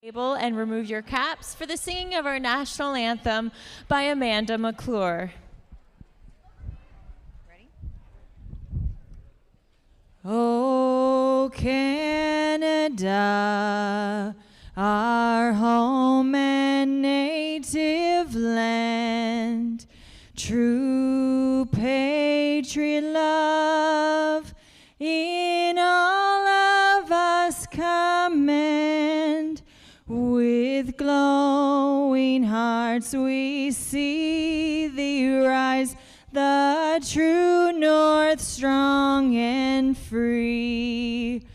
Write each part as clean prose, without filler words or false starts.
And remove your caps for the singing of our national anthem by Amanda McClure. Ready? Oh, Canada, our home and native land, true patriot love in all of us commend. With glowing hearts we see thee rise, the true north strong and free.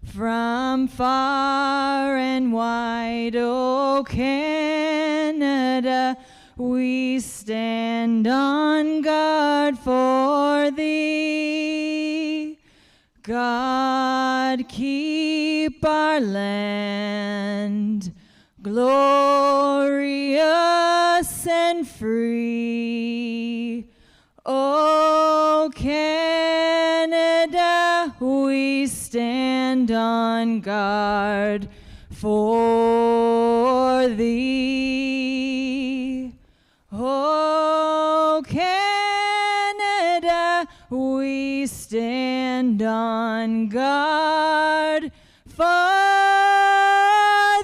From far and wide, O Canada, we stand on guard for thee. God keep our land glorious and free. O Canada, we stand on guard for thee. O Canada, we stand on guard for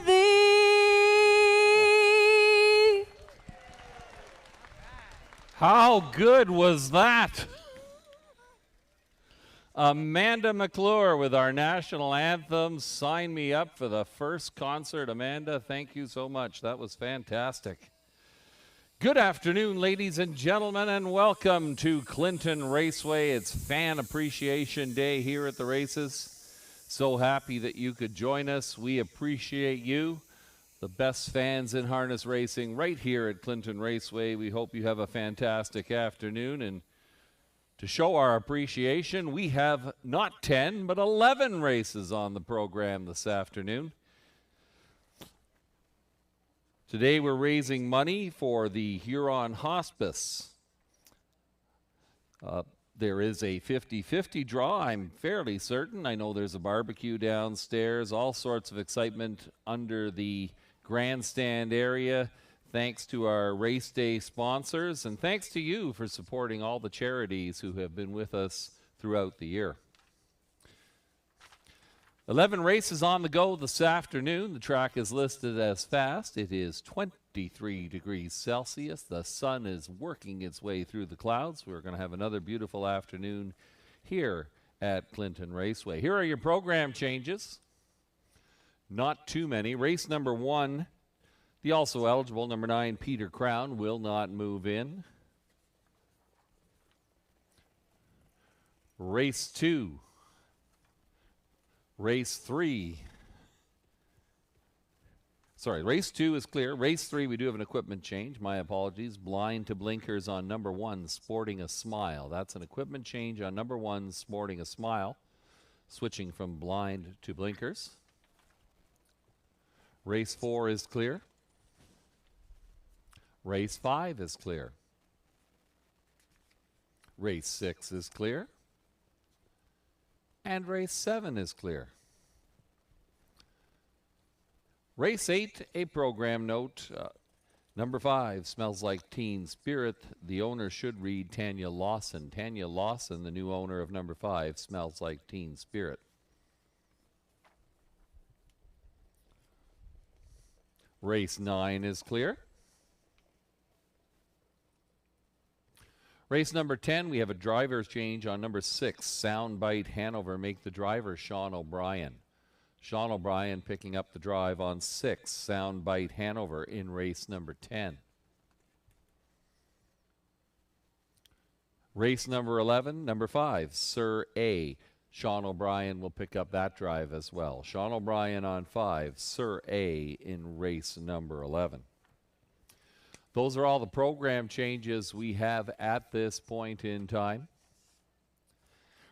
thee. How good was that? Amanda McClure with our national anthem. Sign me up for the first concert. Amanda, thank you so much. That was fantastic. Good afternoon, ladies and gentlemen, and welcome to Clinton Raceway. It's Fan Appreciation Day here at the races. So happy that you could join us. We appreciate you, the best fans in harness racing right here at Clinton Raceway. We hope you have a fantastic afternoon. And to show our appreciation, we have not 10, but 11 races on the program this afternoon. Today we're raising money for the Huron Hospice. There is a 50-50 draw, I'm fairly certain. I know there's a barbecue downstairs, all sorts of excitement under the grandstand area. Thanks to our race day sponsors, and thanks to you for supporting all the charities who have been with us throughout the year. 11 races on the go this afternoon. The track is listed as fast. It is 23 degrees Celsius. The sun is working its way through the clouds. We're going to have another beautiful afternoon here at Clinton Raceway. Here are your program changes. Not too many. Race number 1, the also eligible number 9, Peter Crown, will not move in. Race 2. Race 3. Sorry, race 2 is clear. Race 3, we do have an equipment change. My apologies. Blind to blinkers on number 1, Sporting a Smile. That's an equipment change on number 1, Sporting a Smile. Switching from blind to blinkers. Race 4 is clear. Race 5 is clear. Race 6 is clear. And race 7 is clear. Race 8, a program note. Number 5, Smells Like Teen Spirit. The owner should read Tanya Lawson. Tanya Lawson, the new owner of number 5, Smells Like Teen Spirit. Race 9 is clear. Race number 10, we have a driver's change on number 6, Soundbite Hanover. Make the driver Sean O'Brien. Sean O'Brien picking up the drive on 6, Soundbite Hanover in race number 10. Race number 11, number 5, Sir A. Sean O'Brien will pick up that drive as well. Sean O'Brien on 5, Sir A in race number 11. Those are all the program changes we have at this point in time.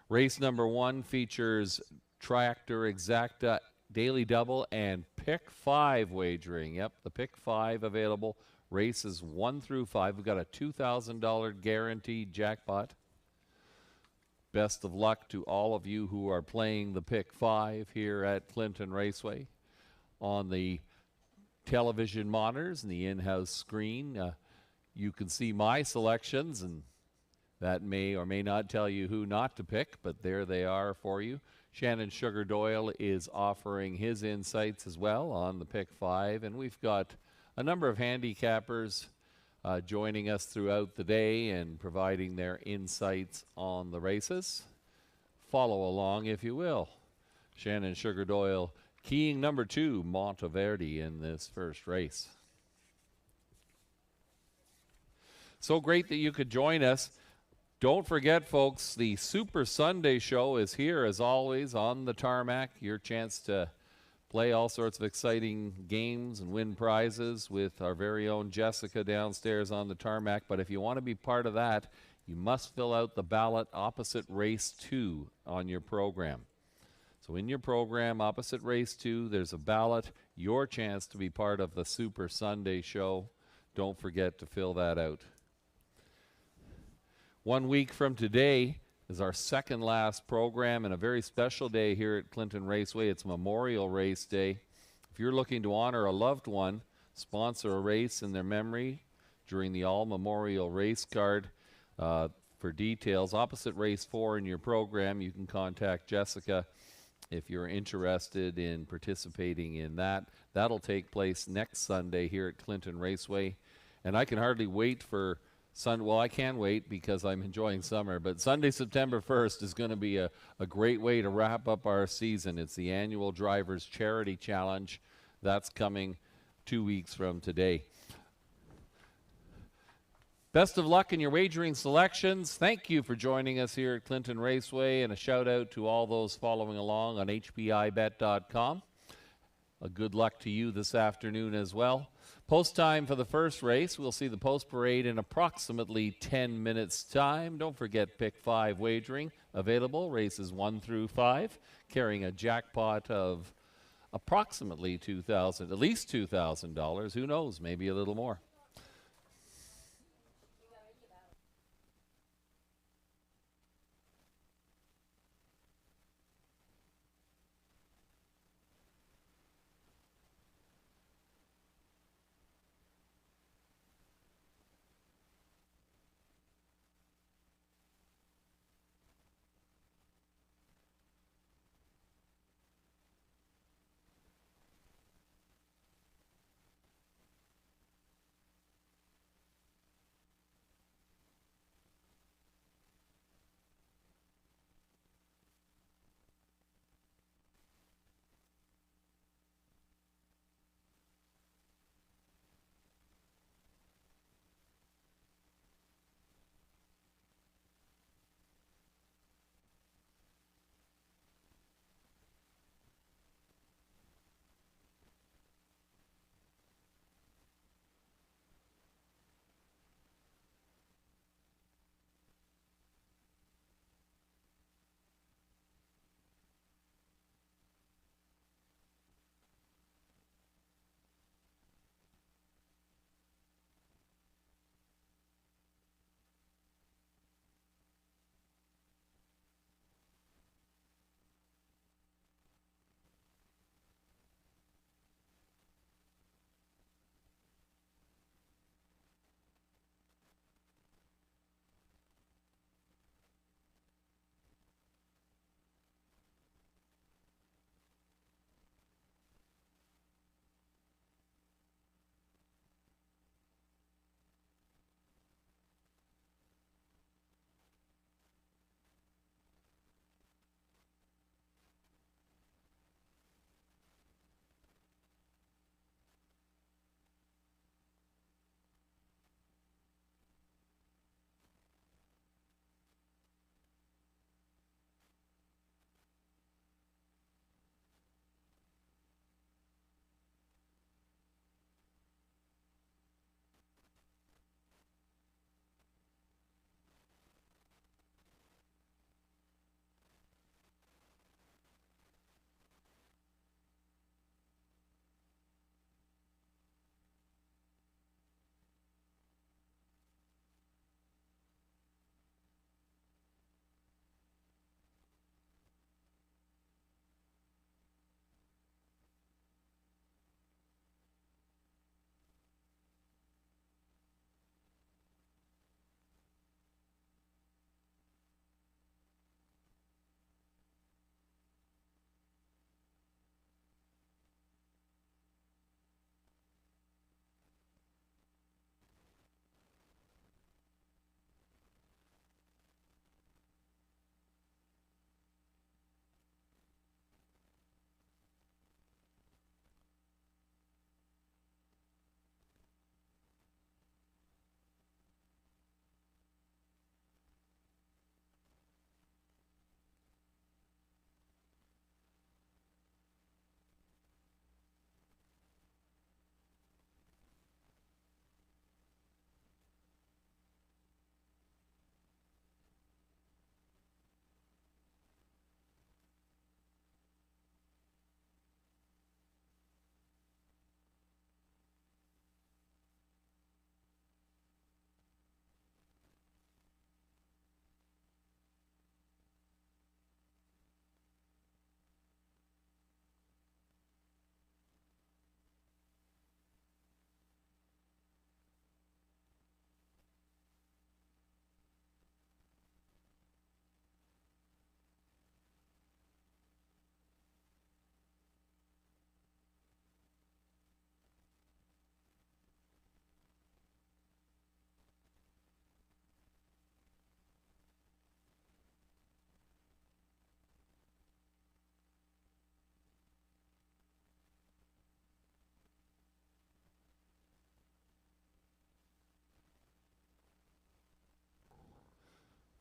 Race number 1 features Tractor Exacta Daily Double and Pick 5 wagering. Yep, the Pick 5 available. Races 1 through 5. We've got a $2,000 guaranteed jackpot. Best of luck to all of you who are playing the Pick 5 here at Clinton Raceway. On the television monitors and the in-house screen, you can see my selections, and that may or may not tell you who not to pick, but there they are for you. Shannon Sugar Doyle is offering his insights as well on the Pick 5, and we've got a number of handicappers joining us throughout the day and providing their insights on the races. Follow along if you will. Shannon Sugar Doyle keying number 2, Monteverde, in this first race. So great that you could join us. Don't forget, folks, the Super Sunday Show is here, as always, on the tarmac. Your chance to play all sorts of exciting games and win prizes with our very own Jessica downstairs on the tarmac. But if you want to be part of that, you must fill out the ballot opposite race 2 on your program. So in your program, opposite race 2, there's a ballot, your chance to be part of the Super Sunday Show. Don't forget to fill that out. 1 week from today is our second last program, and a very special day here at Clinton Raceway. It's Memorial Race Day. If you're looking to honor a loved one, sponsor a race in their memory during the All Memorial Race Card. For details, opposite race 4 in your program, you can contact Jessica if you're interested in participating in that. That'll take place next Sunday here at Clinton Raceway, and I can hardly wait for well, I can wait because I'm enjoying summer, but Sunday, September 1st is going to be a great way to wrap up our season. It's the annual Drivers Charity Challenge. That's coming 2 weeks from today. Best of luck in your wagering selections. Thank you for joining us here at Clinton Raceway, and a shout out to all those following along on hpibet.com. A good luck to you this afternoon as well. Post time for the first race. We'll see the post parade in approximately 10 minutes time. Don't forget Pick 5 wagering available, races 1 through 5, carrying a jackpot of approximately at least $2,000. Who knows, maybe a little more.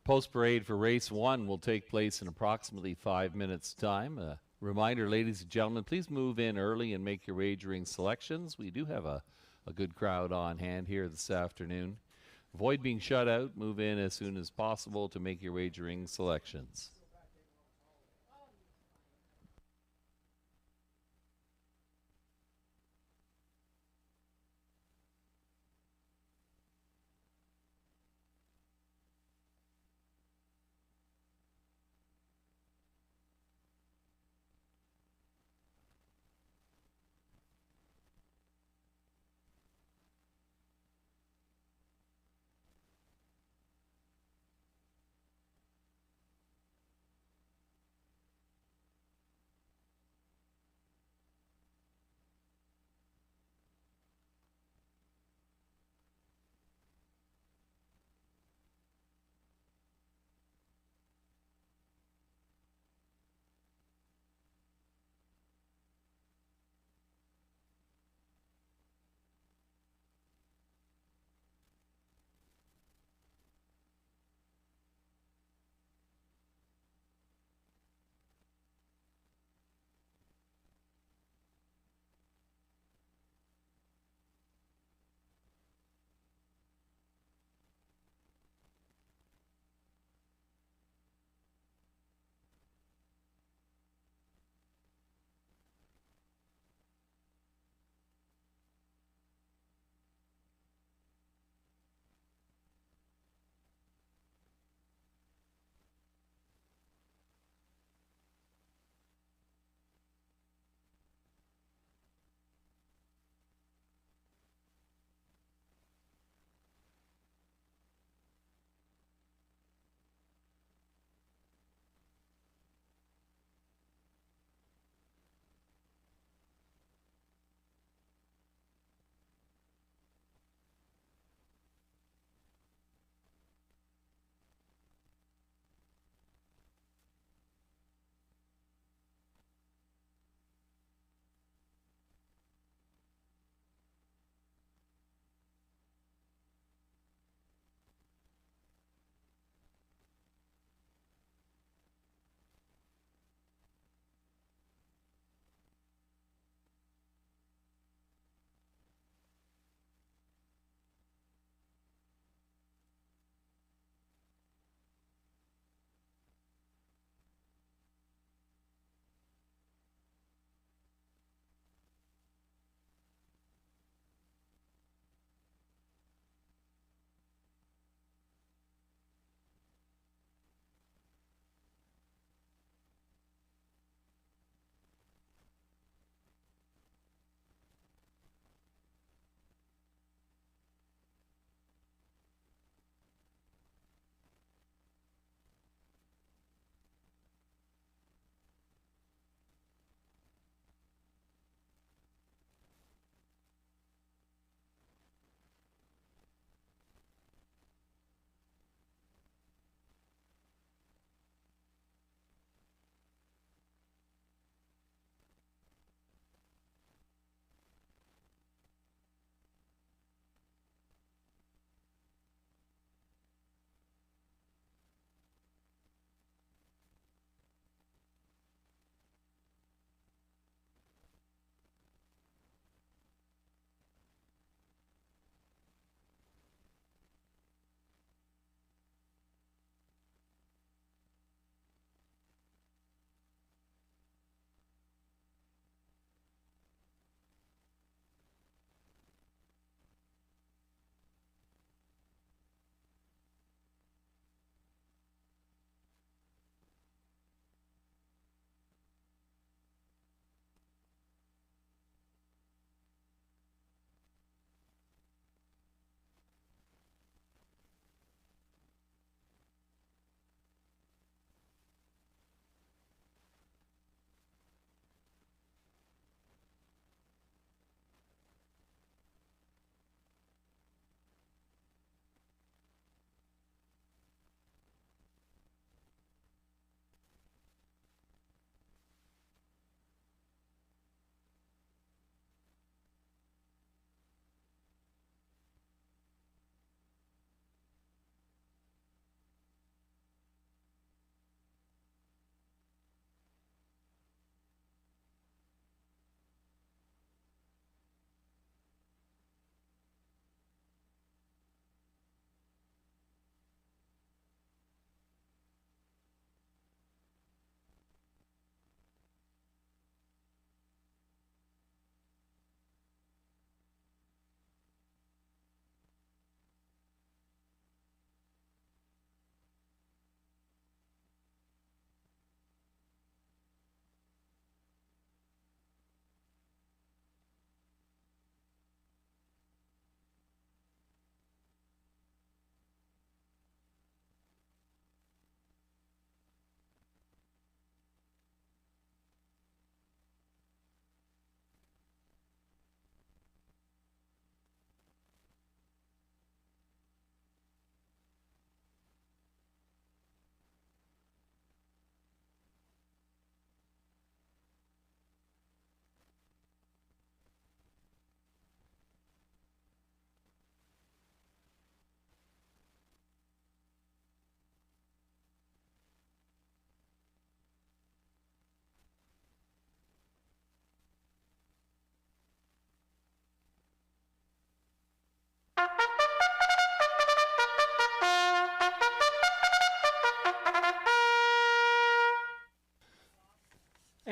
Post parade for race 1 will take place in approximately 5 minutes' time. A reminder, ladies and gentlemen, please move in early and make your wagering selections. We do have a good crowd on hand here this afternoon. Avoid being shut out. Move in as soon as possible to make your wagering selections.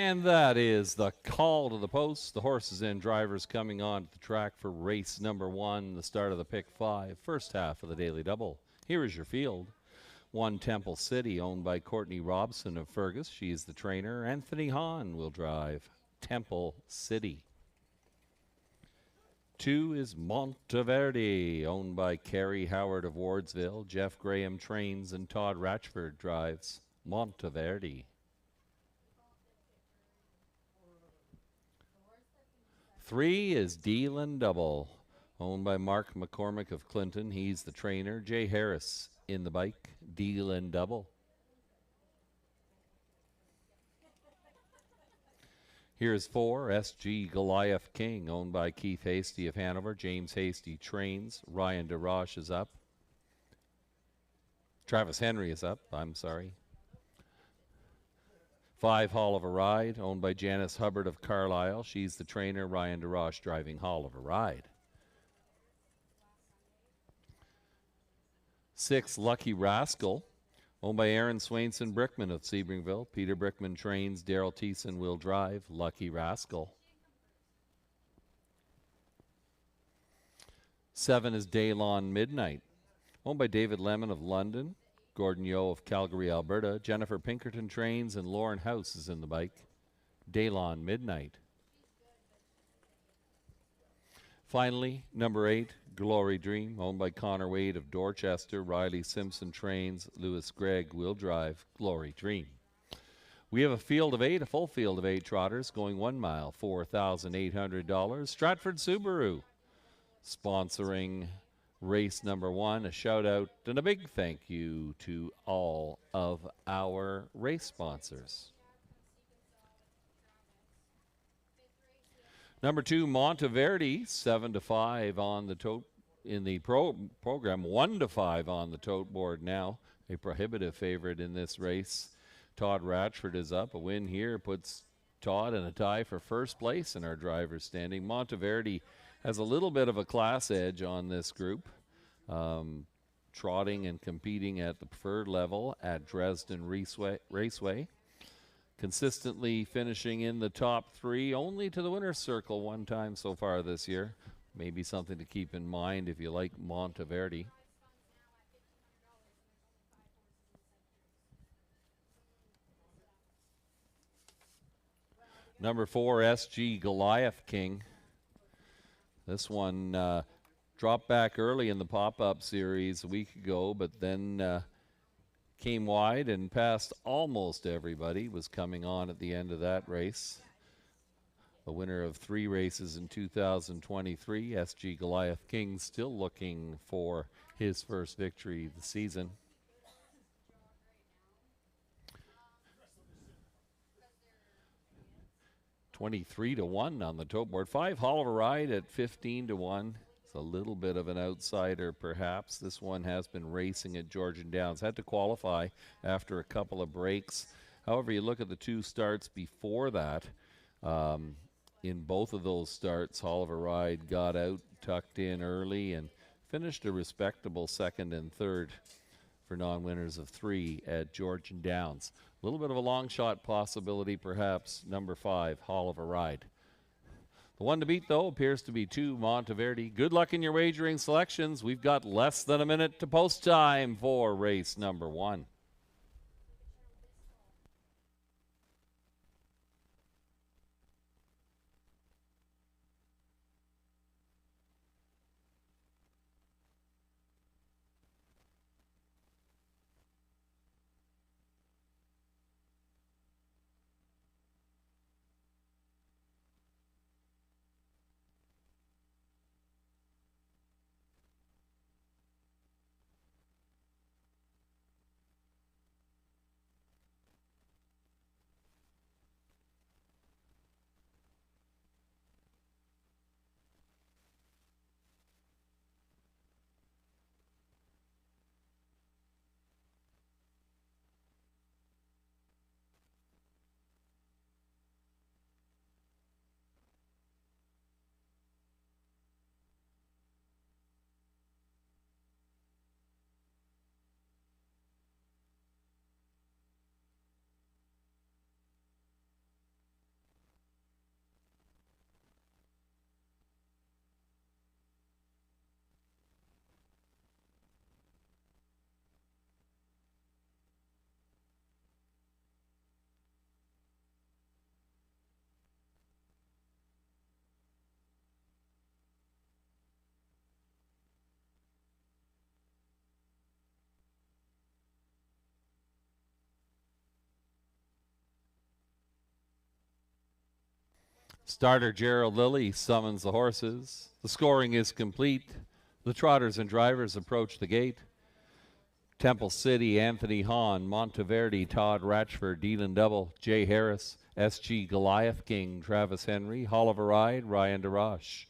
And that is the call to the post. The horses and drivers coming on to the track for race number 1, the start of the pick 5, first half of the Daily Double. Here is your field. 1, Temple City, owned by Courtney Robson of Fergus. She is the trainer. Anthony Hahn will drive Temple City. 2 is Monteverde, owned by Carrie Howard of Wardsville. Jeff Graham trains and Todd Ratchford drives Monteverde. 3 is Dealan Double, owned by Mark McCormick of Clinton. He's the trainer. Jay Harris in the bike. Dealan Double. Here's 4, SG Goliath King, owned by Keith Hasty of Hanover. James Hasty trains. Ryan DeRoche is up. Travis Henry is up, I'm sorry. 5, Hall of a Ride, owned by Janice Hubbard of Carlisle. She's the trainer. Ryan DeRoche driving Hall of a Ride. 6, Lucky Rascal, owned by Aaron Swainson Brickman of Sebringville. Peter Brickman trains. Daryl Thiessen will drive Lucky Rascal. 7 is Daylon Midnight, owned by David Lemon of London. Gordon Yeo of Calgary, Alberta. Jennifer Pinkerton trains, and Lauren House is in the bike. Daylon Midnight. Finally, number 8, Glory Dream, owned by Connor Wade of Dorchester. Riley Simpson trains. Lewis Gregg will drive Glory Dream. We have a field of 8, a full field of 8 trotters going 1 mile, $4,800. Stratford Subaru sponsoring race number 1. A shout out and a big thank you to all of our race sponsors. Number 2, Monteverde, 7-5 on the tote in the program, 1-5 on the tote board now. A prohibitive favorite in this race. Todd Ratchford is up. A win here puts Todd in a tie for first place in our driver's standing. Monteverde has a little bit of a class edge on this group, trotting and competing at the preferred level at Dresden Raceway. Consistently finishing in the top 3, only to the winner's circle 1 time so far this year. Maybe something to keep in mind if you like Monteverde. Number 4, SG Goliath King. This one dropped back early in the pop-up series a week ago, but then came wide and passed almost everybody. Was coming on at the end of that race. A winner of 3 races in 2023. SG Goliath King still looking for his first victory of the season. $23-1 on the tote board. 5, Hall of a Ride at $15-1. It's a little bit of an outsider, perhaps. This one has been racing at Georgian Downs. Had to qualify after a couple of breaks. However, you look at the 2 starts before that. In both of those starts, Hall of a Ride got out, tucked in early, and finished a respectable 2nd and 3rd for non-winners of 3 at Georgian Downs. A little bit of a long shot possibility, perhaps. Number 5, Hall of a Ride. The one to beat, though, appears to be 2, Monteverde. Good luck in your wagering selections. We've got less than a minute to post time for race number 1. Starter Gerald Lilly summons the horses. The scoring is complete. The trotters and drivers approach the gate. Temple City, Anthony Hahn, Monteverde, Todd Ratchford, Dealan Double, Jay Harris, SG Goliath King, Travis Henry, Oliver Ride, Ryan DeRoche.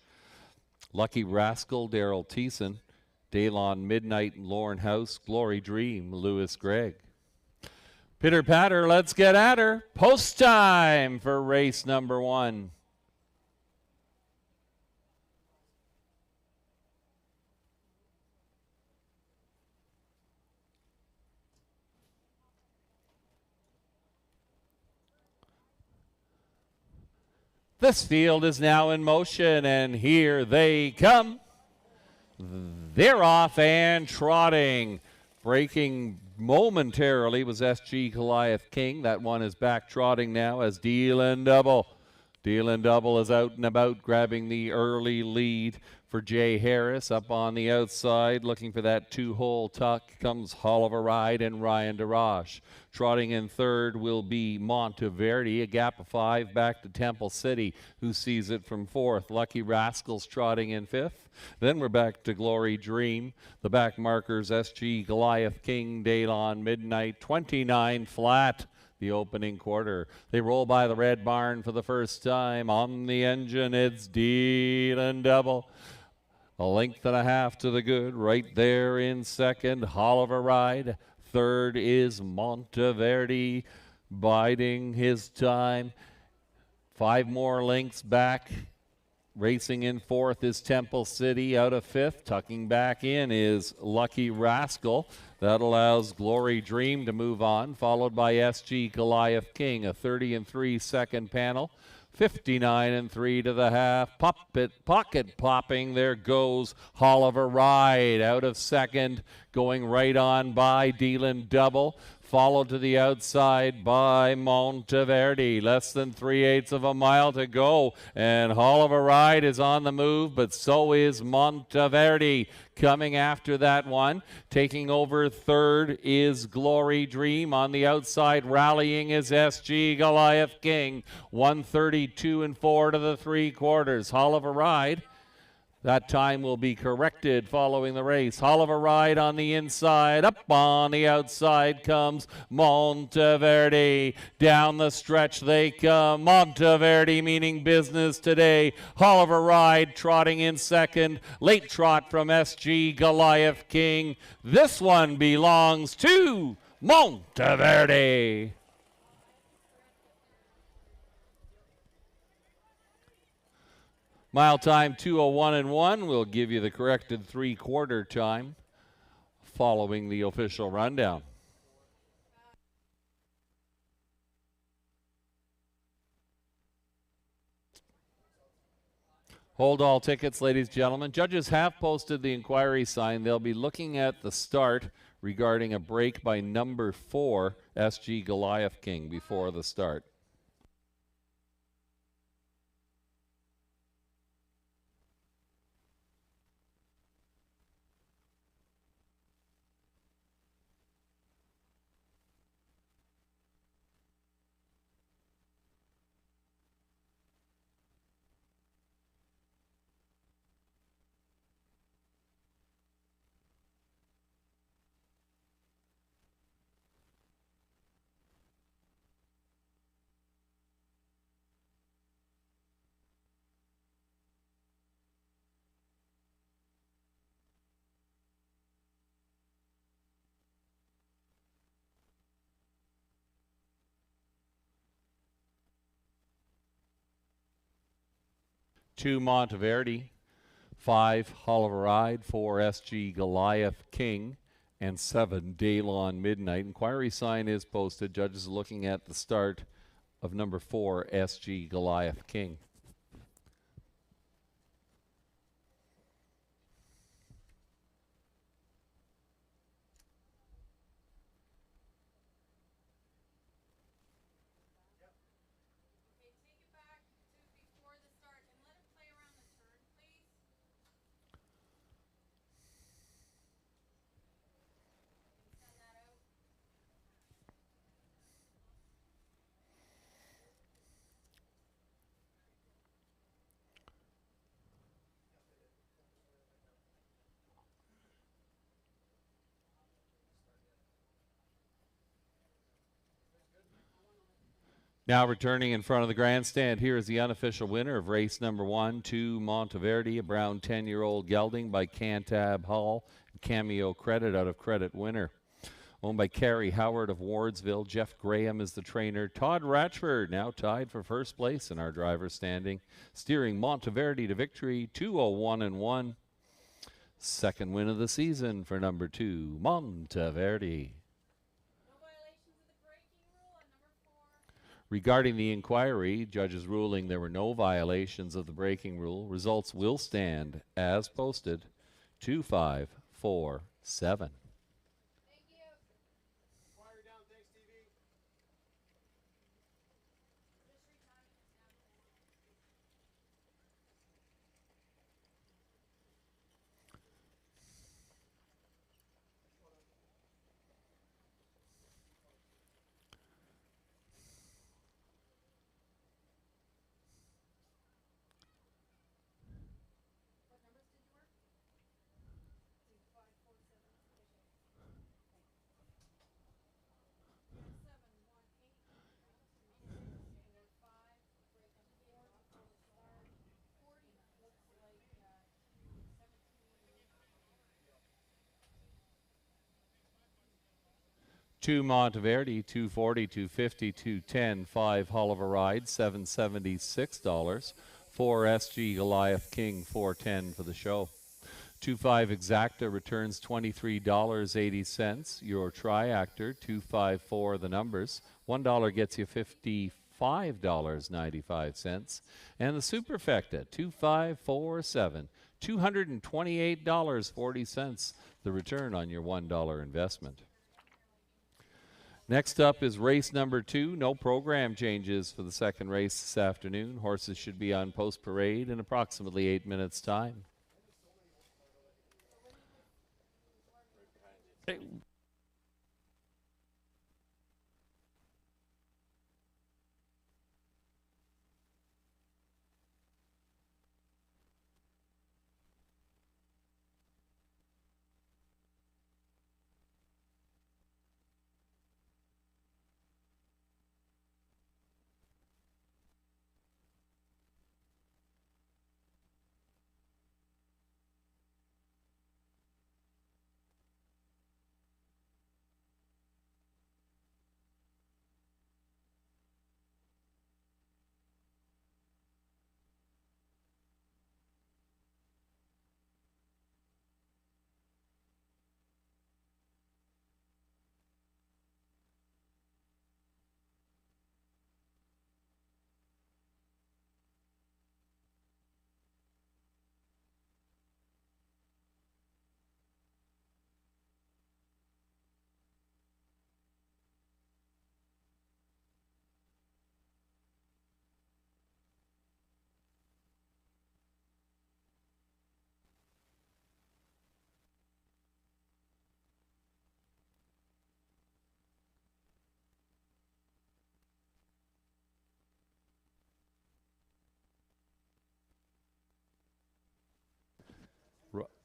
Lucky Rascal, Daryl Thiessen, Daylon Midnight, Lauren House, Glory Dream, Lewis Gregg. Pitter patter, let's get at her. Post time for race number 1. This field is now in motion, and here they come. They're off and trotting. Breaking momentarily was SG Goliath King. That one is back trotting now as Dealan Double. Dealan Double is out and about, grabbing the early lead for Jay Harris. Up on the outside, looking for that 2-hole tuck, comes Oliver Ride and Ryan DeRoche. Trotting in third will be Monteverde, a gap of 5 back to Temple City, who sees it from fourth. Lucky Rascals trotting in fifth. Then we're back to Glory Dream. The back markers, SG Goliath King, Daylon Midnight, 29 flat. The opening quarter. They roll by the red barn for the first time. On the engine, it's Dealan Double. A length and a half to the good. Right there in second, Oliver Ride. Third is Monteverde, biding his time. 5 more lengths back. Racing in fourth is Temple City out of fifth. Tucking back in is Lucky Rascal. That allows Glory Dream to move on, followed by SG Goliath King, a 30-3 second panel. 59-3 to the half. Pocket popping. There goes Oliver Ride out of second, going right on by Dealan Double. Followed to the outside by Monteverde. Less than 3/8 of a mile to go. And Oliver Ride is on the move, but so is Monteverde. Coming after that one. Taking over third is Glory Dream. On the outside, rallying is SG Goliath King. 132-4 to the 3/4. Oliver Ride. That time will be corrected following the race. Oliver Ride on the inside. Up on the outside comes Monteverde. Down the stretch they come. Monteverde meaning business today. Oliver Ride trotting in second. Late trot from SG Goliath King. This one belongs to Monteverde. Mile time 2:01.1. We'll give you the corrected 3/4 time following the official rundown. Hold all tickets, ladies and gentlemen. Judges have posted the inquiry sign. They'll be looking at the start regarding a break by number 4, SG Goliath King, before the start. Two Monteverde, 5 Oliver Ride, 4 SG Goliath King, and 7 Daylon Midnight. Inquiry sign is posted. Judges looking at the start of number 4 SG Goliath King. Now returning in front of the grandstand, here is the unofficial winner of race number 1, 2 Monteverde, a brown 10-year-old gelding by Cantab Hall, Cameo Credit out of Credit Winner. Owned by Carrie Howard of Wardsville. Jeff Graham is the trainer. Todd Ratchford now tied for first place in our driver's standing, steering Monteverde to victory, 201-1. Second win of the season for number 2, Monteverde. Regarding the inquiry, judges ruling there were no violations of the braking rule. Results will stand as posted. 2547. Two Monteverde, 240, 250, 210, 5 Oliver Ride, $776. 4 SG Goliath King, 410 for the show. 25 Exacta returns $23.80. Your Triactor, 254 the numbers. $1 gets you $55.95. And the Superfecta, 2547, $228.40. The return on your $1 investment. Next up is race number 2. No program changes for the second race this afternoon. Horses should be on post parade in approximately 8 minutes' time. Hey.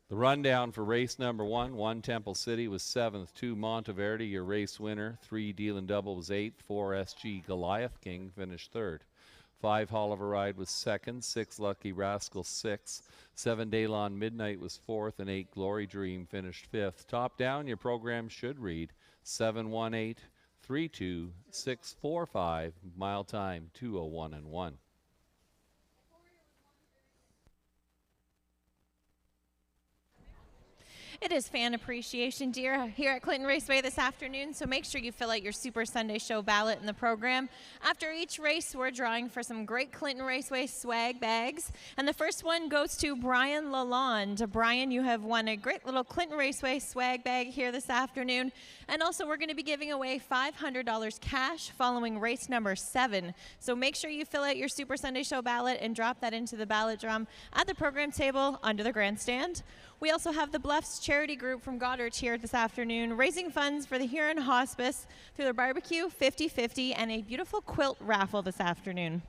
The rundown for race number 1, 1 Temple City was 7th, 2 Monteverde, your race winner. 3 Deal and Double was 8th, 4 SG Goliath King finished 3rd. 5 Oliver Ride was 2nd, 6 Lucky Rascal 6th, 7 Daylon Midnight was 4th, and 8 Glory Dream finished 5th. Top down, your program should read 718 32645, mile time 201-1. It is Fan Appreciation Day here at Clinton Raceway this afternoon, so make sure you fill out your Super Sunday Show ballot in the program. After each race, we're drawing for some great Clinton Raceway swag bags, and the first one goes to Brian Lalonde. Brian, you have won a great little Clinton Raceway swag bag here this afternoon, and also we're going to be giving away $500 cash following race number 7. So make sure you fill out your Super Sunday Show ballot and drop that into the ballot drum at the program table under the grandstand. We also have the Bluffs Charity Group from Goddard here this afternoon, raising funds for the Huron Hospice through their barbecue 50-50 and a beautiful quilt raffle this afternoon.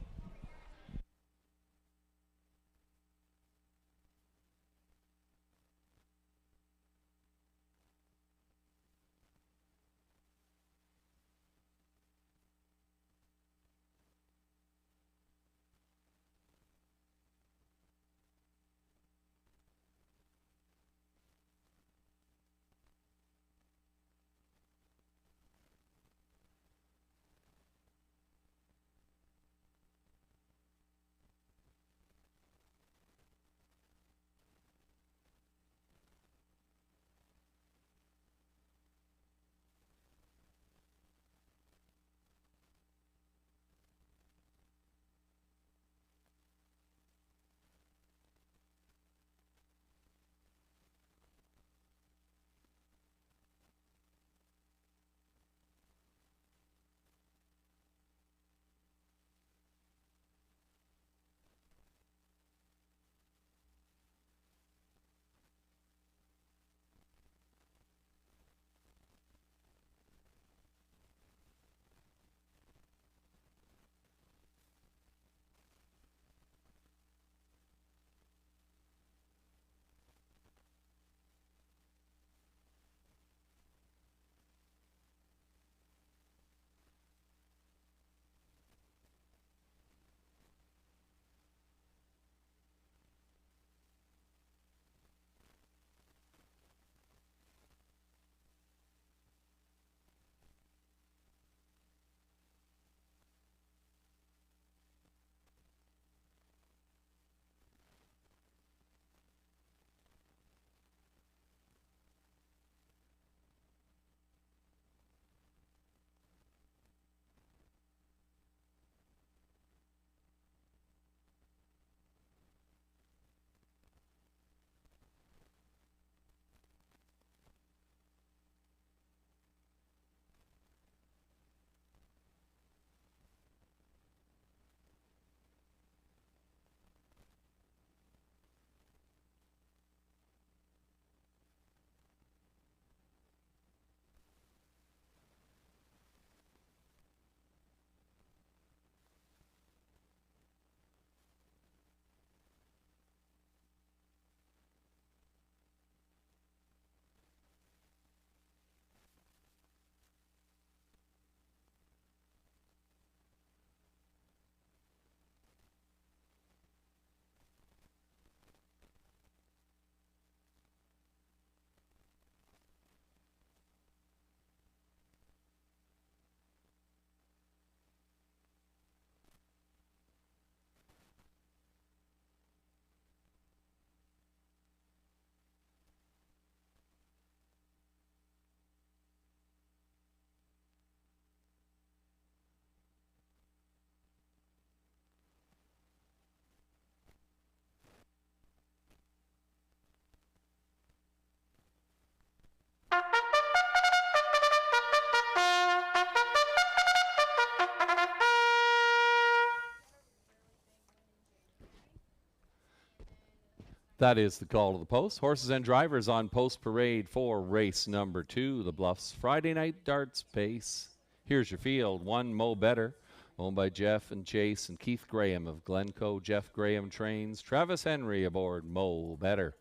That is the call to the post. Horses and drivers on post parade for race number 2, the Bluffs Friday Night Darts Pace. Here's your field. 1, Mo Better, owned by Jeff and Chase and Keith Graham of Glencoe. Jeff Graham trains. Travis Henry aboard Mo Better.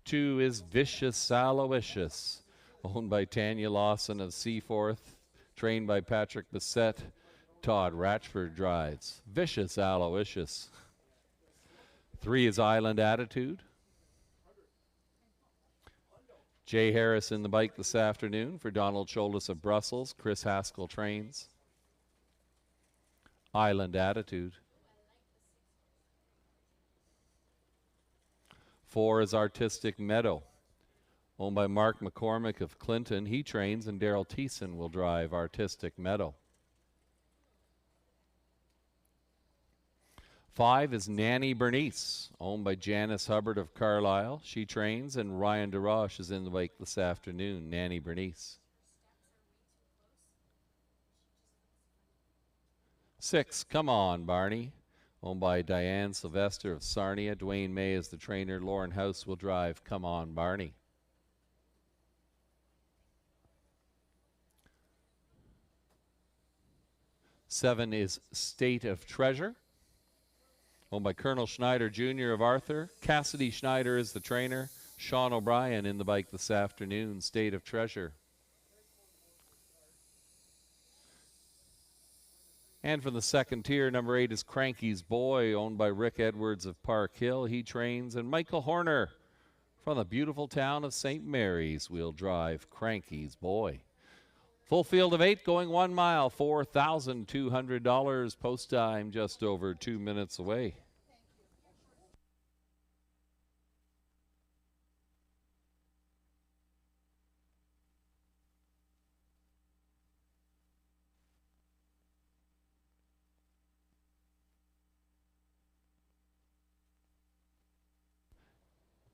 2 is Vicious Aloysius, owned by Tanya Lawson of Seaforth, trained by Patrick Bissett. Todd Ratchford drives. Vicious Aloysius. 3 is Island Attitude. Jay Harris in the bike this afternoon for Donald Cholis of Brussels. Chris Haskell trains. Island Attitude. 4 is Artistic Meadow, owned by Mark McCormick of Clinton. He trains, and Daryl Thiessen will drive Artistic Meadow. 5 is Nanny Bernice, owned by Janice Hubbard of Carlisle. She trains, and Ryan DeRoche is in the bike this afternoon. Nanny Bernice. 6, Come On Barney, owned by Diane Sylvester of Sarnia. Dwayne May is the trainer. Lauren House will drive Come On Barney. 7 is State of Treasure, owned by Colonel Schneider Jr. of Arthur. Cassidy Schneider is the trainer. Sean O'Brien in the bike this afternoon. State of Treasure. And from the second tier, number 8 is Cranky's Boy, owned by Rick Edwards of Park Hill. He trains. And Michael Horner from the beautiful town of St. Mary's will drive Cranky's Boy. Full field of 8 going 1 mile, $4,200. Post time just over 2 minutes away.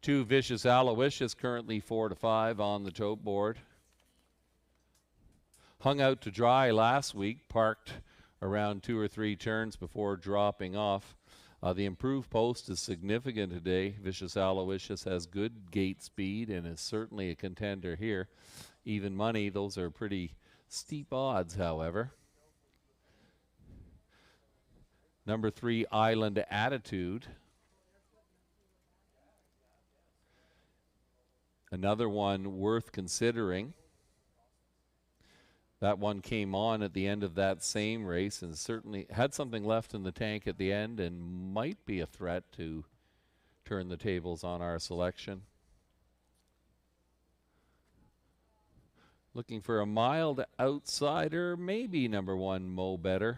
Two Vicious Aloysius currently 4 to 5 on the tote board. Hung out to dry last week, parked around 2 or 3 turns before dropping off. The improved post is significant today. Vicious Aloysius has good gate speed and is certainly a contender here. Even money, those are pretty steep odds, however. Number 3, Island Attitude. Another one worth considering. That one came on at the end of that same race and certainly had something left in the tank at the end and might be a threat to turn the tables on our selection. Looking for a mild outsider, maybe number 1, Mo Better.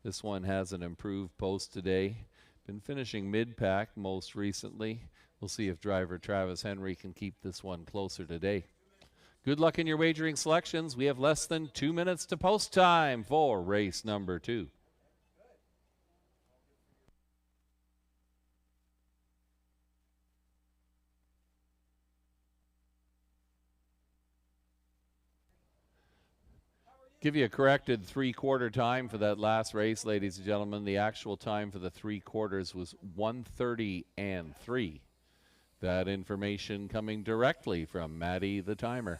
This one has an improved post today. Been finishing mid-pack most recently. We'll see if driver Travis Henry can keep this one closer today. Good luck in your wagering selections. We have less than 2 minutes to post time for race number 2. Give you a corrected 3/4 time for that last race, ladies and gentlemen. The actual time for the 3/4 was 1:30 and 3. That information coming directly from Maddie the timer.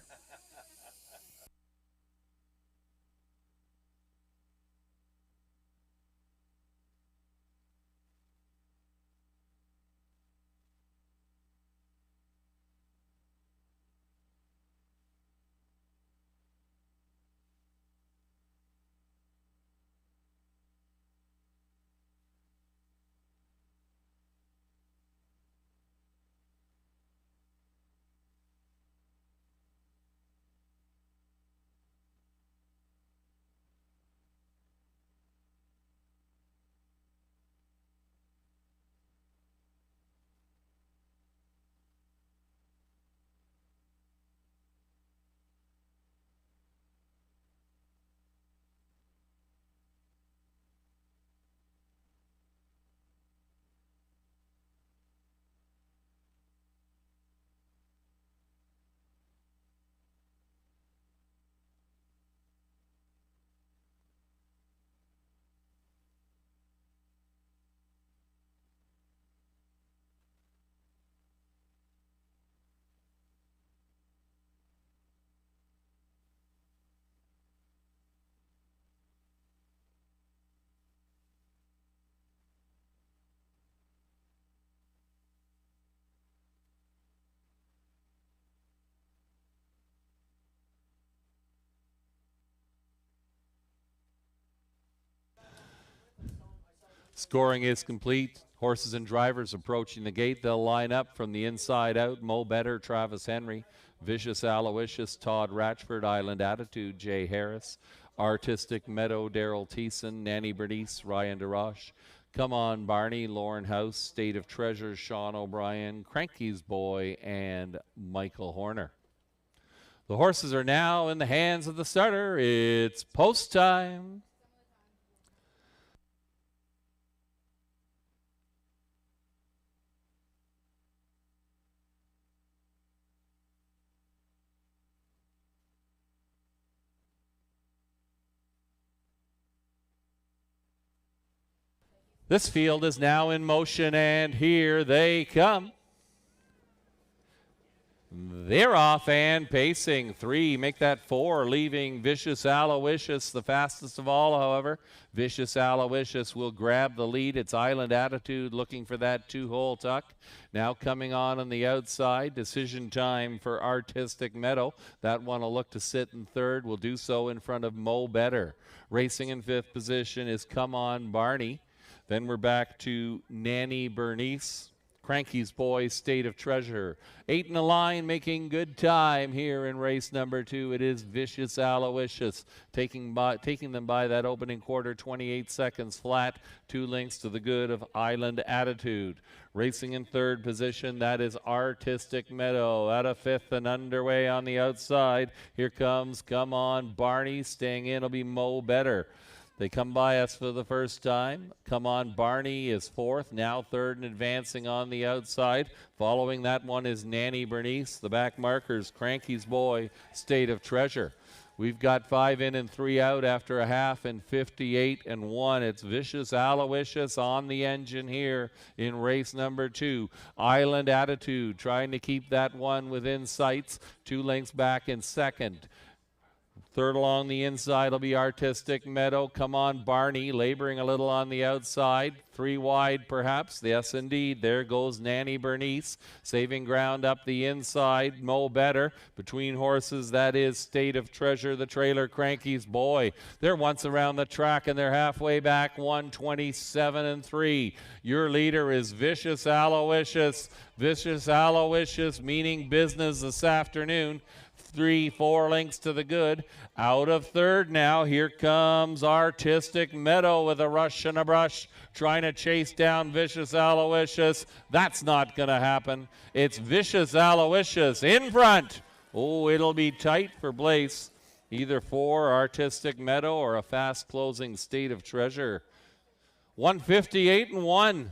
Scoring is complete. Horses and drivers approaching the gate. They'll line up from the inside out. Mo Better, Travis Henry, Vicious Aloysius, Todd Ratchford, Island Attitude, Jay Harris, Artistic Meadow, Daryl Thiessen, Nanny Bernice, Ryan DeRoche, Come On Barney, Lauren House, State of Treasure, Sean O'Brien, Cranky's Boy, and Michael Horner. The horses are now in the hands of the starter. It's post time. This field is now in motion, and here they come. They're off and pacing. 3, make that 4, leaving Vicious Aloysius the fastest of all, however. Vicious Aloysius will grab the lead. It's Island Attitude looking for that 2-hole tuck. Now coming on the outside. Decision time for Artistic Meadow. That one will look to sit in 3rd. Will do so in front of Mo Better. Racing in 5th position is Come On Barney. Then we're back to Nanny Bernice. Cranky's Boy, State of Treasure. 8 in a line, making good time here in race number 2. It is Vicious Aloysius taking them by that opening quarter, 28 seconds flat. 2 lengths to the good of Island Attitude. Racing in 3rd position, that is Artistic Meadow. Out of 5th and underway on the outside. Here comes Come On Barney. Staying in will be Mo Better. They come by us for the first time. Come On Barney is 4th, now 3rd and advancing on the outside. Following that one is Nanny Bernice. The back markers, Cranky's Boy, State of Treasure. We've got 5 in and 3 out after a half in 58 and 1. It's Vicious Aloysius on the engine here in race number 2. Island Attitude trying to keep that one within sights. 2 lengths back in 2nd. 3rd along the inside will be Artistic Meadow. Come On Barney, laboring a little on the outside. 3 wide perhaps. Yes, indeed. There goes Nanny Bernice. Saving ground up the inside. Mo Better. Between horses, that is State of Treasure, the trailer, Cranky's Boy. They're once around the track and they're halfway back. 127 and 3. Your leader is Vicious Aloysius. Vicious Aloysius meaning business this afternoon. 3-4 lengths to the good. Out of 3rd now. Here comes Artistic Meadow with a rush and a brush, trying to chase down Vicious Aloysius. That's not going to happen. It's Vicious Aloysius in front. Oh, it'll be tight for Blaze. Either for Artistic Meadow or a fast closing State of Treasure. 158 and 1.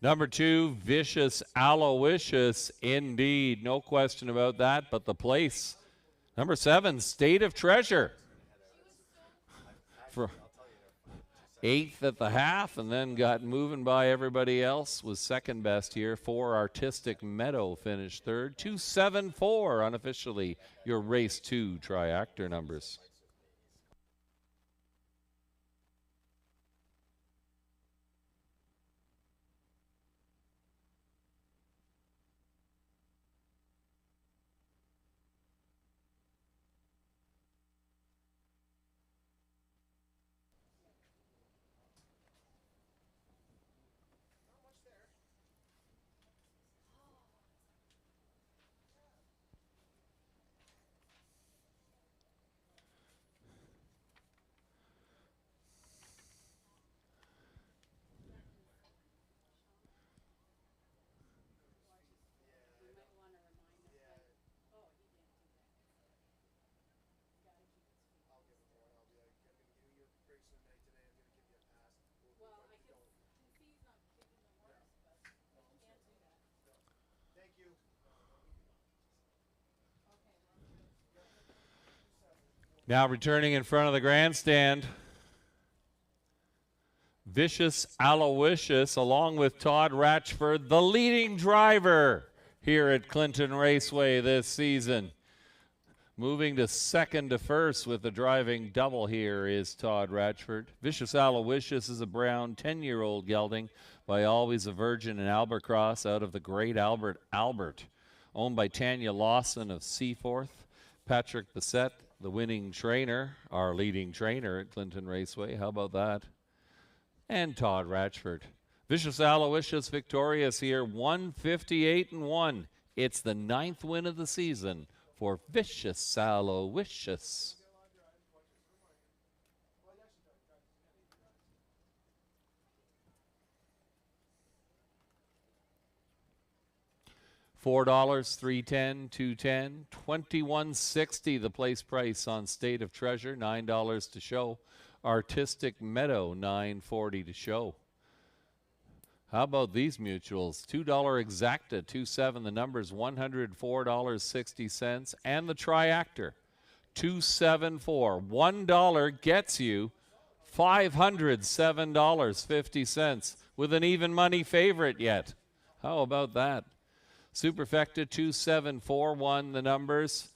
Number 2, Vicious Aloysius, indeed. No question about that, but the place. Number 7, State of Treasure. For 8th at the half and then got moving by everybody else. Was 2nd best here. 4, Artistic Meadow finished 3rd. 274 unofficially your race 2 triactor numbers. Now returning in front of the grandstand, Vicious Aloysius, along with Todd Ratchford, the leading driver here at Clinton Raceway this season. Moving to second to first with the driving double here is Todd Ratchford. Vicious Aloysius is a brown 10-year-old gelding by Always a Virgin in Albercross out of the Great Albert, owned by Tanya Lawson of Seaforth. Patrick Bissett, the winning trainer, our leading trainer at Clinton Raceway. How about that? And Todd Ratchford. Vicious Aloysius victorious here, 158-1. It's the 9th win of the season for Vicious Aloysius. $4, $3.10, $2.10, $21.60 the place price on State of Treasure, $9 to show. Artistic Meadow, $9.40 to show. How about these mutuals? $2 Exacta, 2.7. The numbers $104.60. And the Triactor, 274. $1 gets you $507.50 with an even money favorite yet. How about that? Superfecta, 2741. The numbers.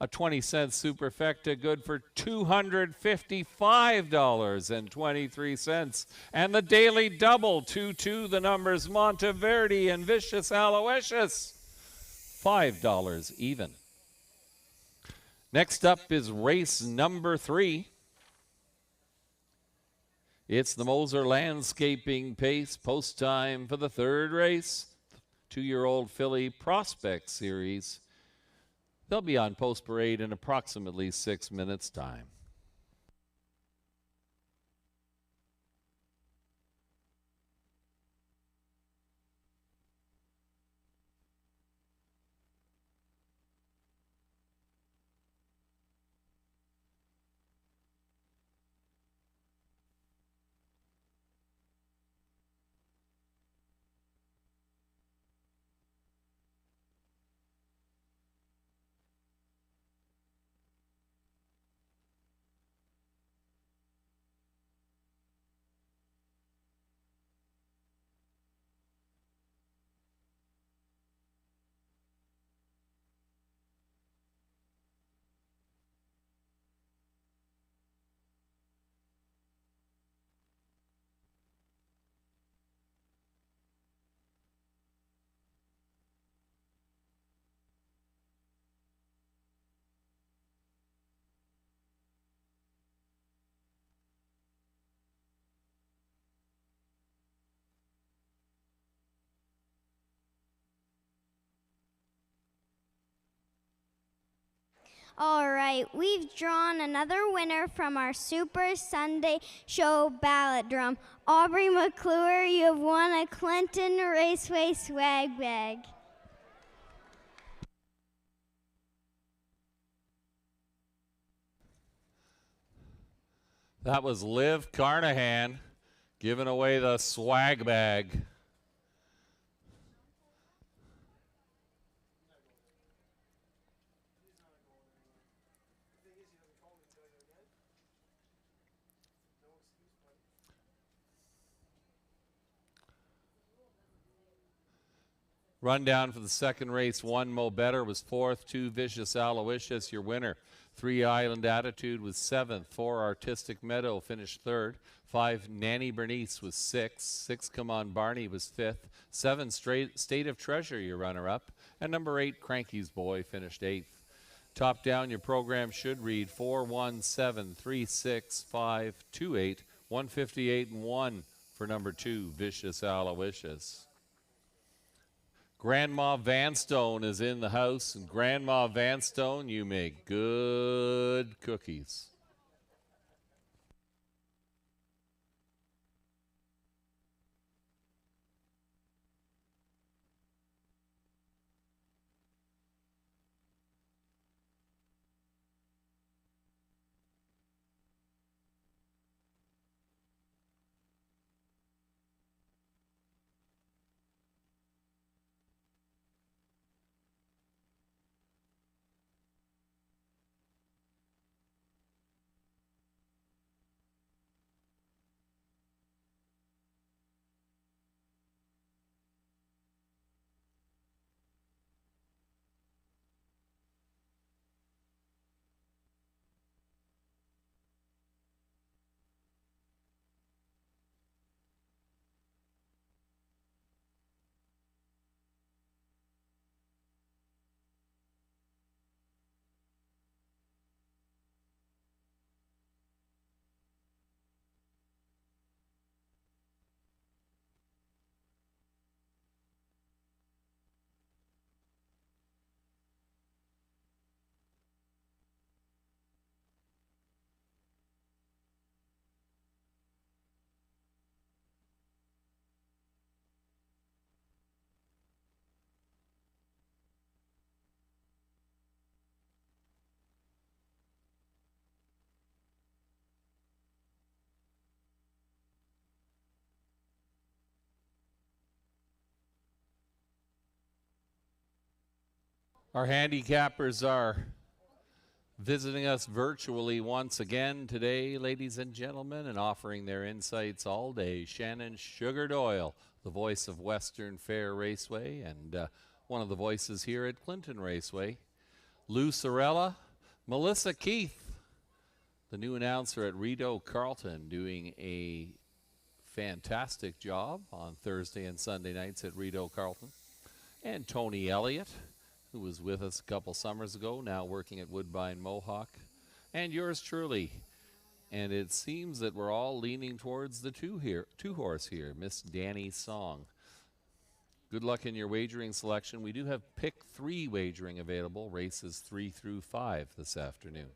A 20-cent Superfecta, good for $255.23. And the Daily Double, 2-2, the numbers Monteverdi and Vicious Aloysius, $5 even. Next up is race number 3. It's the Moser Landscaping Pace post time for the 3rd race, 2-year-old filly Prospect Series. They'll be on post parade in approximately 6 minutes' time. All right, we've drawn another winner from our Super Sunday Show ballot drum. Aubrey McClure, you have won a Clinton Raceway swag bag. That was Liv Carnahan giving away the swag bag. Rundown for the second race, 1 Mo Better was 4th, 2 Vicious Aloysius, your winner. 3 Island Attitude was 7th, 4 Artistic Meadow finished 3rd, 5 Nanny Bernice was 6th, 6 Come On Barney was 5th, 7 State of Treasure, your runner-up, and number 8 Cranky's Boy finished 8th. Top down, your program should read 417-36528, 158-1 for number 2 Vicious Aloysius. Grandma Vanstone is in the house, and Grandma Vanstone, you make good cookies. Our handicappers are visiting us virtually once again today, ladies and gentlemen, and offering their insights all day. Shannon Sugar Doyle, the voice of Western Fair Raceway and one of the voices here at Clinton Raceway. Lou Sorella, Melissa Keith, the new announcer at Rideau Carleton, doing a fantastic job on Thursday and Sunday nights at Rideau Carleton. And Tony Elliott, who was with us a couple summers ago, now working at Woodbine Mohawk. And yours truly. And it seems that we're all leaning towards the two-horse here, Miss Danny's Song. Good luck in your wagering selection. We do have pick 3 wagering available, races 3 through 5 this afternoon.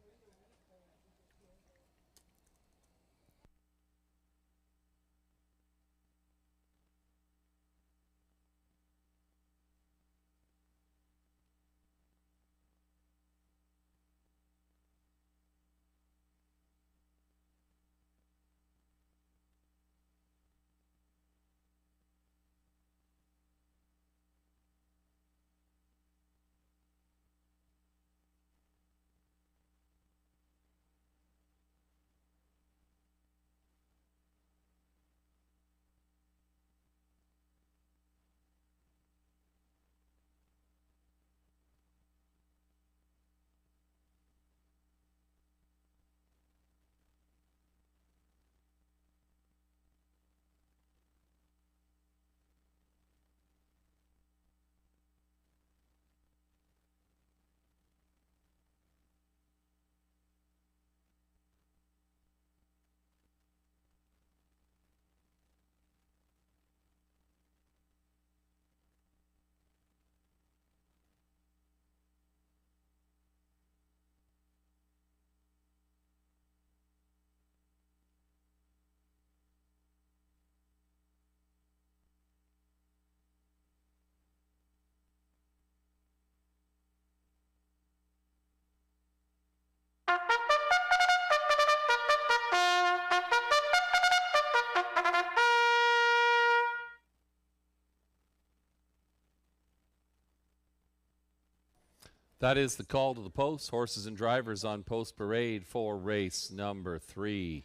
That is the call to the post. Horses and drivers on post parade for race number 3.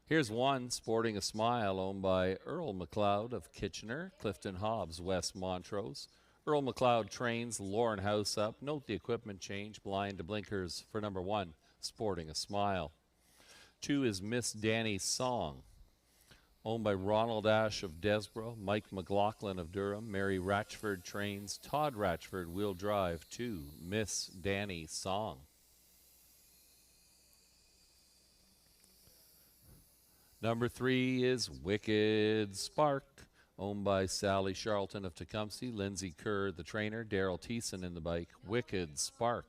Here's one, Sporting a Smile, owned by Earl McLeod of Kitchener, Clifton Hobbs, West Montrose. Earl McLeod trains Lauren House up. Note the equipment change, blind to blinkers for number 1, Sporting a Smile. 2 is Miss Danny's Song, owned by Ronald Ash of Desborough, Mike McLaughlin of Durham. Mary Ratchford trains Todd Ratchford will drive to Miss Danny's Song. Number 3 is Wicked Spark, owned by Sally Charlton of Tecumseh, Lindsay Kerr, the trainer, Daryl Thiessen in the bike. Wicked Spark.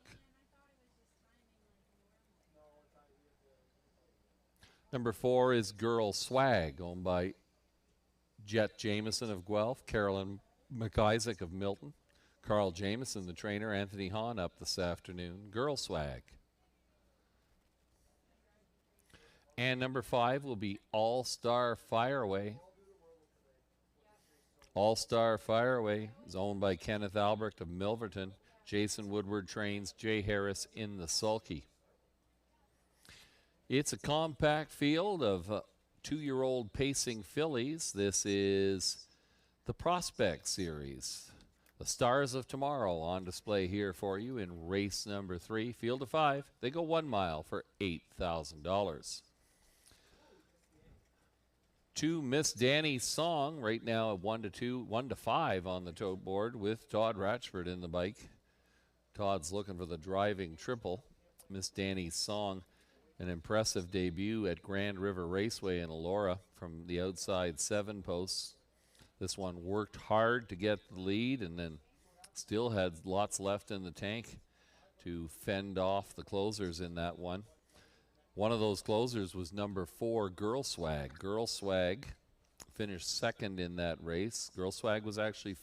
Number 4 is Girl Swag, owned by Jet Jameson of Guelph, Carolyn McIsaac of Milton, Carl Jameson, the trainer, Anthony Hahn up this afternoon. Girl Swag. And number 5 will be All-Star Fireaway. All-Star Fireaway is owned by Kenneth Albrecht of Milverton. Jason Woodward trains Jay Harris in the sulky. It's a compact field of 2-year-old pacing fillies. This is the Prospect Series. The Stars of Tomorrow on display here for you in race number 3. Field of 5. They go 1 mile for $8,000. 2, Miss Danny's Song, right now at 1 to 5 on the tote board with Todd Ratchford in the bike. Todd's looking for the driving triple. Miss Danny's Song, an impressive debut at Grand River Raceway in Elora from the outside 7 posts. This one worked hard to get the lead and then still had lots left in the tank to fend off the closers in that one. One of those closers was number 4, Girl Swag. Girl Swag finished 2nd in that race. Girl Swag was actually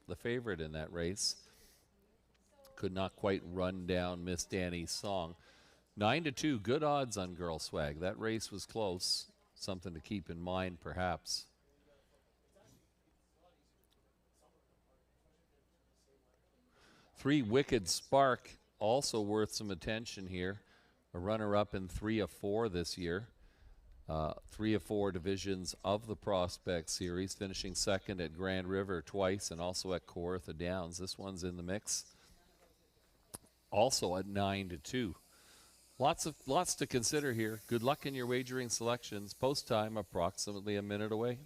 the favorite in that race. Could not quite run down Miss Danny's Song. 9-2, good odds on Girl Swag. That race was close. Something to keep in mind, perhaps. 3 Wicked Spark, also worth some attention here. A runner-up in 3 of 4 this year. 3 of 4 divisions of the Prospect Series, finishing second at Grand River twice and also at Kawartha Downs. This one's in the mix. Also at 9-2. Lots to consider here. Good luck in your wagering selections. Post time approximately a minute away.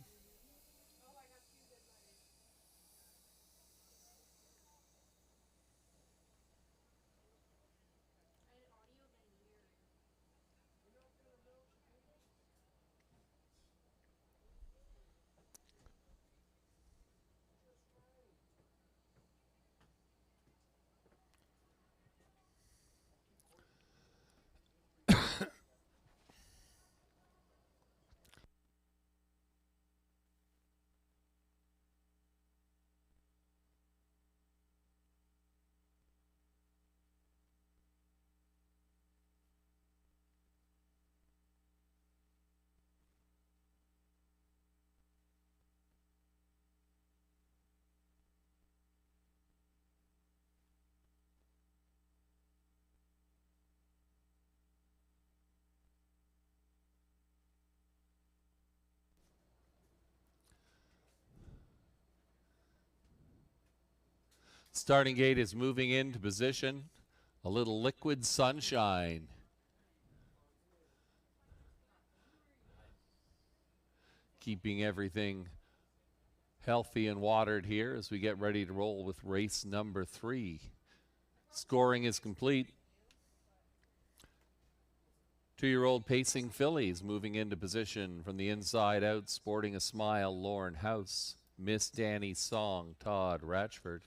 Starting gate is moving into position. A little liquid sunshine. Keeping everything healthy and watered here as we get ready to roll with race number 3. Scoring is complete. 2-year-old Pacing Fillies moving into position from the inside out, sporting a smile, Lauren House. Miss Danny Song, Todd Ratchford.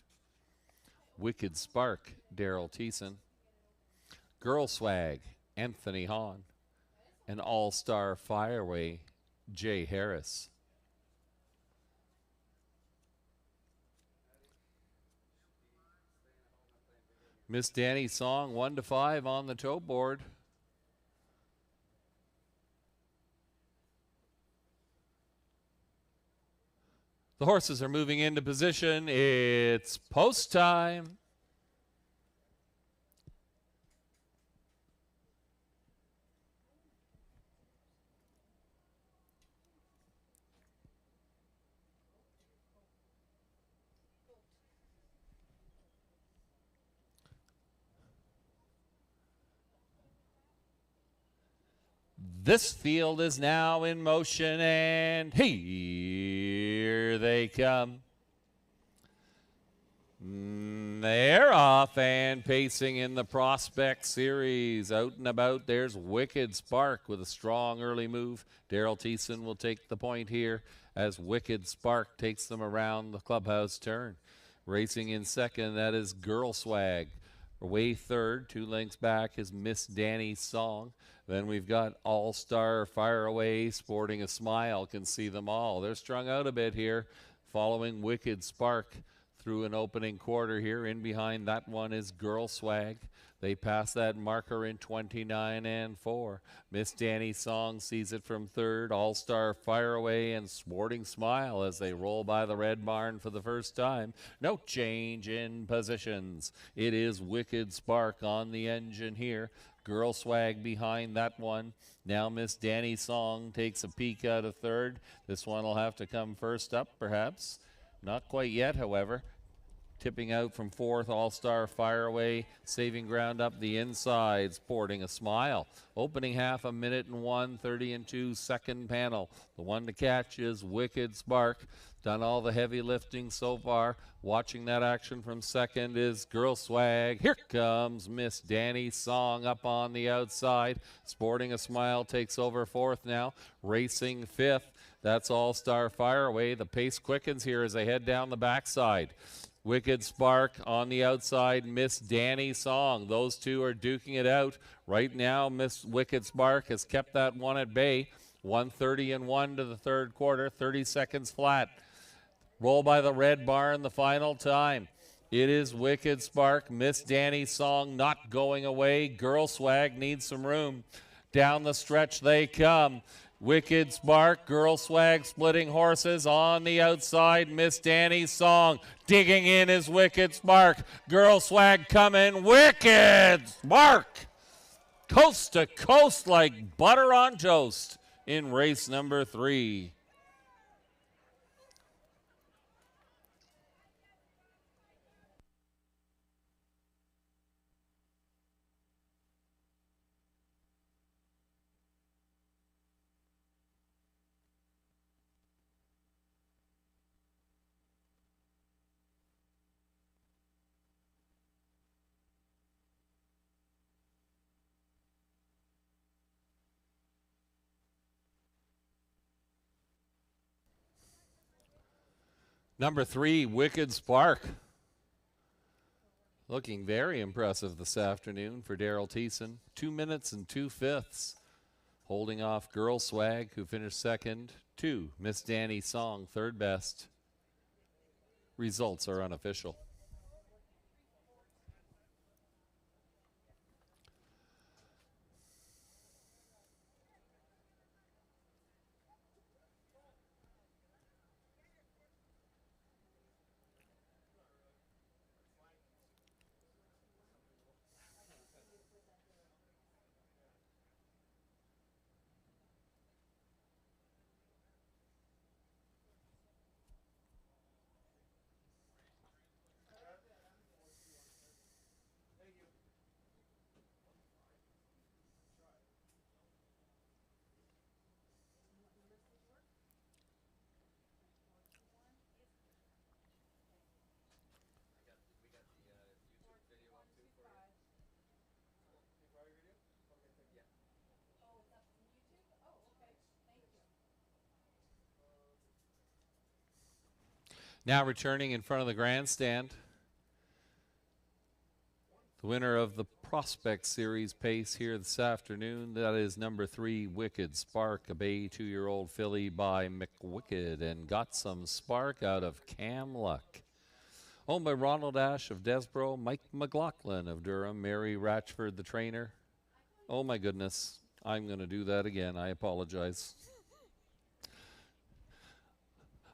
Wicked Spark, Daryl Thiessen. Girl Swag, Anthony Hahn. And All-Star Fireway, Jay Harris. Miss Danny Song, 1-5 on the toe board. The horses are moving into position. It's post time. This field is now in motion, and here they come. They're off and pacing in the Prospect Series. Out and about, there's Wicked Spark with a strong early move. Daryl Thiessen will take the point here as Wicked Spark takes them around the clubhouse turn. Racing in second, that is Girl Swag. Away third, 2 lengths back is Miss Danny Song. Then we've got All-Star Fire Away, sporting a smile, can see them all. They're strung out a bit here, following Wicked Spark through an opening quarter here. In behind that one is Girl Swag. They pass that marker in 29-4. Miss Danny Song sees it from third. All-Star Fire Away and Sporting Smile as they roll by the red barn for the first time. No change in positions. It is Wicked Spark on the engine here. Girl Swag behind that one. Now Miss Danny Song takes a peek out of third. This one will have to come first up, perhaps. Not quite yet, however. Tipping out from fourth, All-Star Fire Away, saving ground up the inside, sporting a smile. Opening half, 1:01, 30-2, second panel. The one to catch is Wicked Spark. Done all the heavy lifting so far. Watching that action from second is Girl Swag. Here comes Miss Danny Song up on the outside. Sporting a smile takes over fourth now. Racing fifth. That's All-Star Fire Away. The pace quickens here as they head down the backside. Wicked Spark on the outside, Miss Danny Song. Those two are duking it out. Right now, Miss Wicked Spark has kept that one at bay. 1:30-1 to the third quarter, 30 seconds flat. Roll by the red barn the final time. It is Wicked Spark, Miss Danny Song not going away. Girl Swag needs some room. Down the stretch they come. Wicked Spark, Girl Swag splitting horses on the outside. Miss Danny's Song digging in is Wicked Spark. Girl Swag coming, Wicked Spark. Coast to coast like butter on toast in race number 3. Number 3, Wicked Spark. Looking very impressive this afternoon for Daryl Thiessen. 2 minutes and 2/5. Holding off Girl Swag, who finished second. 2, Miss Danny Song, third best. Results are unofficial. Now returning in front of the grandstand, the winner of the Prospect Series pace here this afternoon, that is number 3, Wicked Spark, a bay 2-year-old filly by McWicked, and got some spark out of Cam Luck. Owned by Ronald Ash of Desborough, Mike McLaughlin of Durham, Mary Ratchford, the trainer. Oh my goodness, I'm going to do that again. I apologize.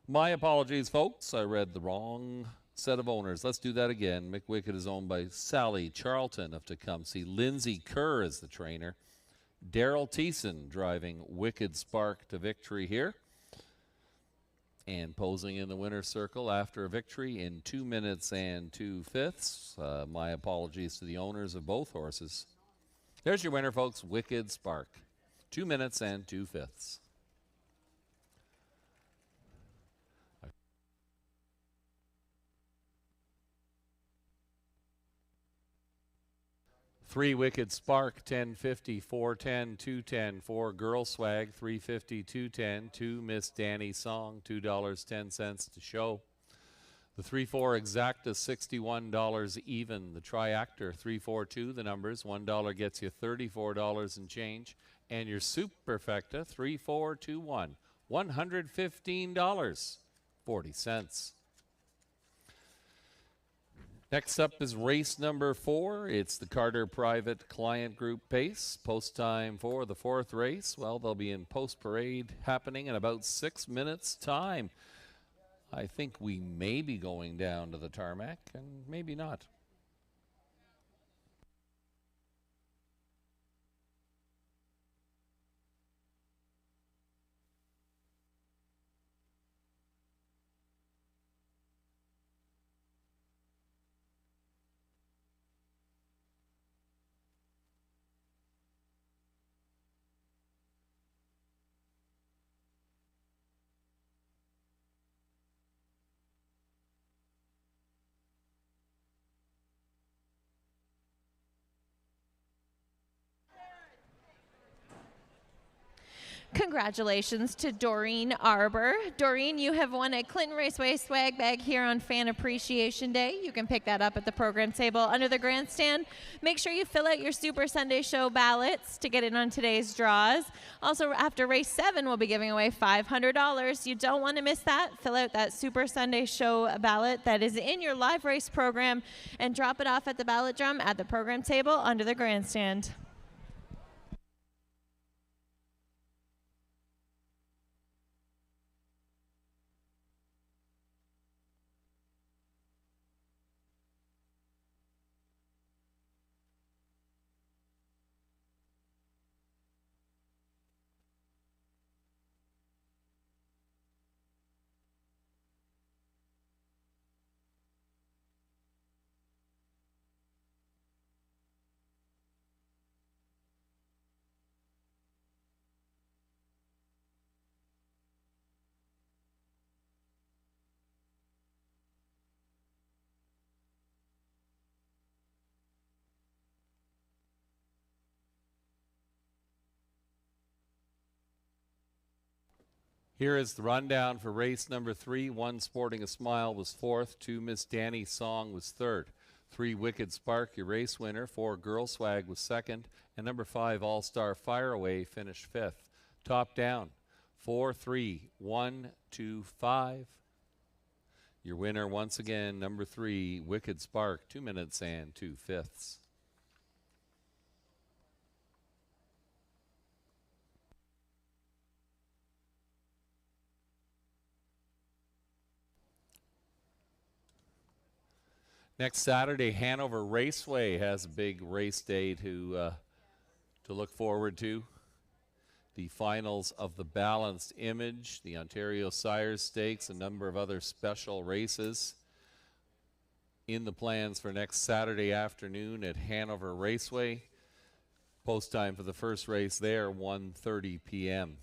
My apologies, folks. I read the wrong set of owners. Let's do that again. McWicked is owned by Sally Charlton of Tecumseh. Lindsay Kerr is the trainer. Daryl Thiessen driving Wicked Spark to victory here. And posing in the winner's circle after a victory in 2 minutes and 2/5. My apologies to the owners of both horses. There's your winner, folks, Wicked Spark. 2 minutes and 2/5. 3, Wicked Spark, 1050, 410, 210. 4, Girl Swag, 350, 210. 2, Miss Danny Song, $2.10 to show. The 3-4 Exacta, $61 even. The Triactor, 342, the numbers. $1 gets you $34 and change. And your Superfecta, 3421, $115.40. Next up is race number 4. It's the Carter Private Client Group Pace. Post time for the 4th race. Well, they'll be in post parade happening in about 6 minutes' time. I think we may be going down to the tarmac, and maybe not. Congratulations to Doreen Arbor. Doreen, you have won a Clinton Raceway swag bag here on Fan Appreciation Day. You can pick that up at the program table under the grandstand. Make sure you fill out your Super Sunday Show ballots to get in on today's draws. Also, after race 7, we'll be giving away $500. You don't want to miss that. Fill out that Super Sunday Show ballot that is in your live race program and drop it off at the ballot drum at the program table under the grandstand. Here is the rundown for race number 3. 1 Sporting a Smile was 4th. 2 Miss Danny's Song was 3rd. 3 Wicked Spark, your race winner. 4 Girl Swag was 2nd. And number 5 All Star Fire Away finished 5th. Top down. 4, 3, 1, 2, 5. Your winner once again, number 3 Wicked Spark, 2 minutes and 2/5. Next Saturday, Hanover Raceway has a big race day to look forward to. The finals of the Balanced Image, the Ontario Sires Stakes, a number of other special races in the plans for next Saturday afternoon at Hanover Raceway. Post time for the first race there, 1:30 p.m.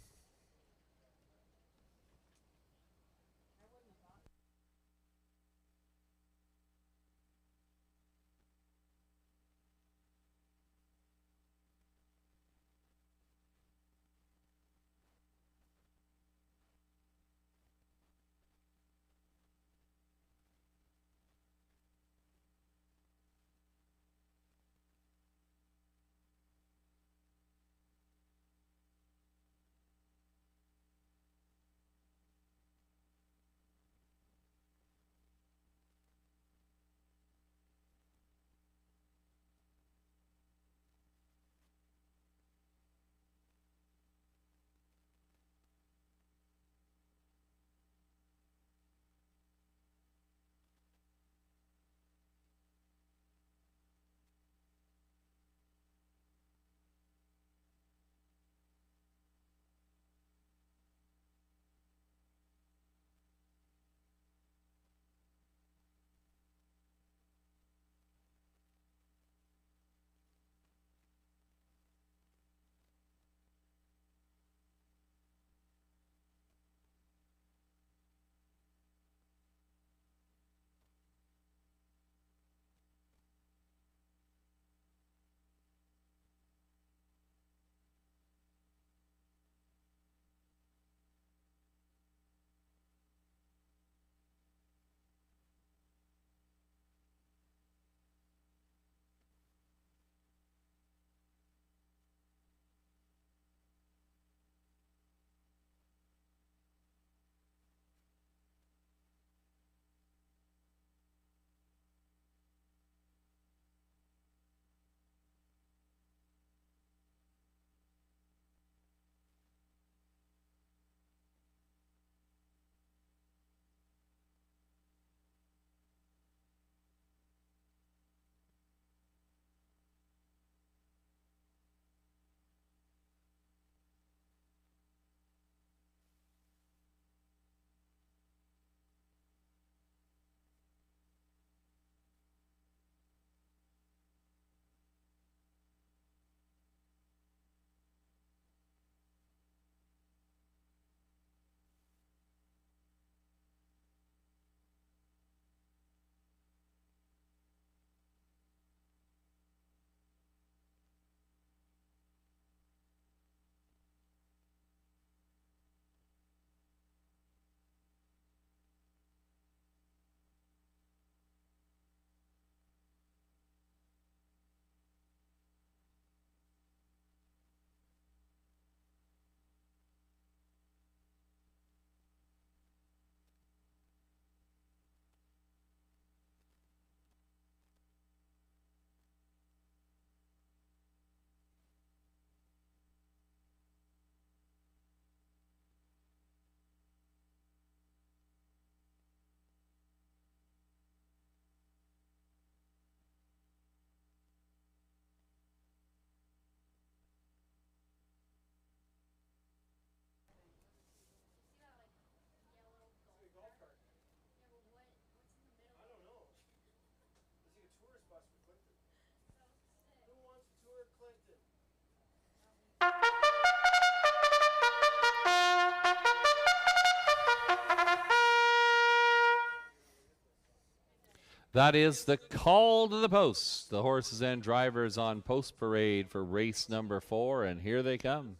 That is the call to the post. The horses and drivers on post parade for race number 4, and here they come.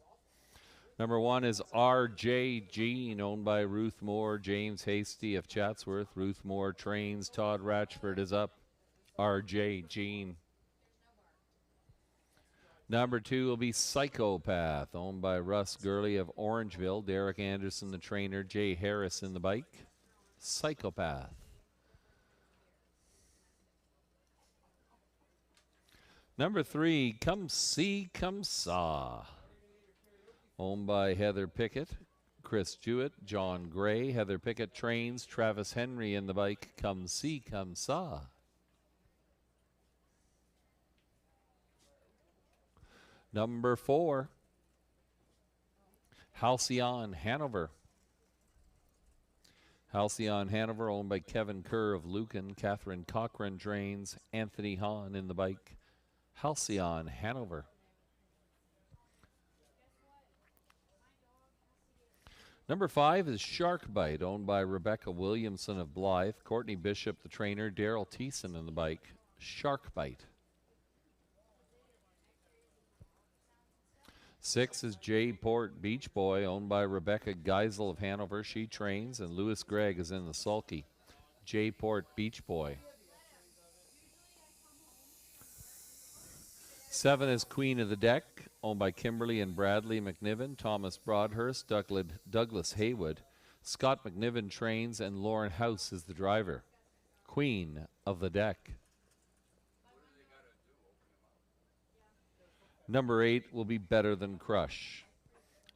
Number 1 is R.J. Jean, owned by Ruth Moore, James Hasty of Chatsworth. Ruth Moore trains. Todd Ratchford is up. R.J. Jean. Number 2 will be Psychopath, owned by Russ Gurley of Orangeville. Derek Anderson, the trainer. Jay Harris in the bike. Psychopath. Number 3, Come See, Come Saw, owned by Heather Pickett, Chris Jewett, John Gray. Heather Pickett trains. Travis Henry in the bike. Come See, Come Saw. Number 4, Halcyon Hanover. Halcyon Hanover, owned by Kevin Kerr of Lucan. Catherine Cochran trains. Anthony Hahn in the bike. Halcyon Hanover. Number 5 is Shark Bite, owned by Rebecca Williamson of Blythe. Courtney Bishop, the trainer. Daryl Thiessen in the bike. Shark Bite. 6 is J Port Beach Boy, owned by Rebecca Geisel of Hanover. She trains, and Lewis Gregg is in the sulky. J Port Beach Boy. 7 is Queen of the Deck, owned by Kimberly and Bradley McNiven. Thomas Broadhurst, Douglas Haywood. Scott McNiven trains, and Lauren House is the driver. Queen of the Deck. Number 8 will be Better Than Crush,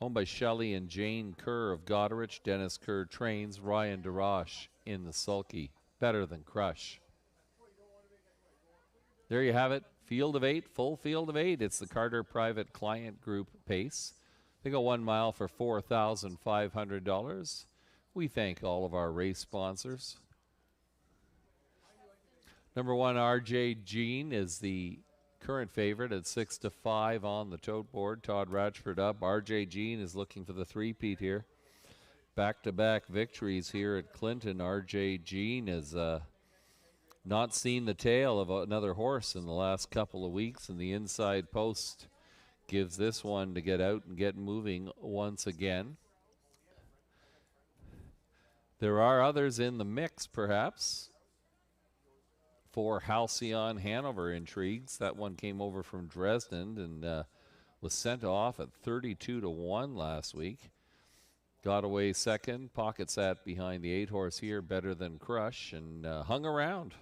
owned by Shelley and Jane Kerr of Goderich. Dennis Kerr trains. Ryan DeRoche in the sulky. Better Than Crush. There you have it. Field of 8, full field of 8. It's the Carter Private Client Group pace. They go 1 mile for $4,500. We thank all of our race sponsors. Number 1, R.J. Jean, is the current favorite at 6-5 on the tote board. Todd Ratchford up. R.J. Jean is looking for the three-peat here. Back-to-back victories here at Clinton. R.J. Jean has not seen the tail of another horse in the last couple of weeks, and the inside post gives this one to get out and get moving once again. There are others in the mix, perhaps, for Halcyon Hanover intrigues. That one came over from Dresden and was sent off at 32-1 last week. Got away second. Pocket sat behind the 8-horse here, Better Than Crush, and hung around,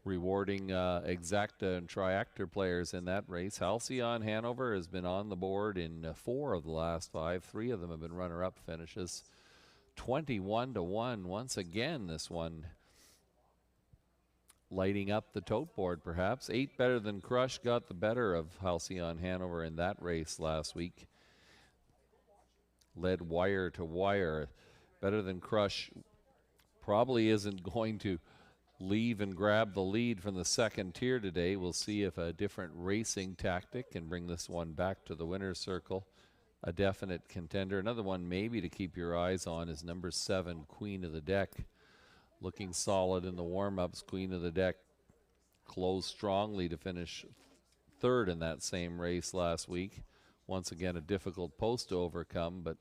rewarding exacta and triactor players in that race. Halcyon Hanover has been on the board in 4 of the last 5. 3 of them have been runner-up finishes. 21-1 once again, this one lighting up the tote board, perhaps. 8 Better Than Crush got the better of Halcyon Hanover in that race last week. Led wire to wire. Better Than Crush probably isn't going to leave and grab the lead from the second tier today. We'll see if a different racing tactic can bring this one back to the winner's circle. A definite contender. Another one maybe to keep your eyes on is number 7, Queen of the Deck. Looking solid in the warm-ups. Queen of the Deck closed strongly to finish 3rd in that same race last week. Once again, a difficult post to overcome, but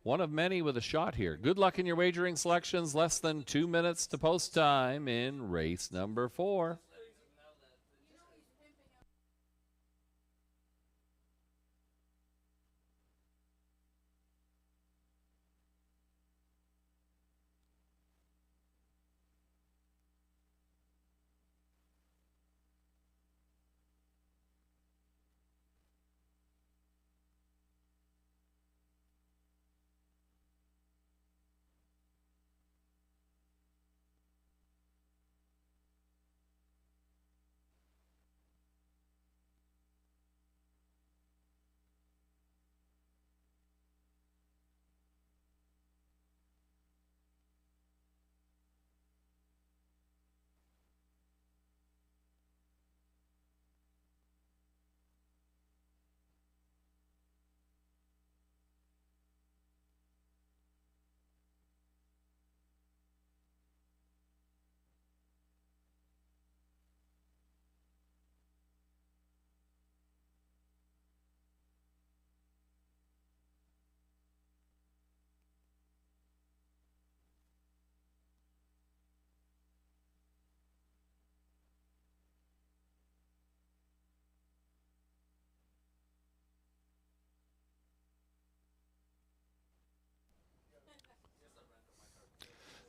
one of many with a shot here. Good luck in your wagering selections. Less than 2 minutes to post time in race number 4.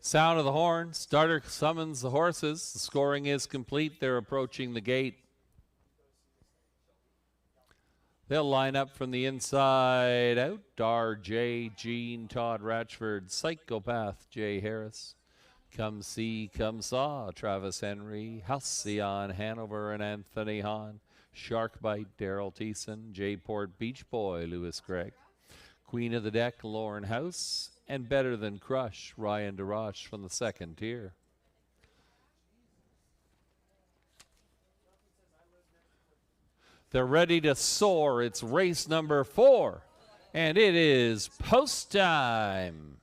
Sound of the horn. Starter summons the horses. The scoring is complete. They're approaching the gate. They'll line up from the inside out. R.J. Jean, Todd Ratchford, Psychopath, Jay Harris. Come See, Come Saw, Travis Henry, Halcyon, Hanover, and Anthony Hahn. Shark Bite, Daryl Thiessen, J-Port Beach Boy, Lewis Gregg. Queen of the Deck, Lauren House, and Better Than Crush, Ryan DeRoche from the second tier. They're ready to soar. It's race number 4, and it is post time.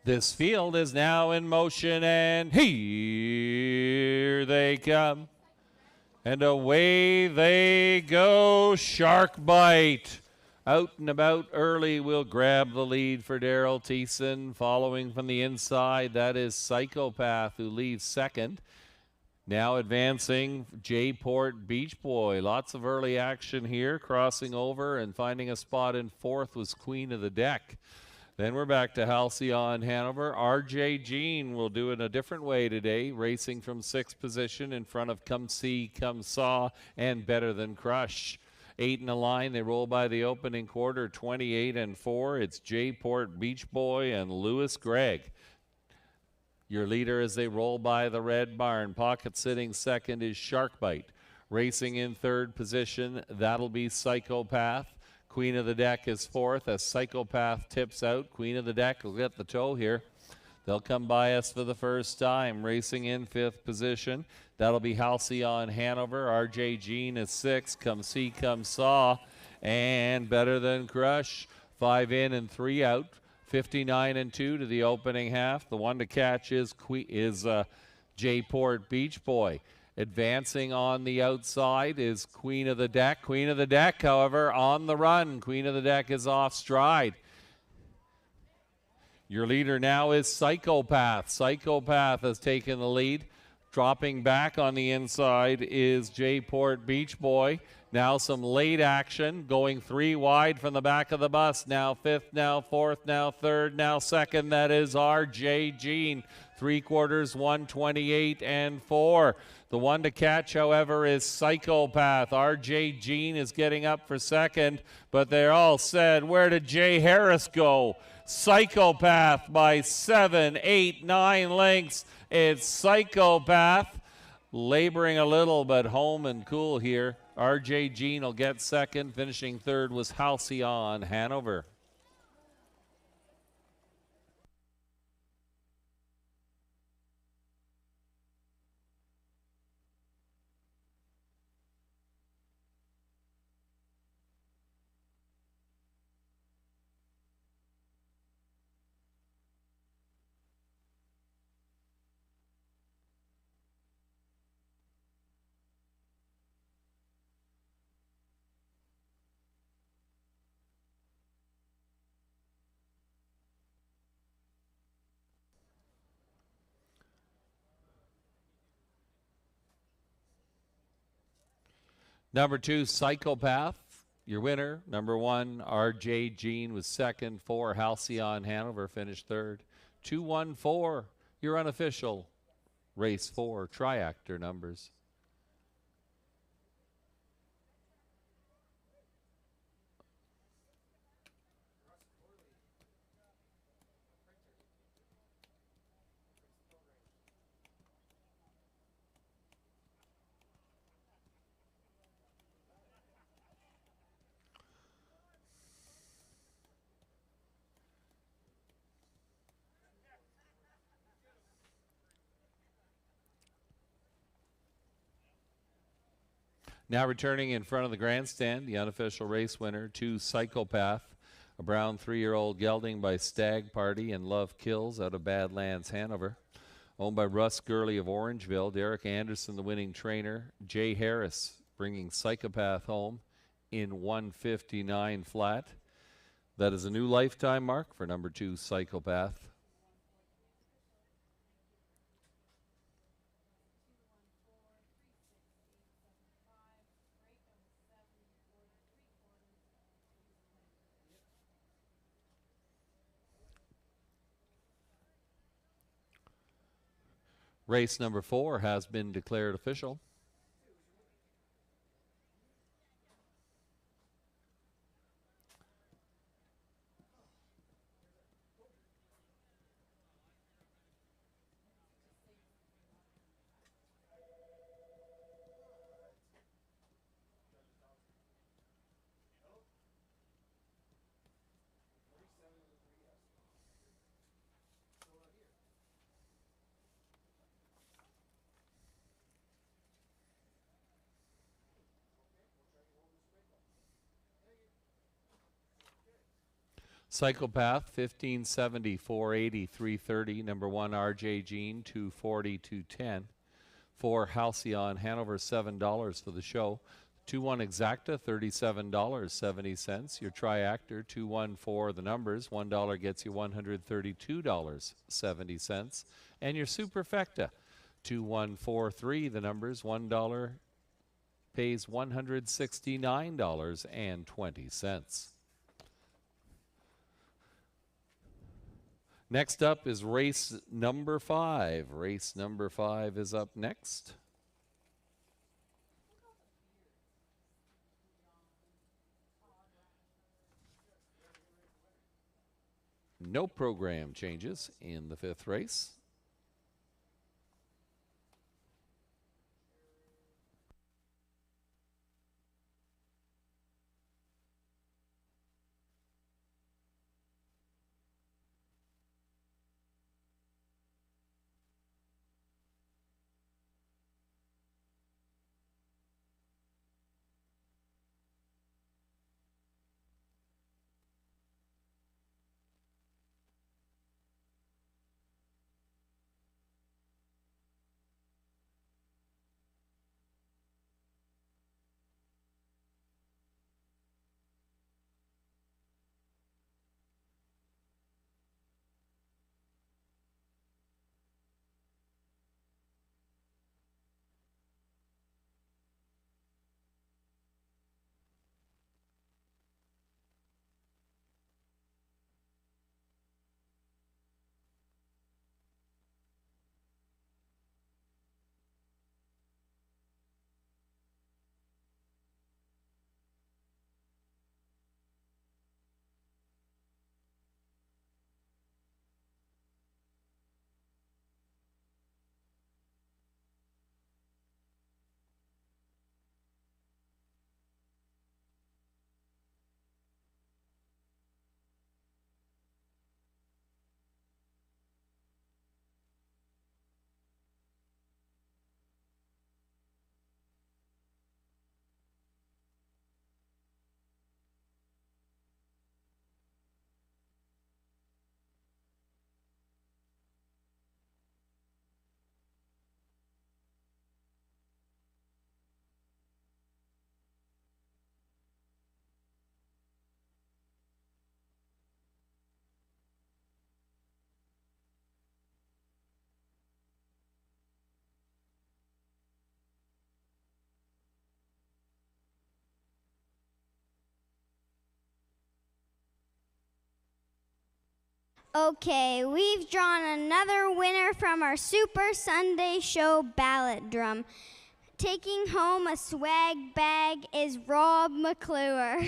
This field is now in motion, and here they come. And away they go. Shark Bite. Out and about early will grab the lead for Daryl Thiessen. Following from the inside, that is Psychopath, who leaves second. Now advancing, J-Port Beach Boy. Lots of early action here. Crossing over and finding a spot in fourth was Queen of the Deck. Then we're back to Halcyon, Hanover. R.J. Jean will do it a different way today, racing from sixth position in front of Come See, Come Saw, and Better Than Crush. 8 in a line. They roll by the opening quarter, 28-4. It's J-Port Beach Boy and Lewis Gregg. Your leader as they roll by the red barn. Pocket sitting second is Shark Bite. Racing in third position, that'll be Psychopath. Queen of the Deck is fourth as Psychopath tips out. Queen of the Deck will get the toe here. They'll come by us for the first time. Racing in fifth position, that'll be Halcyon, Hanover. R.J. Jean is sixth. Come See, Come Saw, and Better Than Crush. 5 in and 3 out. 59-2 to the opening half. The one to catch is J-Port Beach Boy. Advancing on the outside is Queen of the Deck. Queen of the Deck, however, on the run. Queen of the Deck is off stride. Your leader now is Psychopath. Psychopath has taken the lead. Dropping back on the inside is J-Port Beach Boy. Now some late action, going 3 wide from the back of the bus. Now fifth, now fourth, now third, now second. That is R.J. Jean. 3/4, 128-4. The one to catch, however, is Psychopath. R.J. Jean is getting up for second, but they're all said, where did Jay Harris go? Psychopath by 7, 8, 9 lengths. It's Psychopath laboring a little, but home and cool here. R.J. Jean will get second. Finishing third was Halcyon, Hanover. Number 2, Psychopath, your winner. Number 1, R.J. Jean was second. 4, Halcyon, Hanover finished third. 2-1-4, your unofficial race 4 triactor numbers. Now returning in front of the grandstand, the unofficial race winner, 2, Psychopath, a brown 3-year-old gelding by Stag Party and Love Kills out of Badlands, Hanover. Owned by Russ Gurley of Orangeville. Derek Anderson, the winning trainer. Jay Harris bringing Psychopath home in 159 flat. That is a new lifetime mark for number 2, Psychopath. Race number 4 has been declared official. Psychopath, 1570, 480, 330. Number 1, RJ Jean, 240, 210. 4, Halcyon Hanover, $7 for the show. 2-1 Exacta, $37.70. Your Triactor, 214 the numbers. $1 gets you $132.70. And your Superfecta, 2143 the numbers. $1 pays $169.20. Next up is race number 5. Race number 5 is up next. No program changes in the 5th race. Okay, we've drawn another winner from our Super Sunday Show ballot drum. Taking home a swag bag is Rob McClure.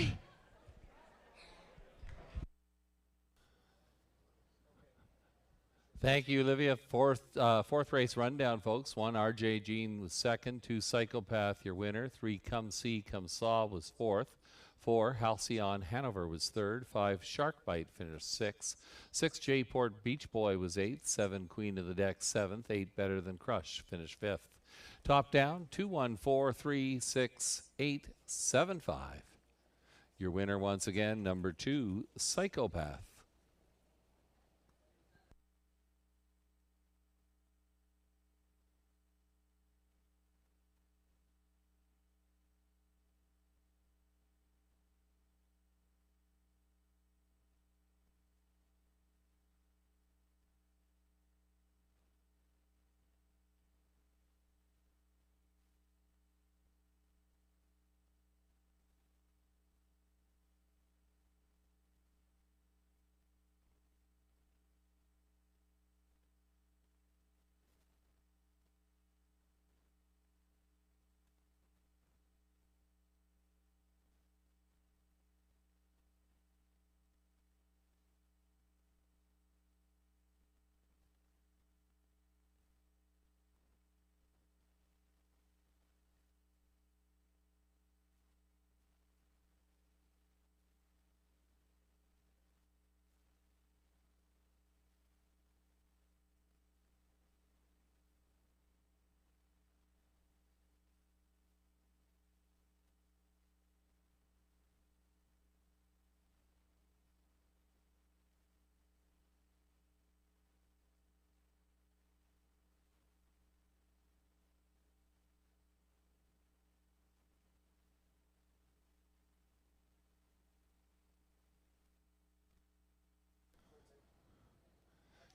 Thank you, Olivia. Fourth race rundown, folks. 1, RJ Jean was 2nd. 2, Psychopath, your winner. 3, Come See, Come Saw was 4th. 4, Halcyon Hanover was 3rd. 5, Sharkbite finished 6th. 6, J-Port Beach Boy was 8th. 7, Queen of the Deck 7th. 8, Better Than Crush finished 5th. Top down, 2, 1, 4, 3, 6, 8, 7, 5. Your winner once again, number 2, Psychopath.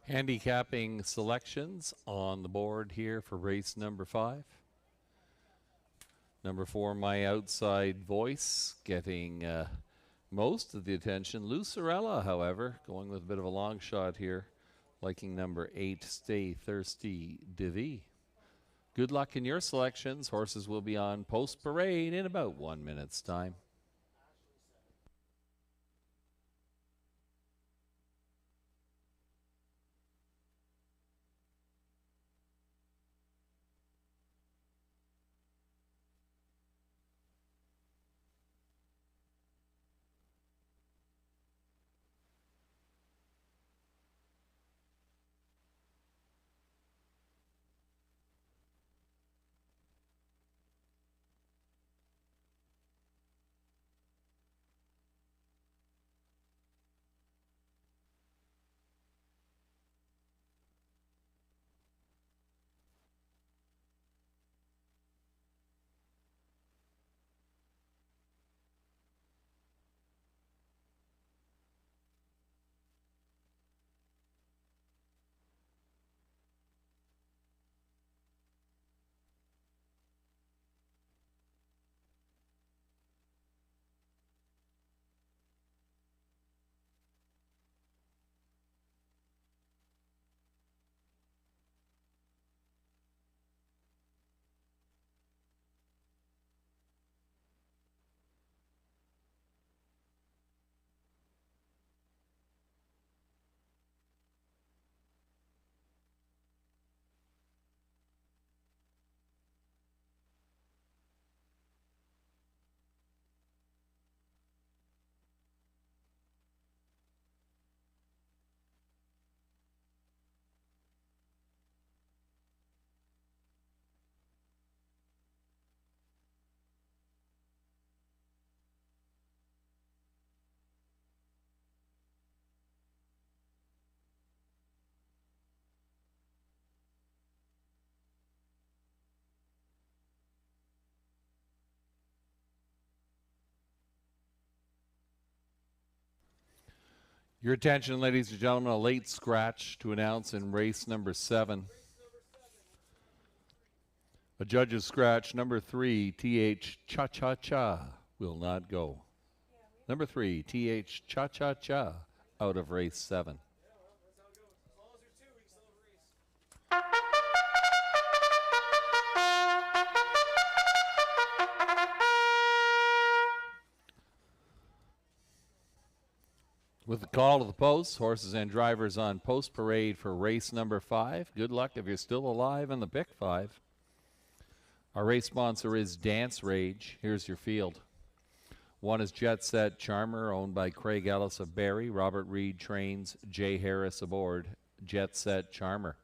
Handicapping selections on the board here for race number 5. Number 4, My Outside Voice, getting most of the attention. Lucerella, however, going with a bit of a long shot here, liking number 8, Stay Thirsty Divi. Good luck in your selections. Horses will be on post parade in about 1 minute's time. Your attention, ladies and gentlemen, a late scratch to announce in race number 7. A judge's scratch, number 3, TH Cha-Cha-Cha, will not go. Number 3, TH Cha-Cha-Cha, out of race 7. With the call to the post, horses and drivers on post parade for race number 5. Good luck if you're still alive in the pick 5. Our race sponsor is Dance Rage. Here's your field. 1 is Jet Set Charmer, owned by Craig Ellis of Barrie. Robert Reed trains Jay Harris aboard Jet Set Charmer.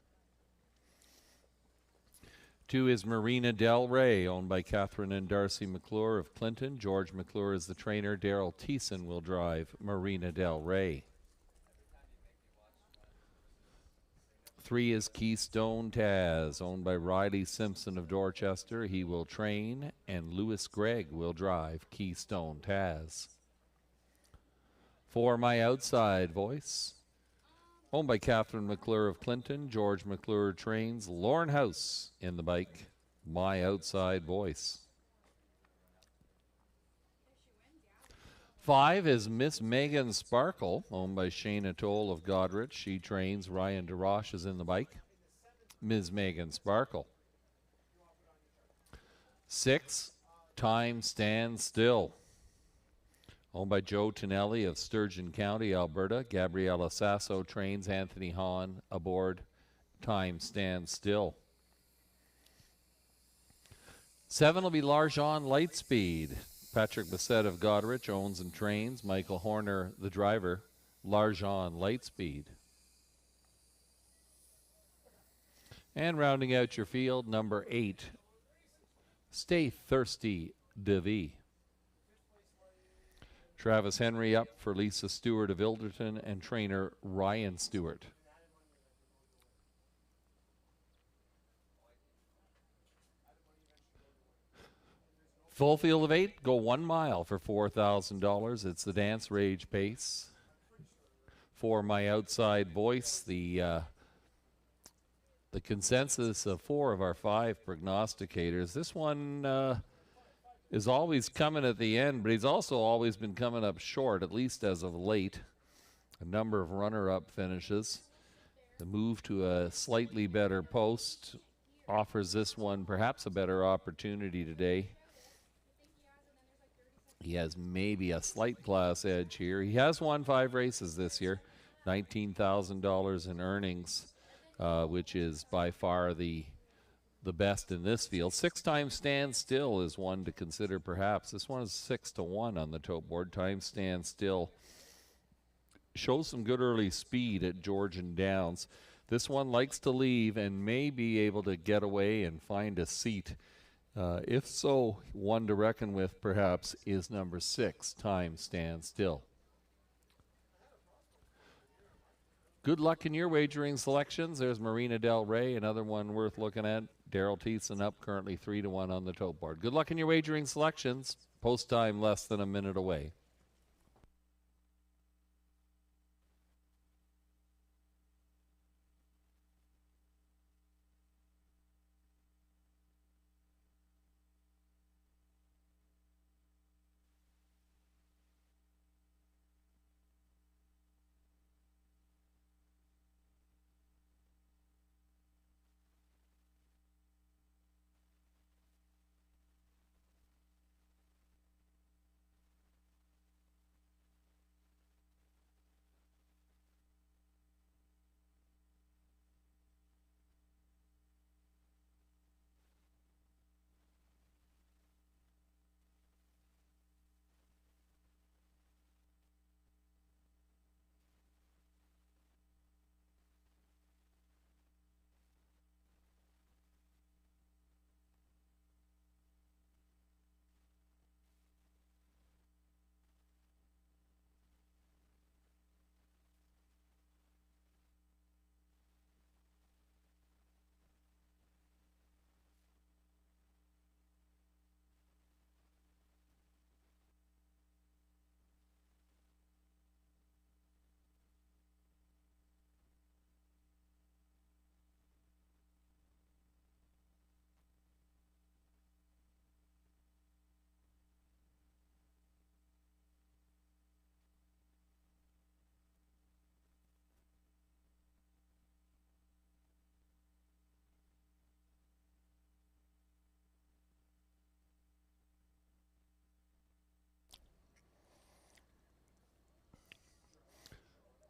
2 is Marina Del Rey, owned by Catherine and Darcy McClure of Clinton. George McClure is the trainer. Daryl Thiessen will drive Marina Del Rey. 3 is Keystone Taz, owned by Riley Simpson of Dorchester. He will train, and Lewis Gregg will drive Keystone Taz. 4, My Outside Voice, owned by Catherine McClure of Clinton. George McClure trains. Lauren House in the bike. My Outside Voice. 5 is Miss Megan Sparkle, owned by Shayna Toll of Godrich. She trains. Ryan DeRoche is in the bike. Ms. Megan Sparkle. 6, Time Stands Still, owned by Joe Tonelli of Sturgeon County, Alberta. Gabriella Sasso trains. Anthony Hahn aboard Time Stands Still. 7 will be Larjon Lightspeed. Patrick Bassett of Godrich owns and trains. Michael Horner, the driver. Larjon Lightspeed. And rounding out your field, number 8, Stay Thirsty Divi. Travis Henry up for Lisa Stewart of Ilderton and trainer Ryan Stewart. Full field of 8, go 1 mile for $4,000. It's the Dance Rage pace. 4, My Outside Voice, the the consensus of 4 of our 5 prognosticators. This one is always coming at the end, but he's also always been coming up short, at least as of late. A number of runner-up finishes. The move to a slightly better post offers this one perhaps a better opportunity today. He has maybe a slight class edge here. He has won 5 races this year, $19,000 in earnings, which is by far the best in this field. 6 times stand still is one to consider perhaps. This one is 6-1 on the tote board. Time stand still shows some good early speed at Georgian Downs. This one likes to leave and may be able to get away and find a seat. If so, one to reckon with perhaps is number 6, Time Stand Still. Good luck in your wagering selections. There's Marina Del Rey, another one worth looking at. Daryl Thiessen up currently 3-1 on the tote board. Good luck in your wagering selections. Post time less than a minute away.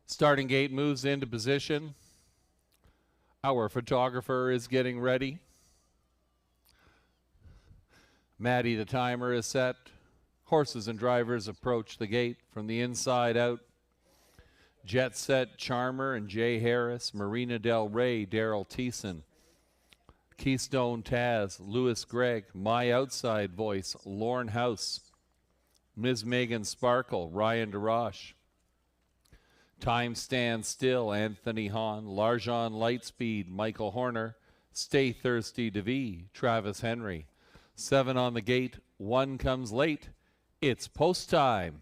Starting gate moves into position. Our photographer is getting ready. Maddie, the timer, is set. Horses and drivers approach the gate from the inside out. Jet Set, Charmer and Jay Harris. Marina Del Rey, Daryl Thiessen. Keystone Taz, Lewis Gregg. My Outside Voice, Lorne House. Ms. Megan Sparkle, Ryan DeRoche. Time Stand Still, Anthony Hahn. Larjon Lightspeed, Michael Horner. Stay Thirsty DeVee, Travis Henry. 7 on the gate, 1 comes late. It's post time.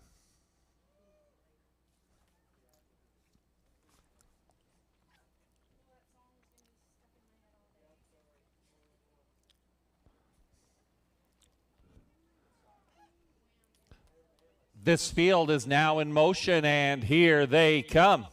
This field is now in motion, and here they come.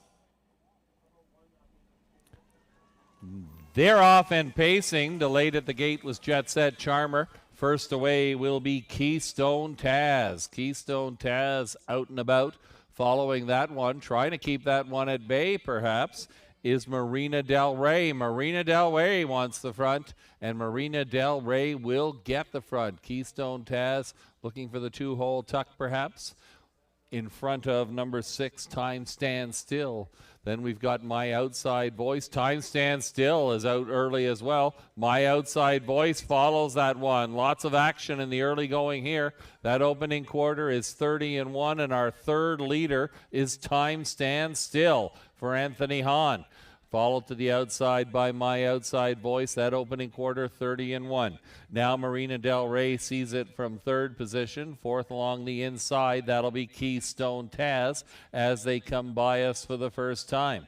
They're off and pacing. Delayed at the gate was Jet Set Charmer. First away will be Keystone Taz. Keystone Taz out and about. Following that one, trying to keep that one at bay perhaps, is Marina Del Rey. Marina Del Rey wants the front, and Marina Del Rey will get the front. Keystone Taz looking for the 2-hole tuck perhaps in front of number 6, Time Stand Still. Then we've got My Outside Voice. Time Stand Still is out early as well. My Outside Voice follows that one. Lots of action in the early going here. That opening quarter is 30-1, and our third leader is Time Stand Still for Anthony Hahn. Followed to the outside by My Outside Voice. That opening quarter, 30-1. Now Marina Del Rey sees it from third position. Fourth along the inside, that'll be Keystone Taz as they come by us for the first time.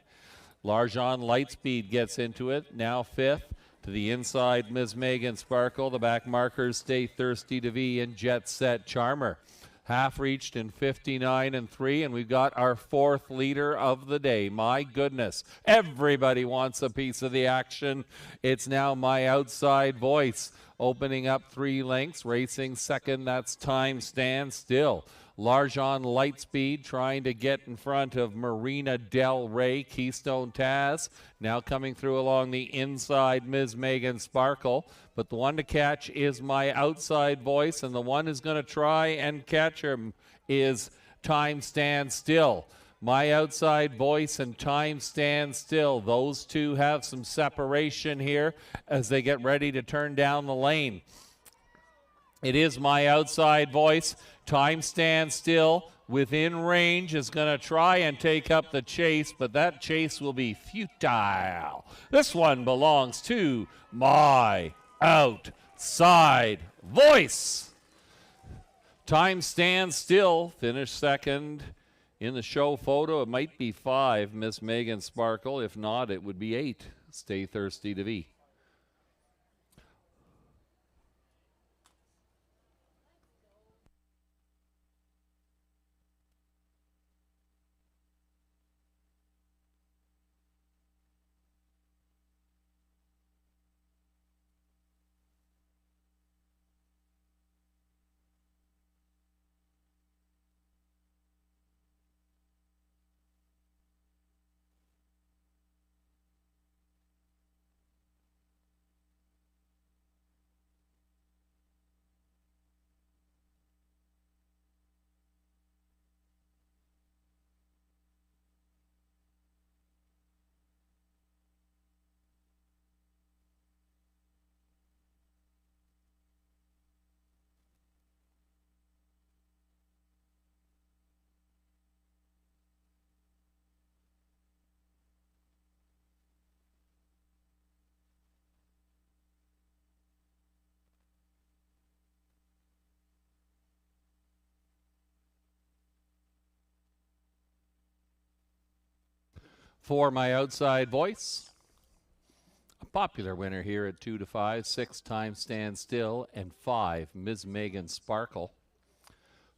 Larjon Lightspeed gets into it, now 5th. To the inside, Ms. Megan Sparkle. The back markers Stay Thirsty to V and Jet Set Charmer. Half reached in 59 and 3, and we've got our 4th leader of the day. My goodness, everybody wants a piece of the action. It's now My Outside Voice opening up 3 lengths, racing second. That's Time Stand Still. Larjon Lightspeed trying to get in front of Marina Del Rey. Keystone Taz now coming through along the inside, Ms. Megan Sparkle. But the one to catch is My Outside Voice, and the one who's going to try and catch him is Time Stand Still. My Outside Voice and Time Stand Still. Those two have some separation here as they get ready to turn down the lane. It is My Outside Voice. Time Stand Still within range is going to try and take up the chase, but that chase will be futile. This one belongs to My Outside Voice. Time Stand Still finished second in the show photo. It might be 5, Miss Megan Sparkle. If not, it would be 8, Stay Thirsty to V. For My Outside Voice, a popular winner here at 2 to 5, 6 Time Stand Still, and 5 Ms. Megan Sparkle.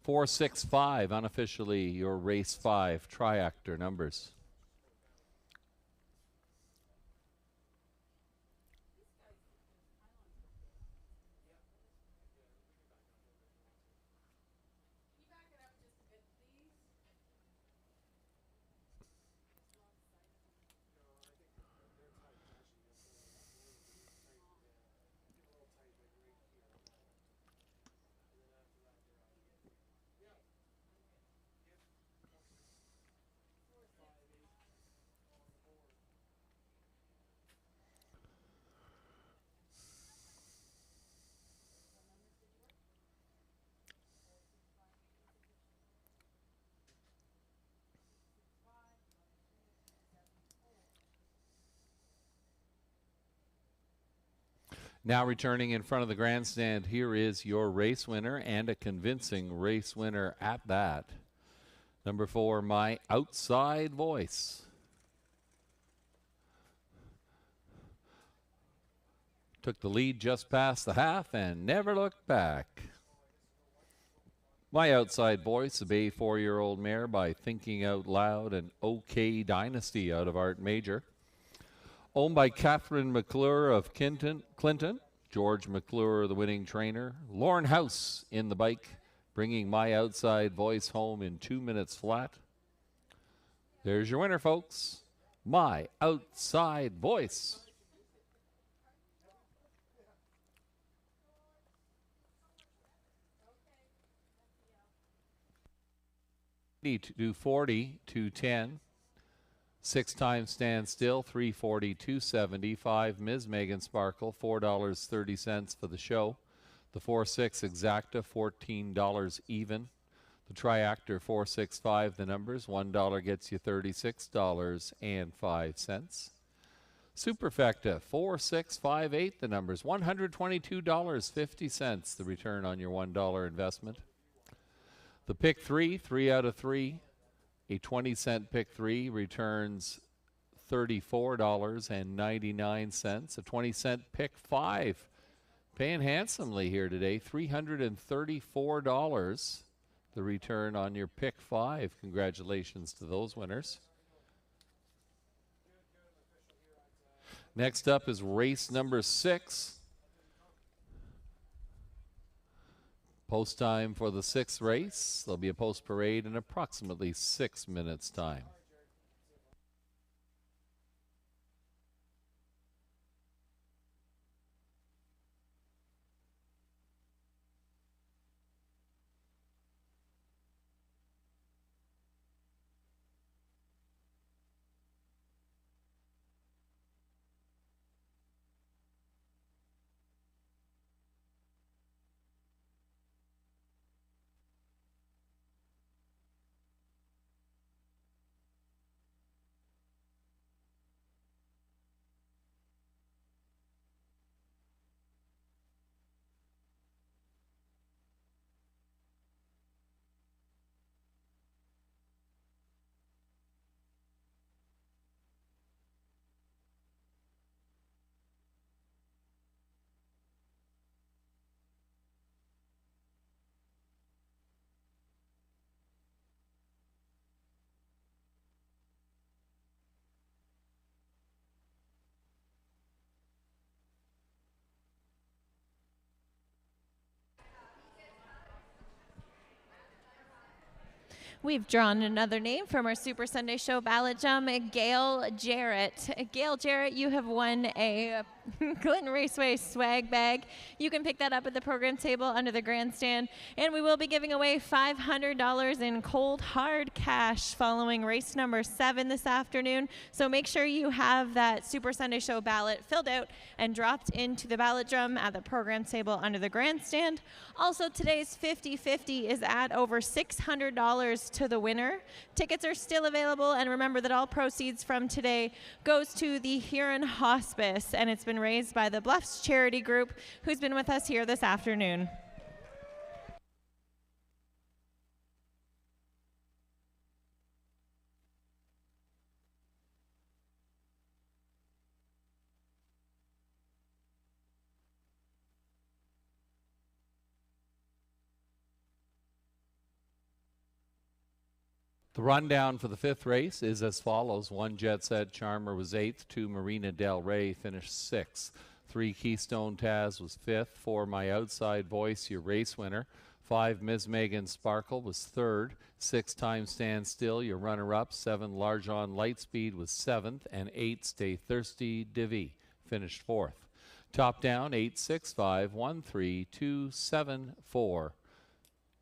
4, 6, 5, unofficially your race 5 triactor numbers. Now returning in front of the grandstand, here is your race winner, and a convincing race winner at that. Number 4, My Outside Voice. Took the lead just past the half and never looked back. My Outside Voice, a Bay 4-year-old mare by Thinking Out Loud and OK Dynasty out of Art Major. Owned by Catherine McClure of Clinton. George McClure, the winning trainer. Lauren House in the bike, bringing My Outside Voice home in 2 minutes flat. There's your winner, folks. My Outside Voice. To 40, 210. 6 Time Stand Still, 340, 275. Ms. Megan Sparkle, $4.30 for the show. The 4-6 Exacta, $14 even. The Triactor, 465, the numbers. $1 gets you $36.05. Superfecta, 4658, the numbers. $122.50, the return on your $1 investment. The pick 3, 3 out of 3. A 20-cent pick 3 returns $234.99. A 20-cent pick 5. Paying handsomely here today, $334. The return on your pick 5. Congratulations to those winners. Next up is race number 6. Post time for the 6th race. There'll be a post parade in approximately 6 minutes' time. We've drawn another name from our Super Sunday Show ballot jump, Gail Jarrett. Gail Jarrett, you have won a Clinton Raceway swag bag. You can pick that up at the program table under the grandstand. And we will be giving away $500 in cold hard cash following race number 7 this afternoon. So make sure you have that Super Sunday Show ballot filled out and dropped into the ballot drum at the program table under the grandstand. Also, today's 50-50 is at over $600 to the winner. Tickets are still available, and remember that all proceeds from today goes to the Huron Hospice, and it's been raised by the Bluffs Charity Group, who's been with us here this afternoon. The rundown for the 5th race is as follows. 1 Jet Set Charmer was 8th. 2 Marina Del Rey finished 6th. 3 Keystone Taz was 5th. 4 My Outside Voice, your race winner. 5 Ms. Megan Sparkle was 3rd. 6 Time Stand Still, your runner-up. 7 Large On Lightspeed was 7th. And 8 Stay Thirsty Divi finished 4th. Top down 8, 6, 5, 1, 3, 2, 7, 4.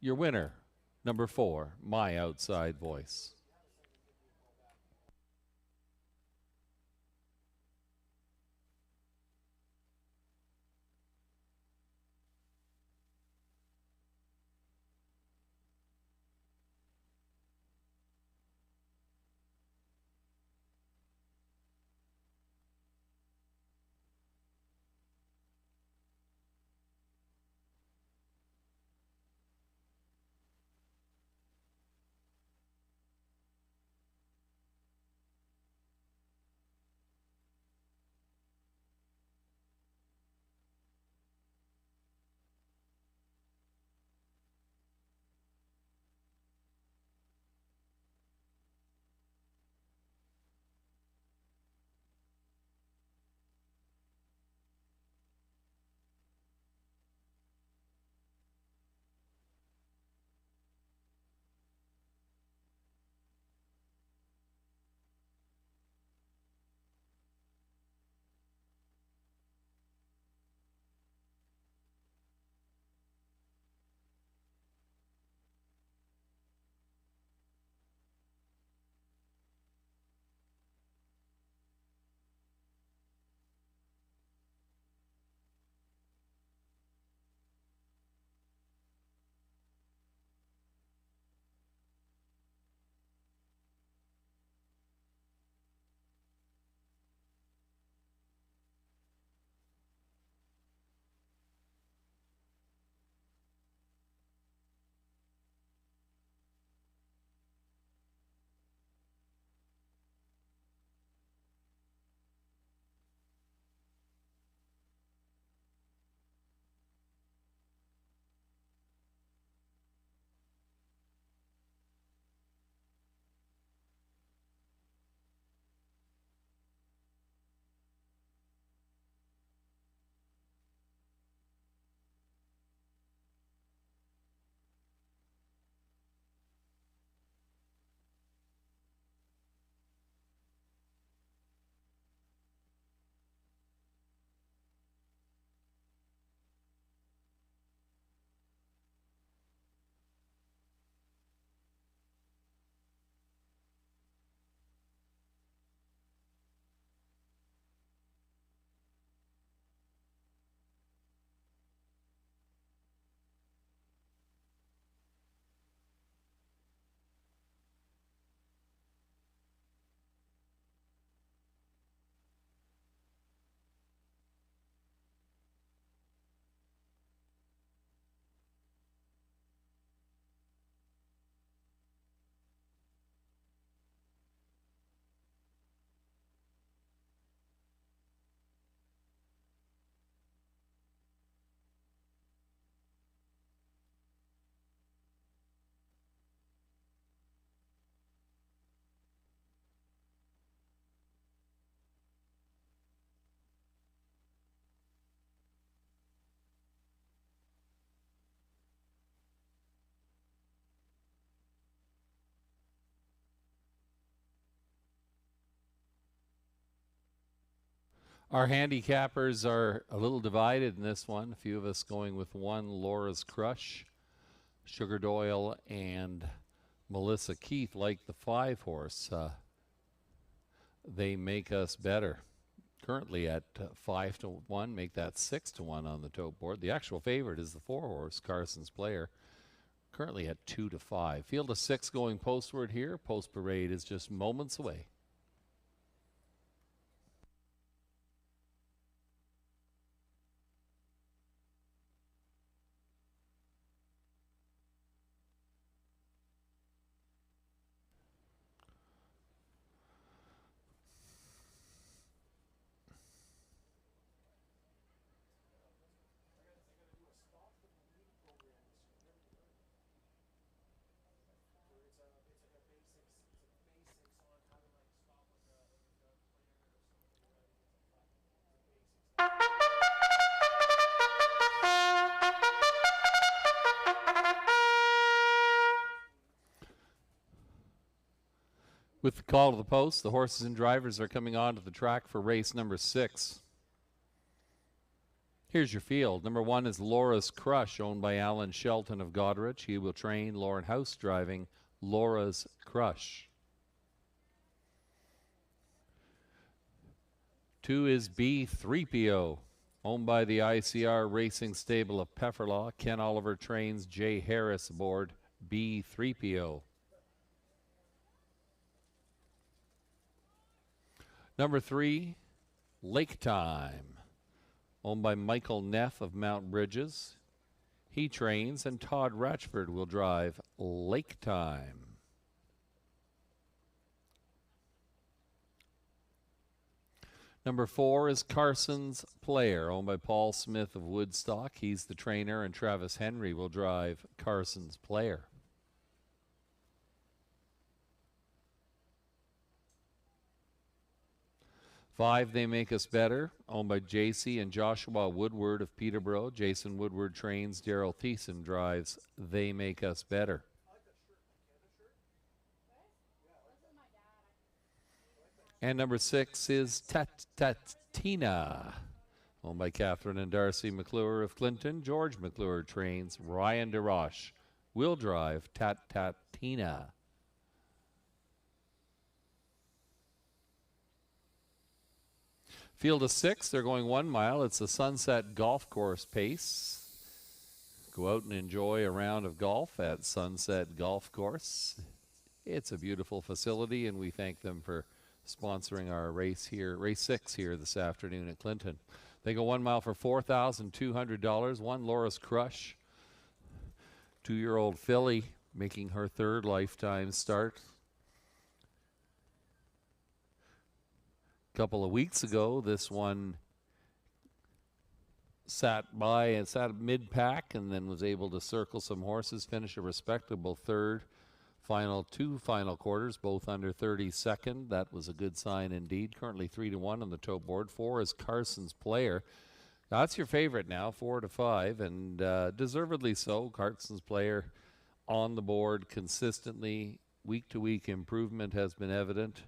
Your winner, number 4, My Outside Voice. Our handicappers are a little divided in this one. A few of us going with one, Laura's Crush. Sugar Doyle and Melissa Keith like the 5-horse. They Make Us Better. Currently at 5-1, make that 6-1 on the tote board. The actual favorite is the 4-horse, Carson's Player, currently at 2-5. Field of 6 going postward here. Post parade is just moments away. With the call to the post, the horses and drivers are coming onto the track for race number 6. Here's your field. Number 1 is Laura's Crush, owned by Alan Shelton of Goderich. He will train Lauren House driving Laura's Crush. 2 is B3PO, owned by the ICR Racing Stable of Pefferlaw. Ken Oliver trains Jay Harris aboard B3PO. Number 3, Lake Time, owned by Michael Neff of Mount Bridges. He trains, and Todd Ratchford will drive Lake Time. Number 4 is Carson's Player, owned by Paul Smith of Woodstock. He's the trainer, and Travis Henry will drive Carson's Player. 5, They Make Us Better, owned by JC and Joshua Woodward of Peterborough. Jason Woodward trains, Daryl Thiessen drives They Make Us Better. And number 6 is Tina, owned by Catherine and Darcy McClure of Clinton. George McClure trains, Ryan DeRoche will drive Tina. Field of 6, they're going 1 mile. It's the Sunset Golf Course pace. Go out and enjoy a round of golf at Sunset Golf Course. It's a beautiful facility, and we thank them for sponsoring our race here, race 6 here this afternoon at Clinton. They go 1 mile for $4,200. 1, Laura's Crush, 2-year-old filly, making her 3rd lifetime start. Couple of weeks ago, this one sat mid-pack and then was able to circle some horses, finish a respectable 3rd. Two final quarters, both under 32nd. That was a good sign indeed. Currently 3-1 on the tote board. 4 is Carson's Player. That's your favorite now, 4-5, and deservedly so. Carson's Player on the board consistently. Week-to-week improvement has been evident.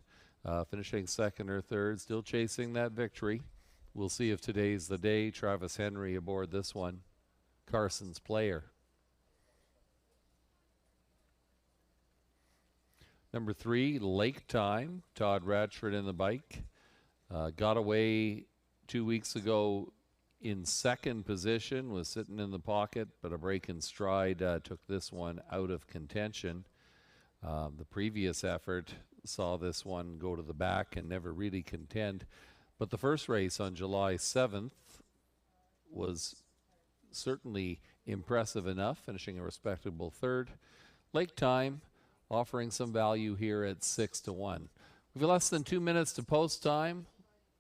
Finishing 2nd or 3rd, still chasing that victory. We'll see if today's the day. Travis Henry aboard this one. Carson's Player. Number 3, Lake Time. Todd Ratchford in the bike. Got away 2 weeks ago in 2nd position, was sitting in the pocket, but a break in stride took this one out of contention. The previous effort saw this one go to the back and never really contend. But the first race on July 7th was certainly impressive enough, finishing a respectable 3rd. Lake Time offering some value here at 6-1. We've less than 2 minutes to post time.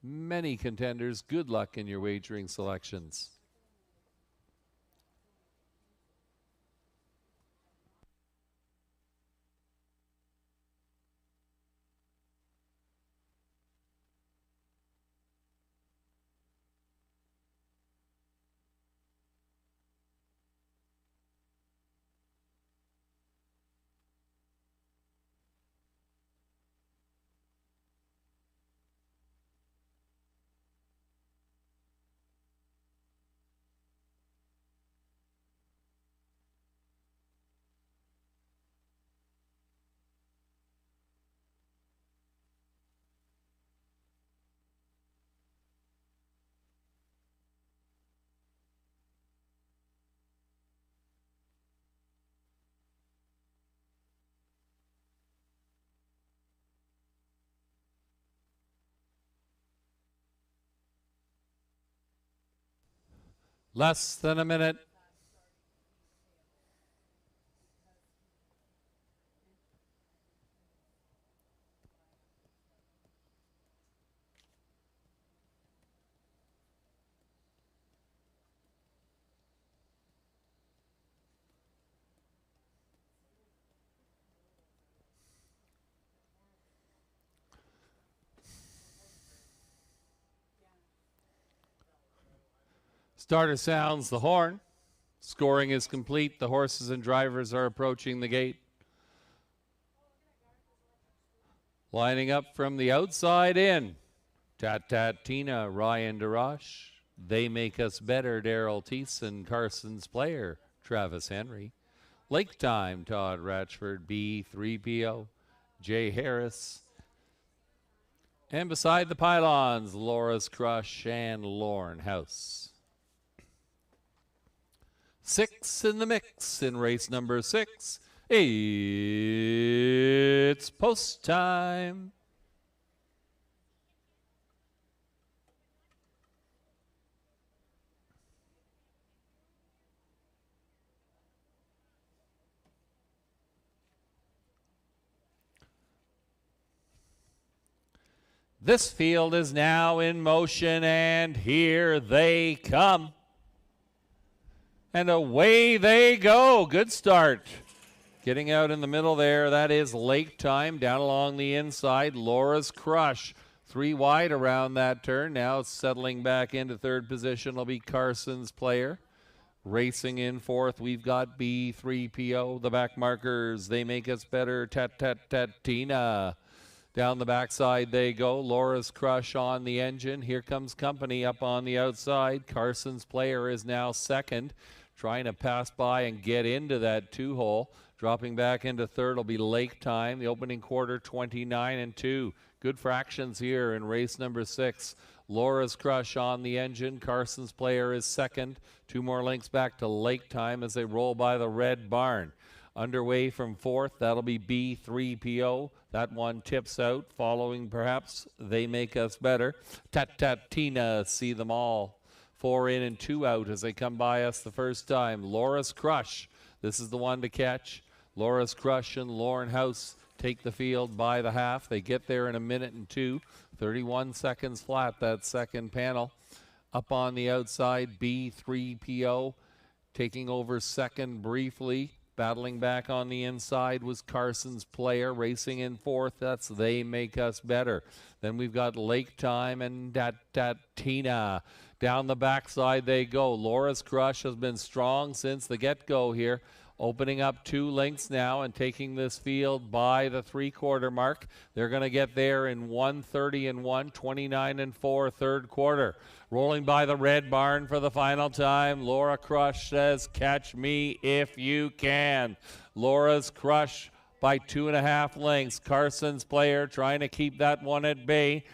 Many contenders. Good luck in your wagering selections. Less than a minute. Starter sounds the horn. Scoring is complete. The horses and drivers are approaching the gate. Lining up from the outside in. Tat Tat Tina, Ryan DeRoche. They Make Us Better, Daryl Thiessen, Carson's Player, Travis Henry. Lake Time, Todd Ratchford, B3PO, Jay Harris. And beside the pylons, Laura's Crush and Lorne House. 6 in the mix in race number 6. It's post time. This field is now in motion, and here they come. And away they go. Good start. Getting out in the middle there, that is Lake Time. Down along the inside, Laura's Crush. 3 wide around that turn. Now settling back into third position will be Carson's Player. Racing in fourth, we've got B3PO. The back markers, They Make Us Better, Tat Tat Tat Tina. Down the backside they go. Laura's Crush on the engine. Here comes company up on the outside. Carson's Player is now second, trying to pass by and get into that 2-hole. Dropping back into third will be Lake Time. The opening quarter, 29-2. Good fractions here in race number 6. Laura's Crush on the engine. Carson's Player is second. 2 more lengths back to Lake Time as they roll by the red barn. Underway from fourth, that'll be B3PO. That one tips out, following perhaps They Make Us Better. Tat Tat Tina, See Them All. 4 in and 2 out as they come by us the first time. Laura's Crush, this is the one to catch. Laura's Crush and Lorne House take the field by the half. They get there in 1 minute and 2. 31 seconds flat, that second panel. Up on the outside, B3PO taking over second briefly. Battling back on the inside was Carson's Player. Racing in fourth, that's They Make Us Better. Then we've got Lake Time and Tat Tina. Down the backside they go. Laura's Crush has been strong since the get-go here. Opening up 2 lengths now and taking this field by the 3/4 mark. They're going to get there in 1:30-1, 29-4, third quarter. Rolling by the red barn for the final time. Laura Crush says, catch me if you can. Laura's Crush by 2.5 lengths. Carson's Player trying to keep that one at bay.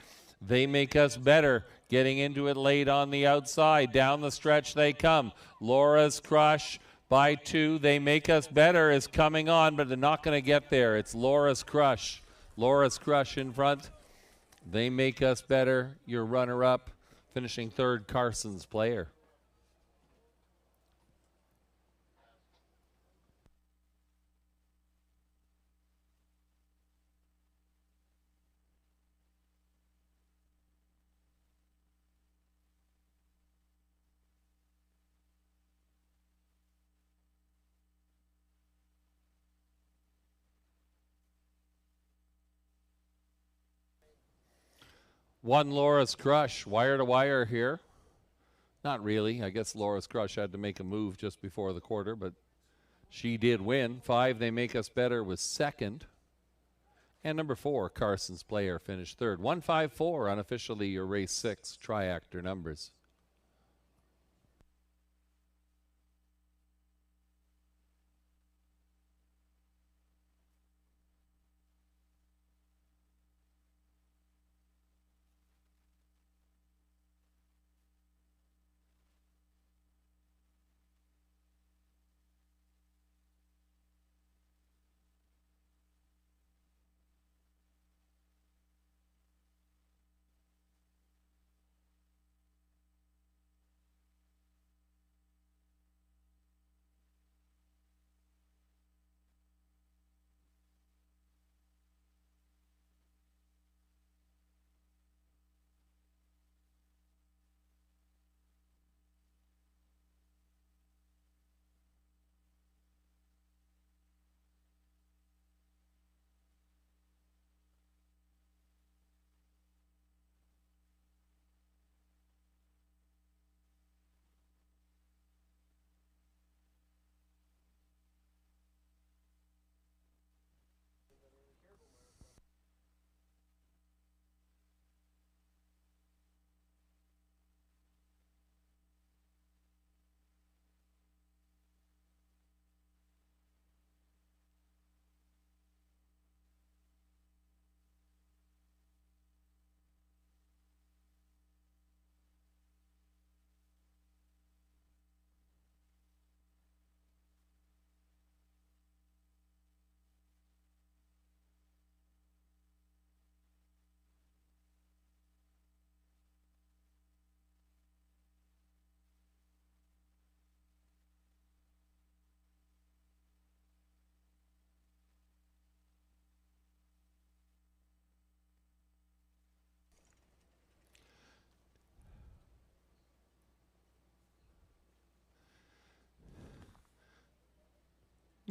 They Make Us Better getting into it late on the outside. Down the stretch they come. Laura's Crush by 2. They Make Us Better is coming on, but they're not going to get there. It's Laura's Crush. Laura's Crush in front. They Make Us Better, your runner-up. Finishing third, Carson's Player. One Laura's Crush, wire to wire here. Not really. I guess Laura's Crush had to make a move just before the quarter, but she did win. 5, They Make Us Better was second. And number 4, Carson's Player finished third. 154 unofficially your race 6 triactor numbers.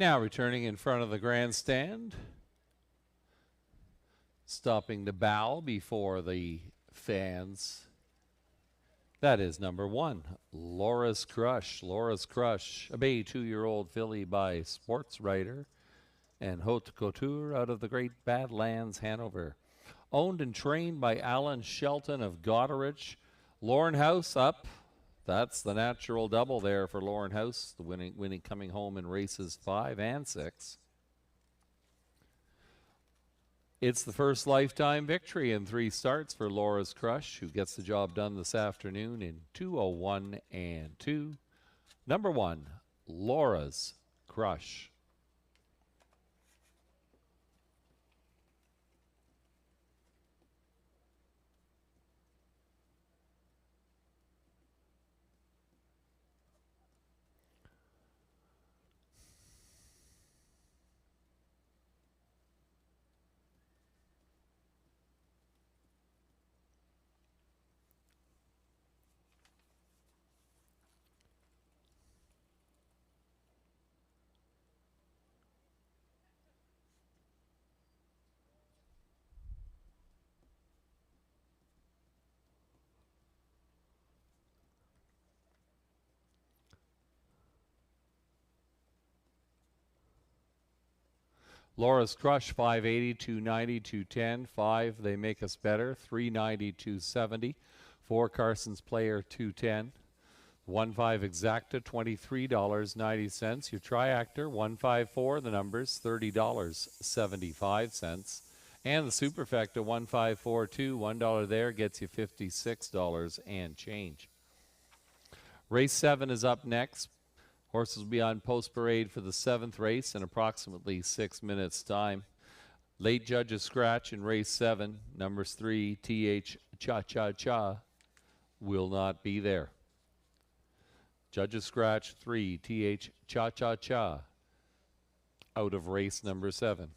Now returning in front of the grandstand, stopping to bow before the fans. That is number 1, Laura's Crush. Laura's Crush, a Bay 2-year-old filly by sports writer and haute couture out of the great Badlands, Hanover. Owned and trained by Alan Shelton of Goderich. Lauren House up. That's the natural double there for Lauren House, the winning coming home in races 5 and 6. It's the first lifetime victory in 3 starts for Laura's Crush, who gets the job done this afternoon in 2:01 and 2. Number 1, Laura's Crush. Laura's Crush, 580, 290, 210. 5, They Make Us Better, 390, 270. 4, Carson's Player, 210. 1-5 Exacta, $23.90. Your Triactor, 154, the numbers, $30.75. And the Superfecta, 1542, $1 there gets you $56 and change. Race 7 is up next. Horses will be on post parade for the 7th race in approximately 6 minutes' time. Late judges scratch in race 7. Numbers 3, TH Cha Cha Cha, will not be there. Judges scratch 3, TH Cha Cha Cha, out of race number 7.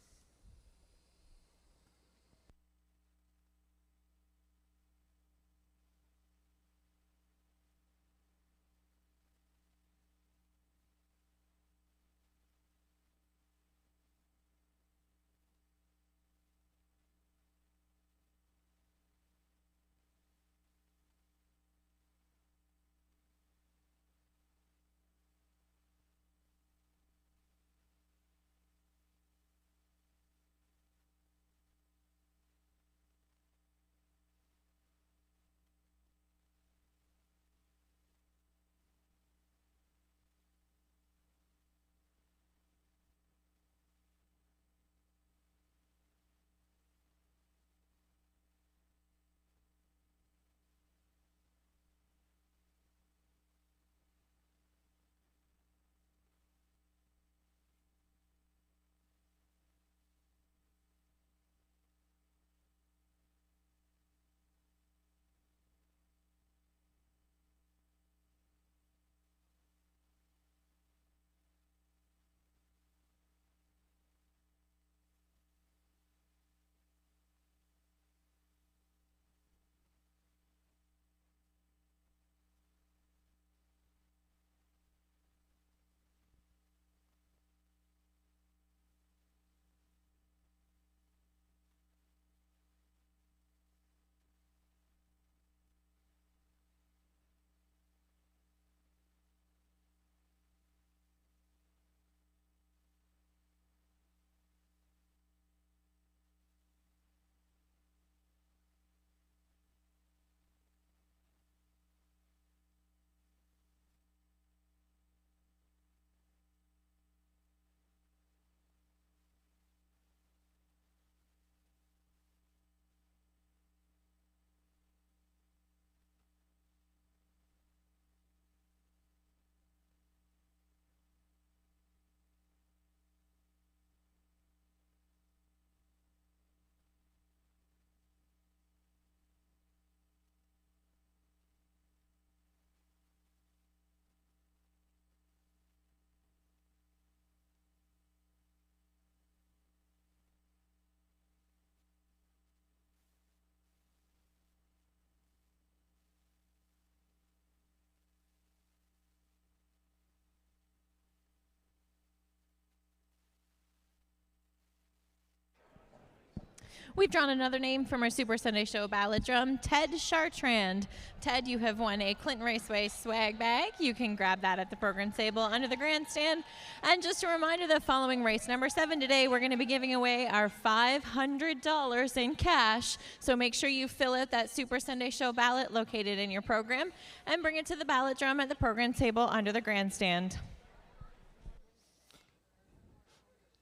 We've drawn another name from our Super Sunday Show ballot drum, Ted Chartrand. Ted, you have won a Clinton Raceway swag bag. You can grab that at the program table under the grandstand. And just a reminder that following race number 7 today, we're going to be giving away our $500 in cash. So make sure you fill out that Super Sunday Show ballot located in your program and bring it to the ballot drum at the program table under the grandstand.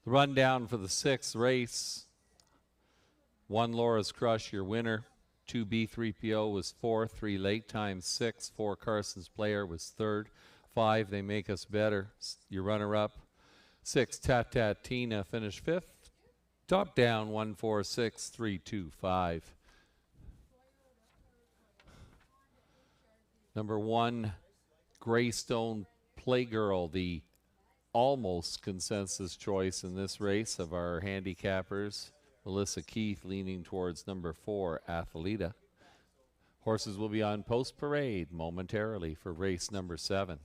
The rundown for the 6th race. 1 Laura's Crush, your winner. 2 B3PO was 4th. 3 Late Time 6th. 4 Carson's Player was 3rd. 5 They Make Us Better, your runner-up. 6 Tat Tat Tina finished 5th. Top down 1 4 6 3 2 5. Number 1 Greystone Playgirl, the almost consensus choice in this race of our handicappers. Melissa Keith leaning towards number 4, Athleta. Horses will be on post parade momentarily for race number 7.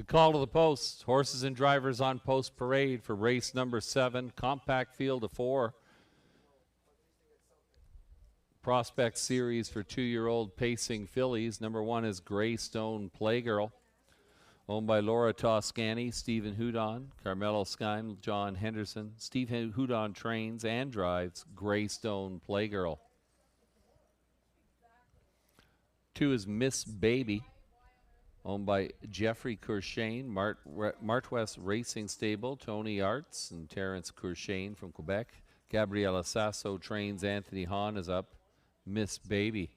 Call to the post. Horses and drivers on post parade for race number 7. Compact field of 4. Prospect series for 2-year-old pacing fillies. Number 1 is Greystone Playgirl, owned by Laura Toscani, Stephen Houdon, Carmelo Skym, John Henderson. Steve Houdon trains and drives Greystone Playgirl. 2 is Miss Baby, owned by Jeffrey Courchain, Martwest Racing Stable, Tony Arts and Terrence Courchain from Quebec. Gabriela Sasso trains, Anthony Hahn is up. Miss Baby.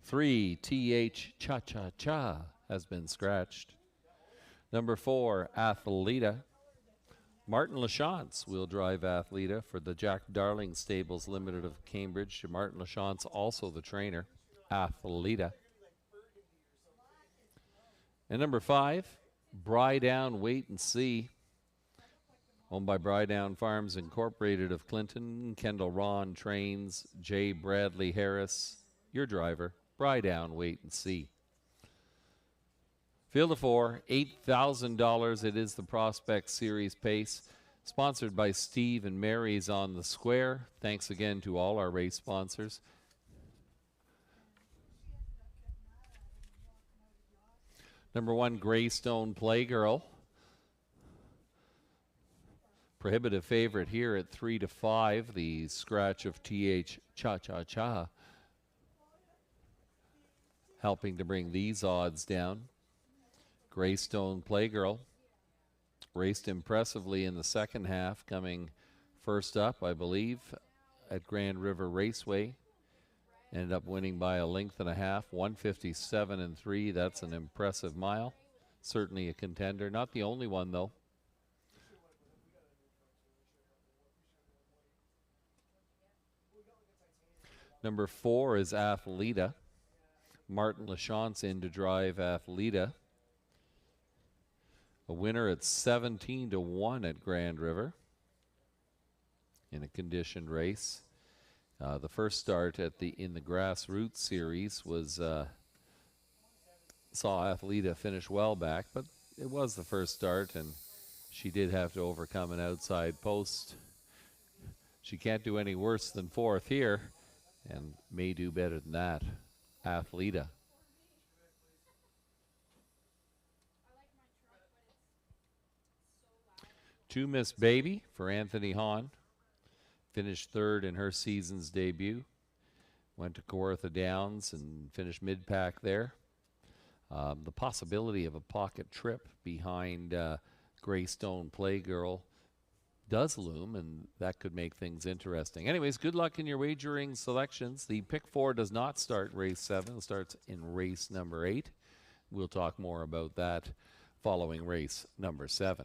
3, TH Cha Cha Cha has been scratched. Number 4, Athleta. Martin Lachance will drive Athleta for the Jack Darling Stables Limited of Cambridge. Martin Lachance also the trainer. Athleta. And number 5, Brydown Wait and See, owned by Brydown Farms Incorporated of Clinton. Kendall Ron trains, J. Bradley Harris, your driver. Brydown Wait and See. Field of 4, $8,000. It is the Prospect Series pace, sponsored by Steve and Mary's on the Square. Thanks again to all our race sponsors. Number 1, Greystone Playgirl. Prohibitive favorite here at 3 to 5. The scratch of TH Cha Cha Cha helping to bring these odds down. Greystone Playgirl raced impressively in the second half, coming first up, I believe, at Grand River Raceway. Ended up winning by a length and a half, 157.3. That's an impressive mile. Certainly a contender. Not the only one, though. Number 4 is Athleta. Martin Lachance in to drive Athleta. A winner at 17 to 1 at Grand River in a conditioned race. The first start in the Grassroots Series was saw Athleta finish well back, but it was the first start, and she did have to overcome an outside post She can't do any worse than 4th here, and may do better than that. Athleta. To Miss Baby for Anthony Hahn. Finished 3rd in her season's debut. Went to Kawartha Downs and finished mid-pack there. The possibility of a pocket trip behind Greystone Playgirl does loom, and that could make things interesting. Anyways, good luck in your wagering selections. The pick 4 does not start race 7. It starts in race number 8. We'll talk more about that following race number 7.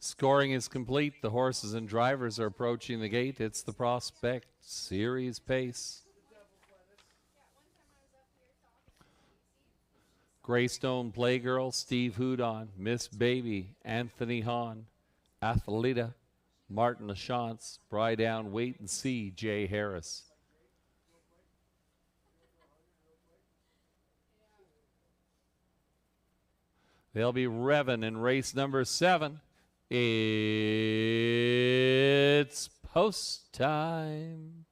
Scoring is complete. The horses and drivers are approaching the gate. It's the Prospect Series pace. Greystone Playgirl, Steve Houdon, Miss Baby, Anthony Hahn, Athleta, Martin Lachance, Brydown, Wait and See, Jay Harris. They'll be revving in race number 7. It's post time.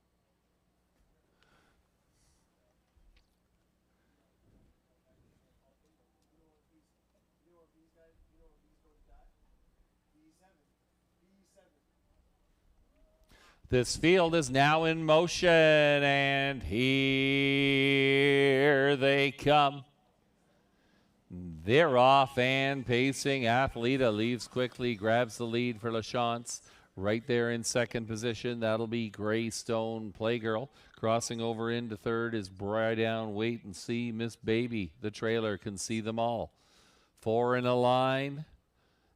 This field is now in motion, and here they come. They're off and pacing. Athleta leaves quickly, grabs the lead for Lachance. Right there in second position, that'll be Greystone Playgirl. Crossing over into third is Brydown, Wait and See, Miss Baby. The trailer can see them all. 4 in a line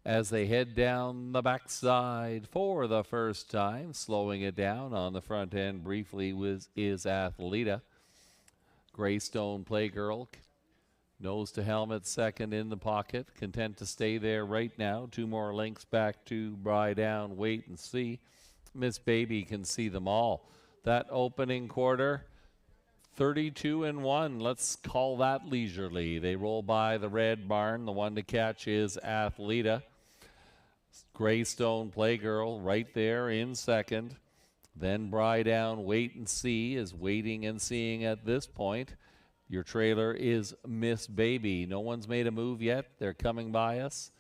as they head down the backside for the first time. Slowing it down on the front end briefly is Athleta. Greystone Playgirl, nose to helmet, second in the pocket, content to stay there right now. 2 more links back to Brydown, Wait and See. Miss Baby can see them all. That opening quarter, 32-1. Let's call that leisurely. They roll by the red barn. The one to catch is Athleta. Greystone Playgirl right there in second. Then Brydown Wait and See is waiting and seeing at this point. Your trailer is Miss Baby. No one's made a move yet. They're coming by us.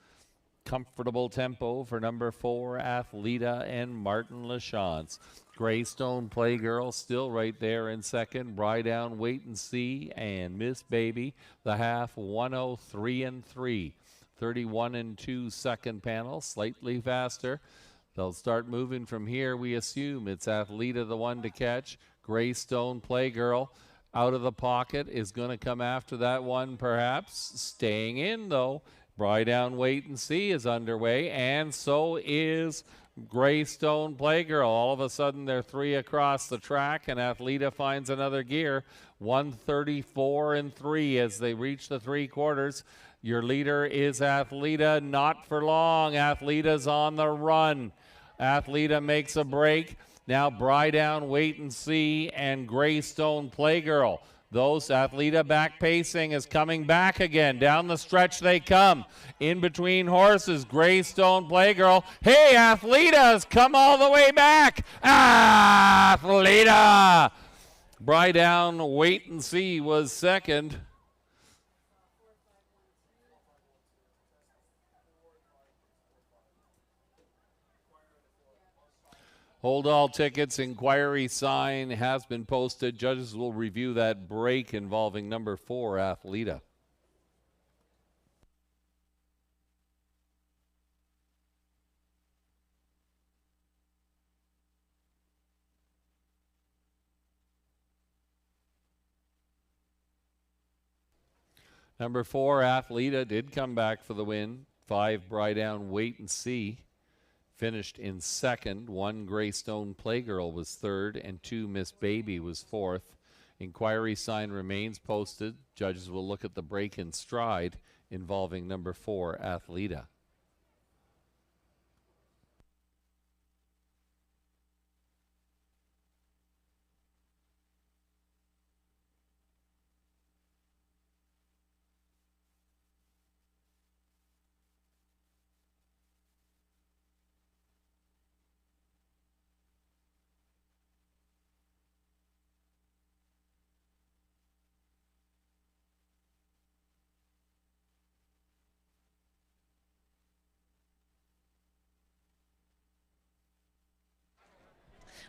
Comfortable tempo for number 4, Athleta and Martin Lachance. Greystone Playgirl still right there in second. Brydown Wait and See and Miss Baby. The half 103 and 3. 31 and 2 second panel, slightly faster. They'll start moving from here. We assume it's Athleta the one to catch. Greystone Playgirl out of the pocket is going to come after that one perhaps. Staying in though. Brydown Wait and See is underway, and so is Greystone Playgirl. All of a sudden, they're 3 across the track, and Athleta finds another gear. 134 and 3 as they reach the 3/4. Your leader is Athleta, not for long. Athleta's on the run. Athleta makes a break. Now Brydown Wait and See and Greystone Playgirl. Those Athleta back pacing is coming back again. Down the stretch they come. In between horses, Greystone Playgirl. Hey, Athleta's come all the way back. Athleta! Brydown Wait and See was second. Hold all tickets. Inquiry sign has been posted. Judges will review that break involving number 4, Athleta. Number 4, Athleta did come back for the win. 5, Brydown Wait and See finished in second. 1, Greystone Playgirl was third, and 2, Miss Baby was fourth. Inquiry sign remains posted. Judges will look at the break in stride involving number 4, Athleta.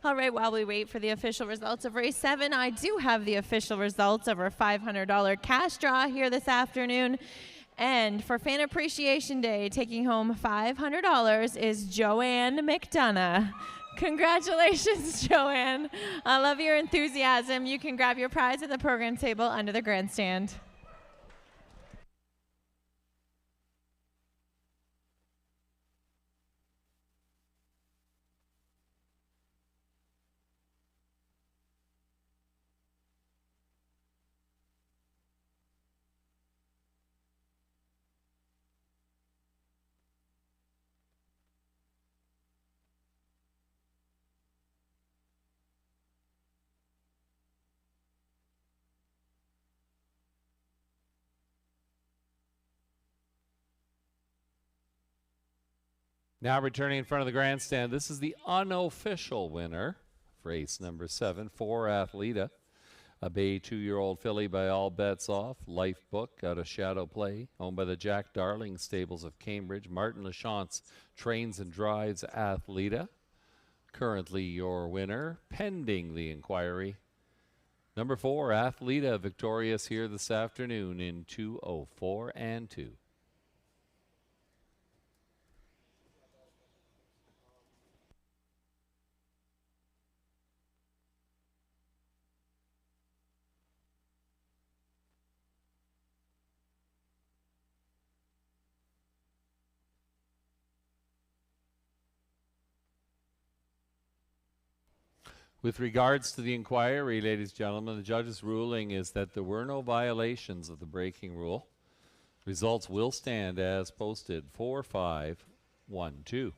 All right, while we wait for the official results of race 7, I do have the official results of our $500 cash draw here this afternoon. And for Fan Appreciation Day, taking home $500 is Joanne McDonough. Congratulations, Joanne. I love your enthusiasm. You can grab your prize at the program table under the grandstand. Now returning in front of the grandstand, this is the unofficial winner of race number 7 for Athleta. A Bay 2-year-old filly by All Bets Off. Life Book out of Shadow Play, owned by the Jack Darling stables of Cambridge. Martin Lachance trains and drives Athleta. Currently your winner, pending the inquiry. Number 4, Athleta, victorious here this afternoon in 2:04 and 2. With regards to the inquiry, ladies and gentlemen, the judge's ruling is that there were no violations of the breaking rule. Results will stand as posted. 4-5-1-2.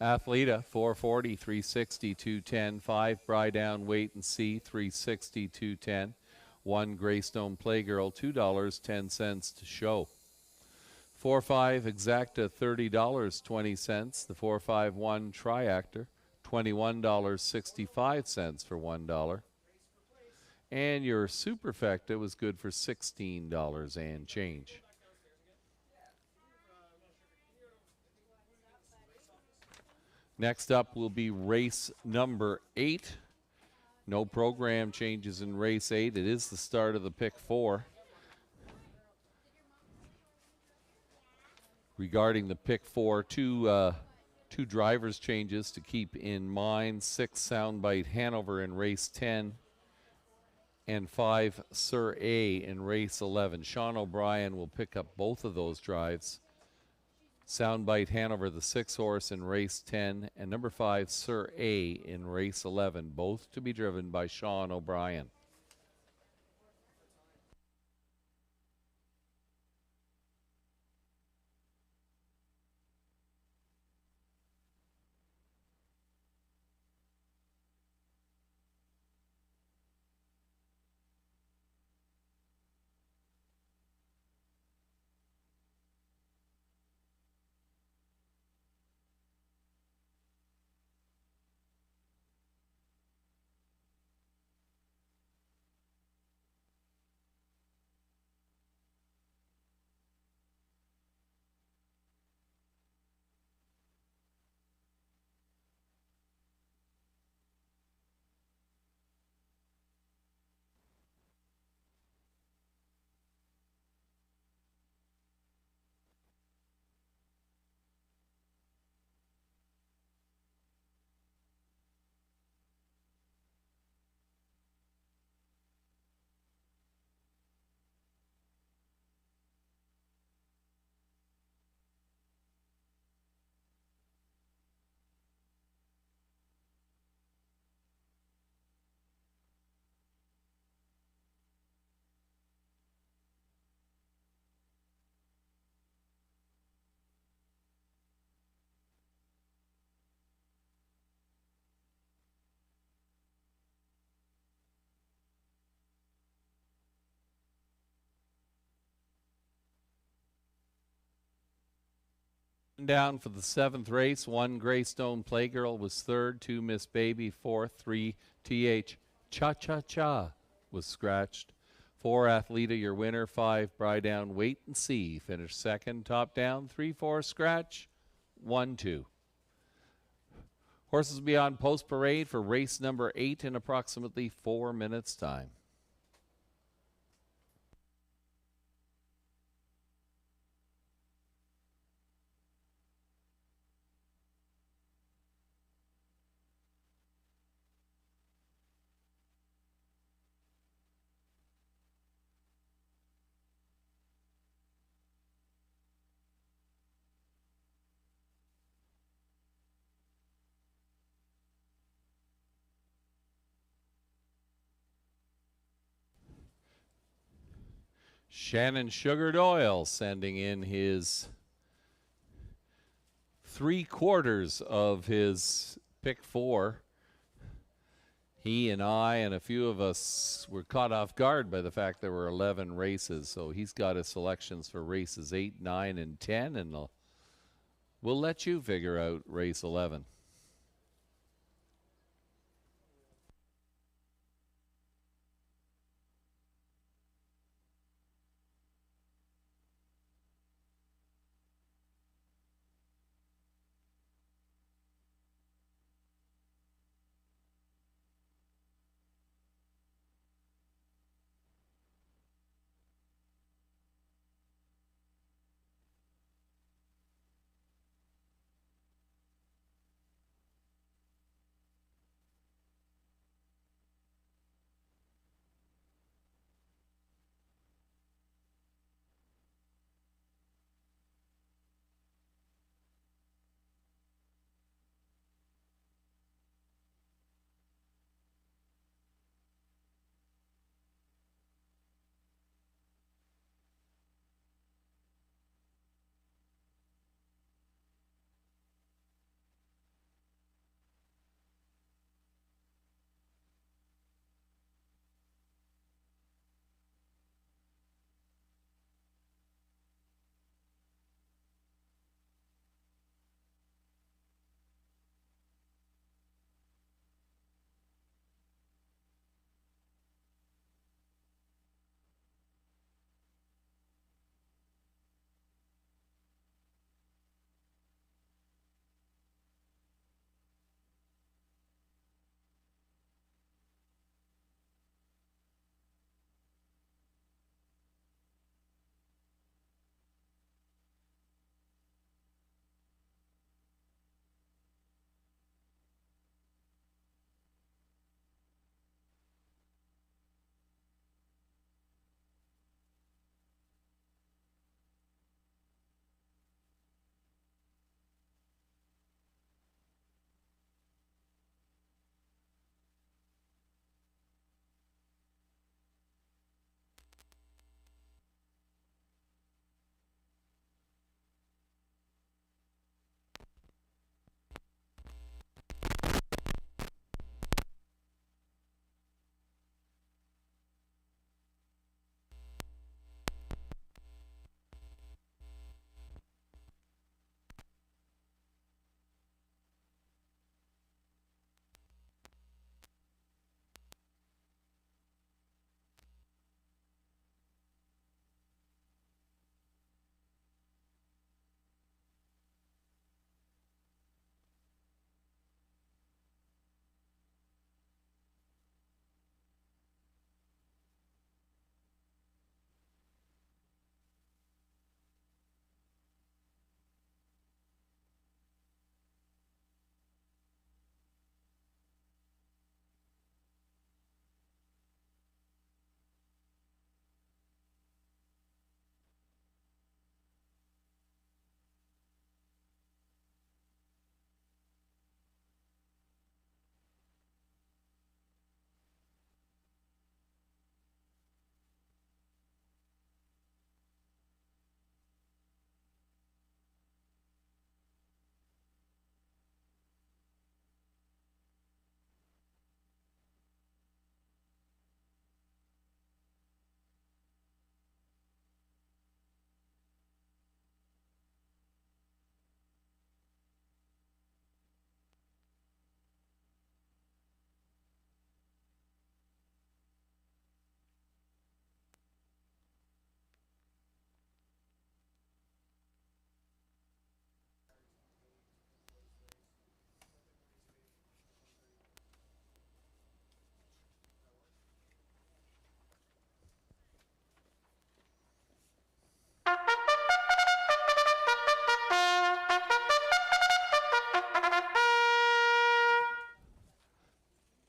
Athleta, 440, 360, 210. 5, Brydown, Wait and See, 360, 210. 1, Greystone Playgirl, $2.10 to show. 4-5, Exacta, $30.20. The 451 Triactor, $21.65 for $1. And your Superfecta was good for $16 and change. Next up will be race number 8. No program changes in race 8. It is the start of the pick 4. Regarding the pick 4, two drivers changes to keep in mind. 6, Soundbite Hanover in race 10. And 5, Sir A in race 11. Sean O'Brien will pick up both of those drives. Soundbite Hanover, the 6 horse in race 10, and number 5, Sir A in race 11, both to be driven by Sean O'Brien. Down for the 7th race. 1, Greystone Playgirl was 3rd. 2, Miss Baby 4th. 3, TH Cha-Cha-Cha was scratched. 4, Athleta, your winner. 5, Brydown, Wait and See finished 2nd. Top down, 3, 4, scratch. 1, 2. Horses will be on post parade for race number 8 in approximately 4 minutes' time. Shannon Sugar Doyle sending in his 3/4 of his pick 4. He and I and a few of us were caught off guard by the fact there were 11 races. So he's got his selections for races 8, 9, and 10, and we'll let you figure out race 11.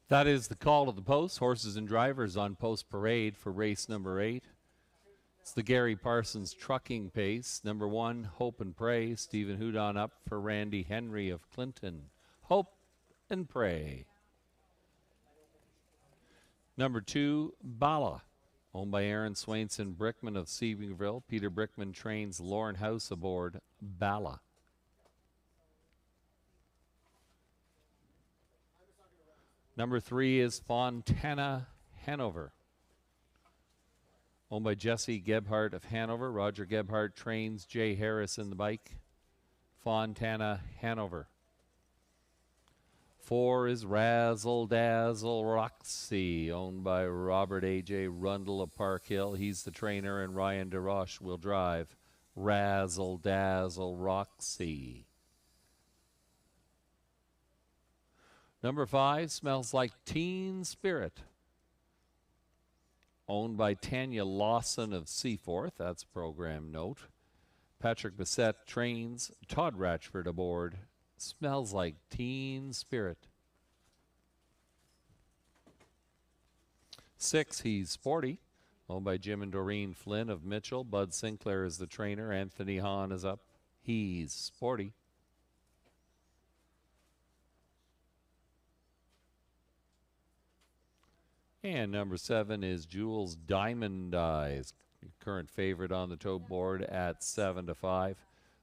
That is the call to the post. Horses and drivers on post parade for race number 8. It's the Gary Parsons trucking pace. Number 1, Hope and Pray. Stephen Houdon up for Randy Henry of Clinton. Hope and Pray. Number 2, Bala, owned by Aaron Swainson Brickman of Seavingville. Peter Brickman trains Lauren House aboard Bala. Number 3 is Fontana Hanover, owned by Jesse Gebhardt of Hanover. Roger Gebhardt trains Jay Harris in the bike. Fontana Hanover. 4 is Razzle Dazzle Roxy, owned by Robert A.J. Rundle of Park Hill. He's the trainer, and Ryan DeRoche will drive. Razzle Dazzle Roxy. Number 5, Smells Like Teen Spirit, owned by Tanya Lawson of Seaforth. That's program note. Patrick Bissett trains Todd Ratchford aboard. Smells Like Teen Spirit. 6, He's Sporty, owned by Jim and Doreen Flynn of Mitchell. Bud Sinclair is the trainer. Anthony Hahn is up. He's Sporty. And number 7 is Jules Diamond Eyes, current favorite on the tote board at 7-5.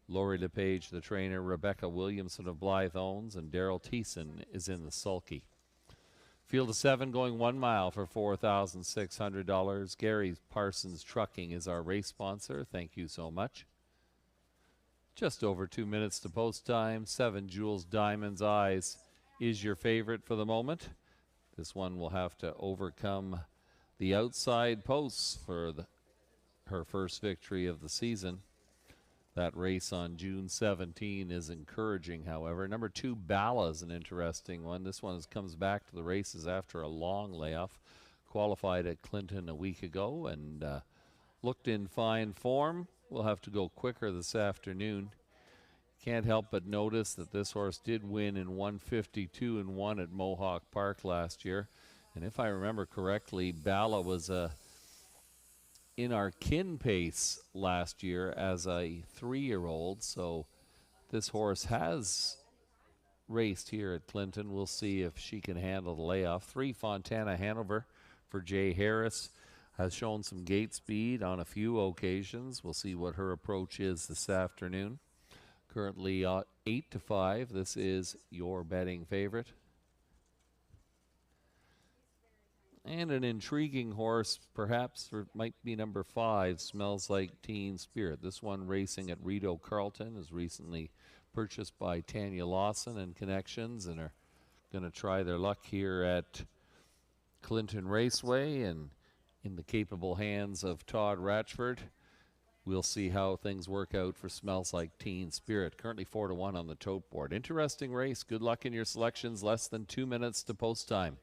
Lori LePage, the trainer. Rebecca Williamson of Blythe owns, and Daryl Thiessen is in the sulky. Field of 7 going 1 mile for $4,600. Gary Parsons Trucking is our race sponsor. Thank you so much. Just over 2 minutes to post time. 7, Jules Diamond's Eyes is your favorite for the moment. This one will have to overcome the outside posts for her first victory of the season. That race on June 17 is encouraging, however. Number 2, Bala is an interesting one. This one comes back to the races after a long layoff. Qualified at Clinton a week ago and looked in fine form. We'll have to go quicker this afternoon. Can't help but notice that this horse did win in 152-1 at Mohawk Park last year. And if I remember correctly, Bala was in our kin pace last year as a 3-year-old. So this horse has raced here at Clinton. We'll see if she can handle the layoff. 3, Fontana Hanover for Jay Harris. Has shown some gate speed on a few occasions. We'll see what her approach is this afternoon. Currently 8-5. This is your betting favorite. And an intriguing horse, perhaps, might be number 5, Smells Like Teen Spirit. This one racing at Rideau Carlton is recently purchased by Tanya Lawson and Connections, and are going to try their luck here at Clinton Raceway and in the capable hands of Todd Ratchford. We'll see how things work out for Smells Like Teen Spirit. Currently 4-1 on the tote board. Interesting race. Good luck in your selections. Less than 2 minutes to post time.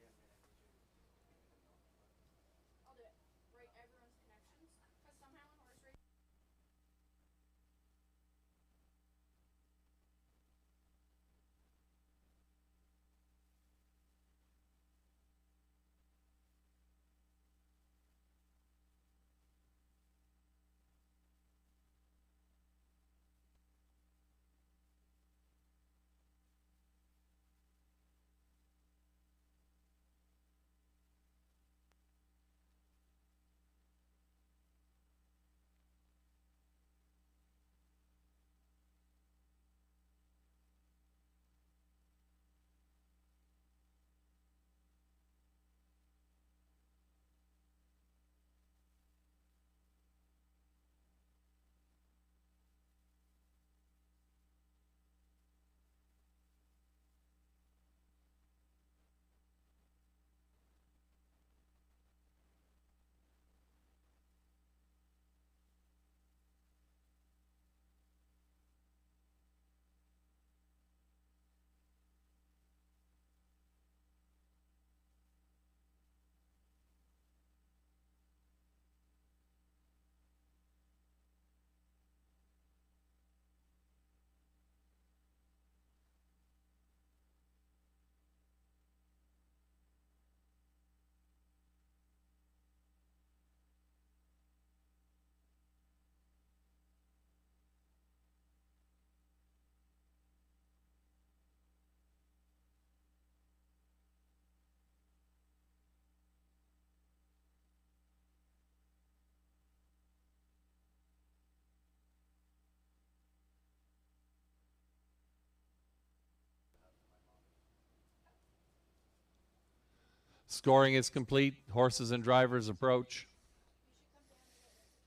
Scoring is complete. Horses and drivers approach.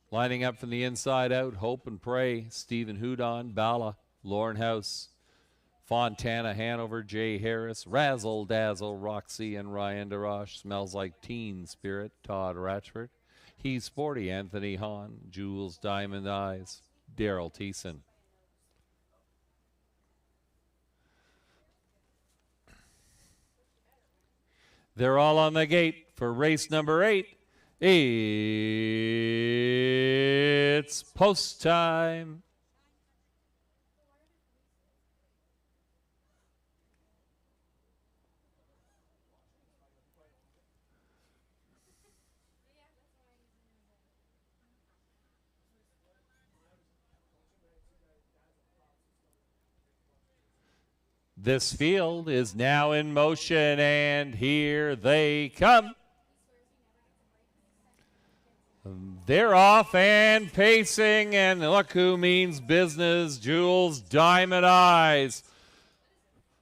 Lining up from the inside out, Hope and Pray, Stephen Houdon, Bala, Lauren House, Fontana, Hanover, Jay Harris, Razzle Dazzle, Roxy, and Ryan DeRoche. Smells Like Teen Spirit, Todd Ratchford. He's Sporty, Anthony Hahn, Jules Diamond Eyes, Daryl Thiessen. They're all on the gate for race number 8. It's post time. This field is now in motion, and here they come. They're off and pacing, and look who means business. Jules Diamond Eyes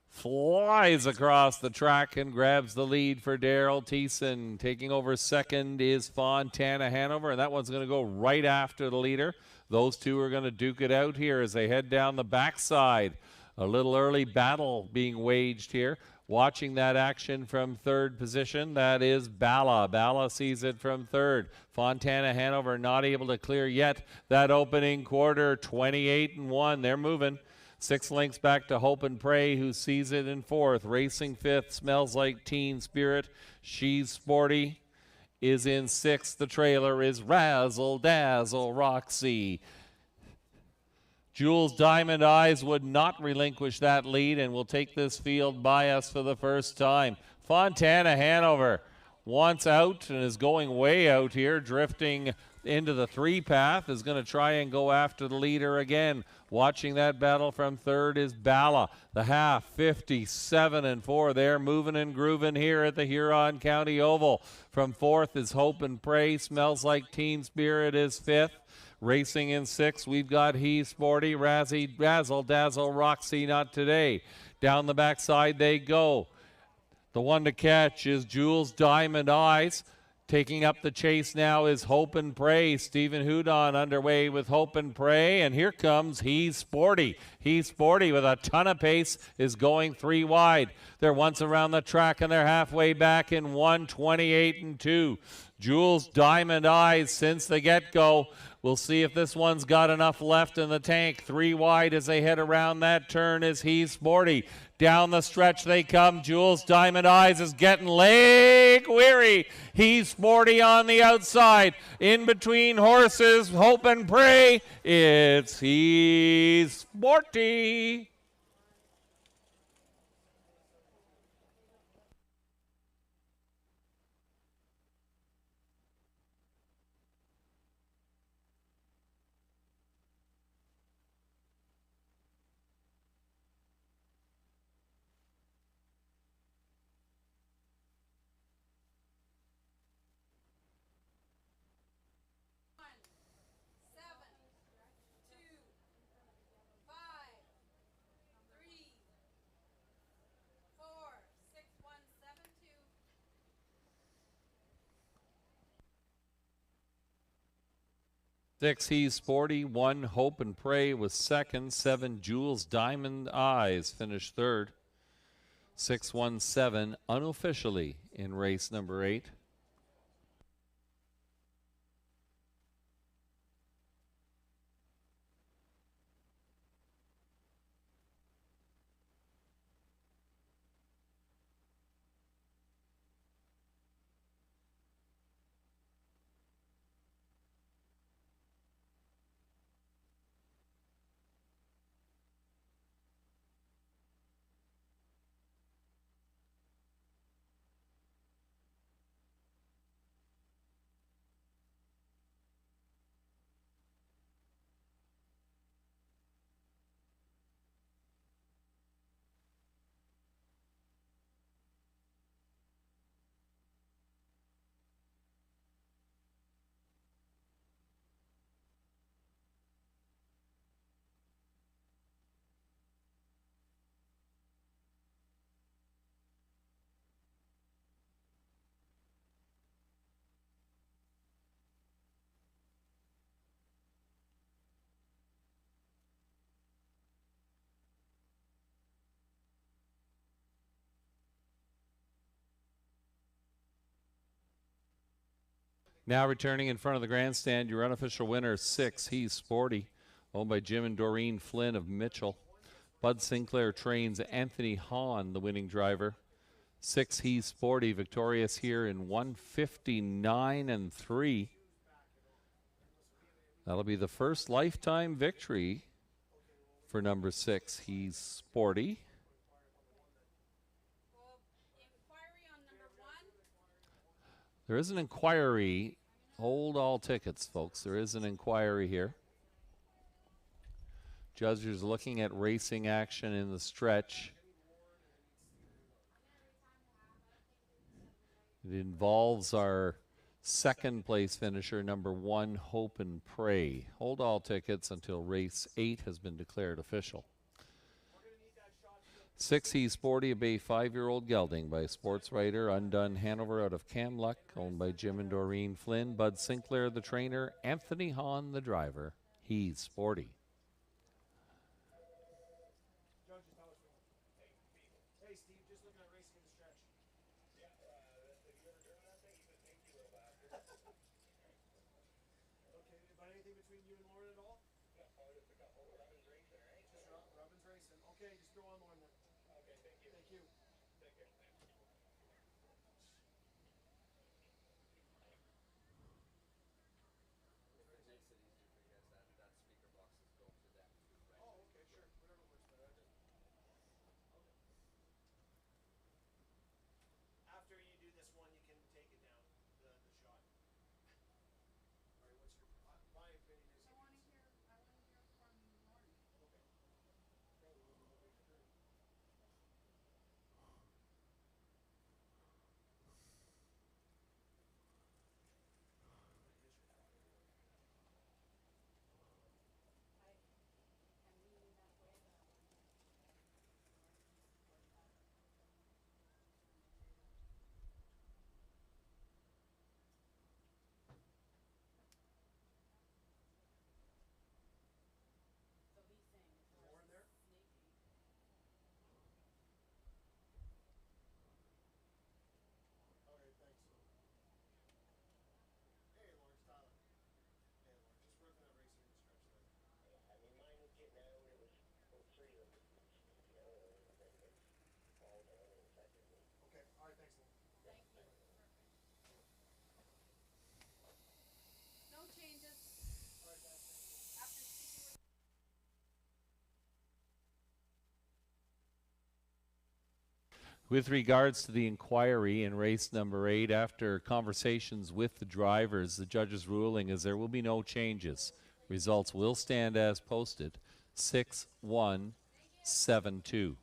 flies across the track and grabs the lead for Daryl Thiessen. Taking over second is Fontana Hanover, and that one's going to go right after the leader. Those two are going to duke it out here as they head down the backside. A little early battle being waged here. Watching that action from third position, that is Bala. Bala sees it from third. Fontana Hanover not able to clear yet that opening quarter, 28-1. They're moving. 6 lengths back to Hope and Pray, who sees it in fourth. Racing fifth, Smells Like Teen Spirit. She's Sporty is in sixth. The trailer is Razzle Dazzle Roxy. Jules Diamond Eyes would not relinquish that lead and will take this field by us for the first time. Fontana Hanover wants out and is going way out here, drifting into the 3 path, is going to try and go after the leader again. Watching that battle from third is Bala. The half, 57-4. They're moving and grooving here at the Huron County Oval. From fourth is Hope and Pray. Smells Like Teen Spirit is fifth. Racing in sixth, we've got He Sporty, Razzle Dazzle Roxy, not today. Down the backside they go. The one to catch is Jules Diamond Eyes. Taking up the chase now is Hope and Pray. Stephen Houdon underway with Hope and Pray. And here comes He's Sporty. He's Sporty with a ton of pace is going 3 wide. They're once around the track and they're halfway back in 1:28-2. Jules Diamond Eyes since the get-go. We'll see if this one's got enough left in the tank. 3 wide as they head around that turn is He's Sporty. Down the stretch they come. Jules Diamond Eyes is getting leg weary. He's Sporty on the outside. In between horses, Hope and Pray. It's He's Sporty. Six, He's Sporty. 1, Hope and Pray was second. 7, Jules Diamond Eyes finished third. 6-1-7 unofficially in race number 8. Now returning in front of the grandstand, your unofficial winner, 6, He's Sporty, owned by Jim and Doreen Flynn of Mitchell. Bud Sinclair trains Anthony Hahn, the winning driver. 6, He's Sporty, victorious here in 1:59.3. That'll be the first lifetime victory for number 6, He's Sporty. There is an inquiry. Hold all tickets, folks. There is an inquiry here. Judges looking at racing action in the stretch. It involves our second place finisher, number 1, Hope and Pray. Hold all tickets until race 8 has been declared official. 6, He's Sporty, a Bay 5-year-old gelding by sports writer Undone Hanover out of Camluck, owned by Jim and Doreen Flynn. Bud Sinclair, the trainer. Anthony Hahn, the driver. He's Sporty. Hey, Steve, just looking at racing in the stretch. Yeah, have you ever driven that thing? You could make you a little after. Okay, but anything between you and Lauren at all? Yeah, probably just pick up Robin's racing, right? Just Robin's racing. Okay, just throw on Lauren then. Okay, thank you. Thank you. Take care. Oh, okay, sure. Whatever works better. After you do this one, you can take it down, the shot. All right, what's your, my opinion is. I want to hear from Lauren. Okay. Probably wasn't a big turn. Lauren there? Okay, thanks. Hey, Lauren, it's Tyler. Hey, Lauren, just working on racing in the stretch there. I mean, mine was getting out. It was 3 of them. Okay, all right, thanks, Lauren. Thank you. No changes. All right, guys, thanks. After speaking with With regards to the inquiry in race number 8, after conversations with the drivers, the judge's ruling is there will be no changes. Results will stand as posted. 6-1-7-2.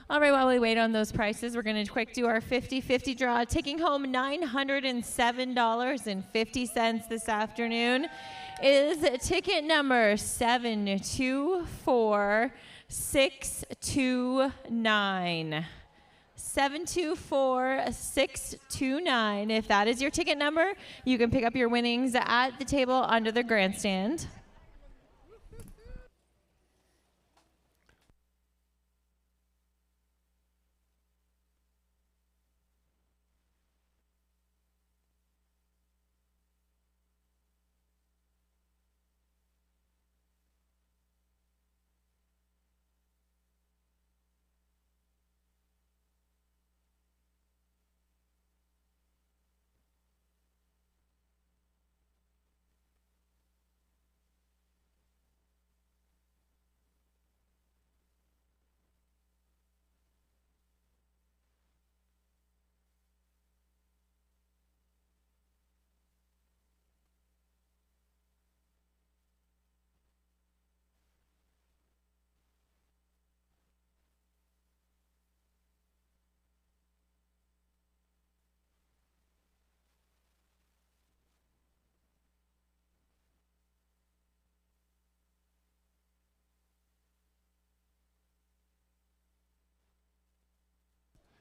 All right, while we wait on those prices, we're going to quick do our 50-50 draw. Taking home $907.50 this afternoon is ticket number 724629. 724629. If that is your ticket number, you can pick up your winnings at the table under the grandstand.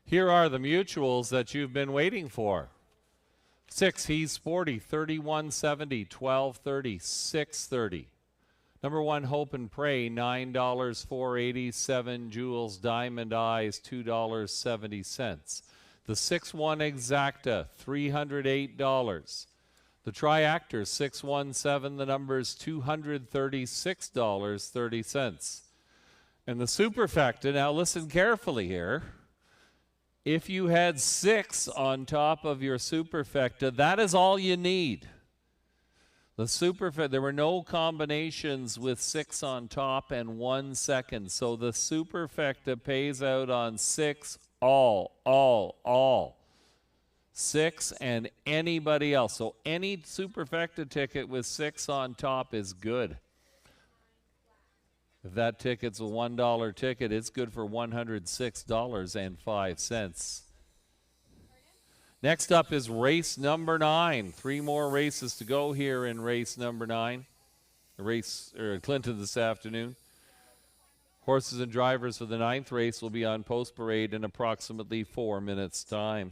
Here are the mutuals that you've been waiting for. 6, he's sporty, 31.70, 12.30, 6.30. Number 1, Hope and Pray, $9, 4.87. Jewels Diamond Eyes, $2.70. The 6-1 Exacta, $308. The Triactor, 617, the number's $236.30. And the Superfecta, now listen carefully here. If you had 6 on top of your Superfecta, that is all you need. The Superfecta, there were no combinations with 6 on top and 1 second. So the Superfecta pays out on 6, all. 6 and anybody else. So any Superfecta ticket with 6 on top is good. If that ticket's a $1 ticket, it's good for $106.05. Next up is race number 9. 3 more races to go here in race number 9. Clinton this afternoon. Horses and drivers for the 9th race will be on post parade in approximately 4 minutes' time.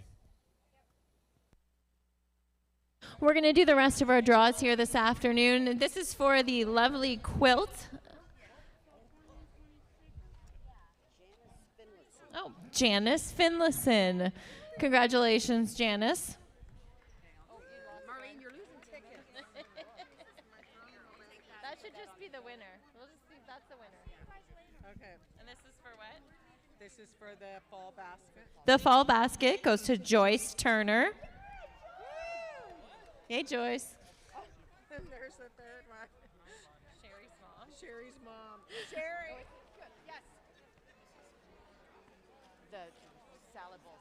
We're going to do the rest of our draws here this afternoon. This is for the lovely quilt. Oh, Janice Finlayson. Congratulations, Janice. Marlene, you're losing tickets. That should just be the winner. We'll just see if that's the winner. Okay. And this is for what? This is for the fall basket. The fall basket goes to Joyce Turner. Hey, Joyce. And there's the third one. Sherry's mom. Sherry's mom. Sherry. Yes. The salad bowl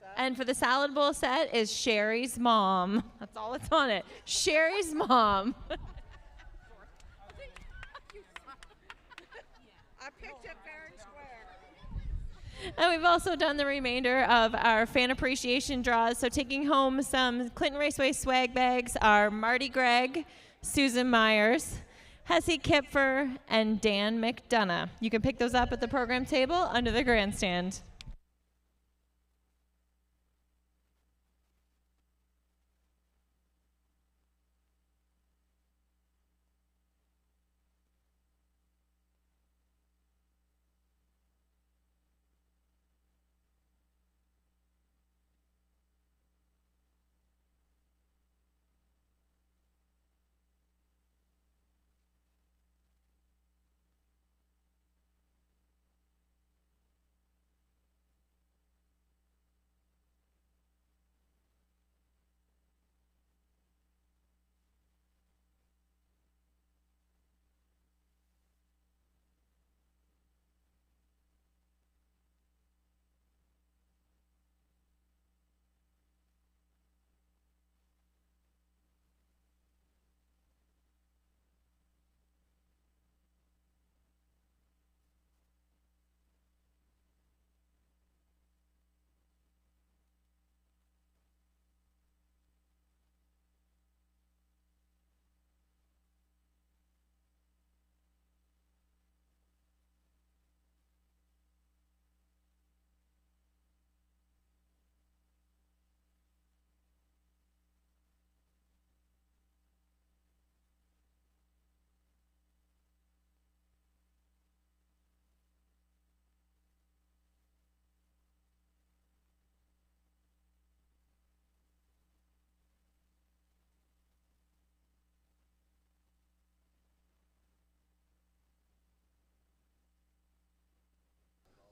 set. And for the salad bowl set is Sherry's mom. That's all that's on it. Sherry's mom. I picked it fair and square. And we've also done the remainder of our fan appreciation draws. So taking home some Clinton Raceway swag bags are Marty Gregg, Susan Myers, Hesse Kipfer, and Dan McDonough. You can pick those up at the program table under the grandstand.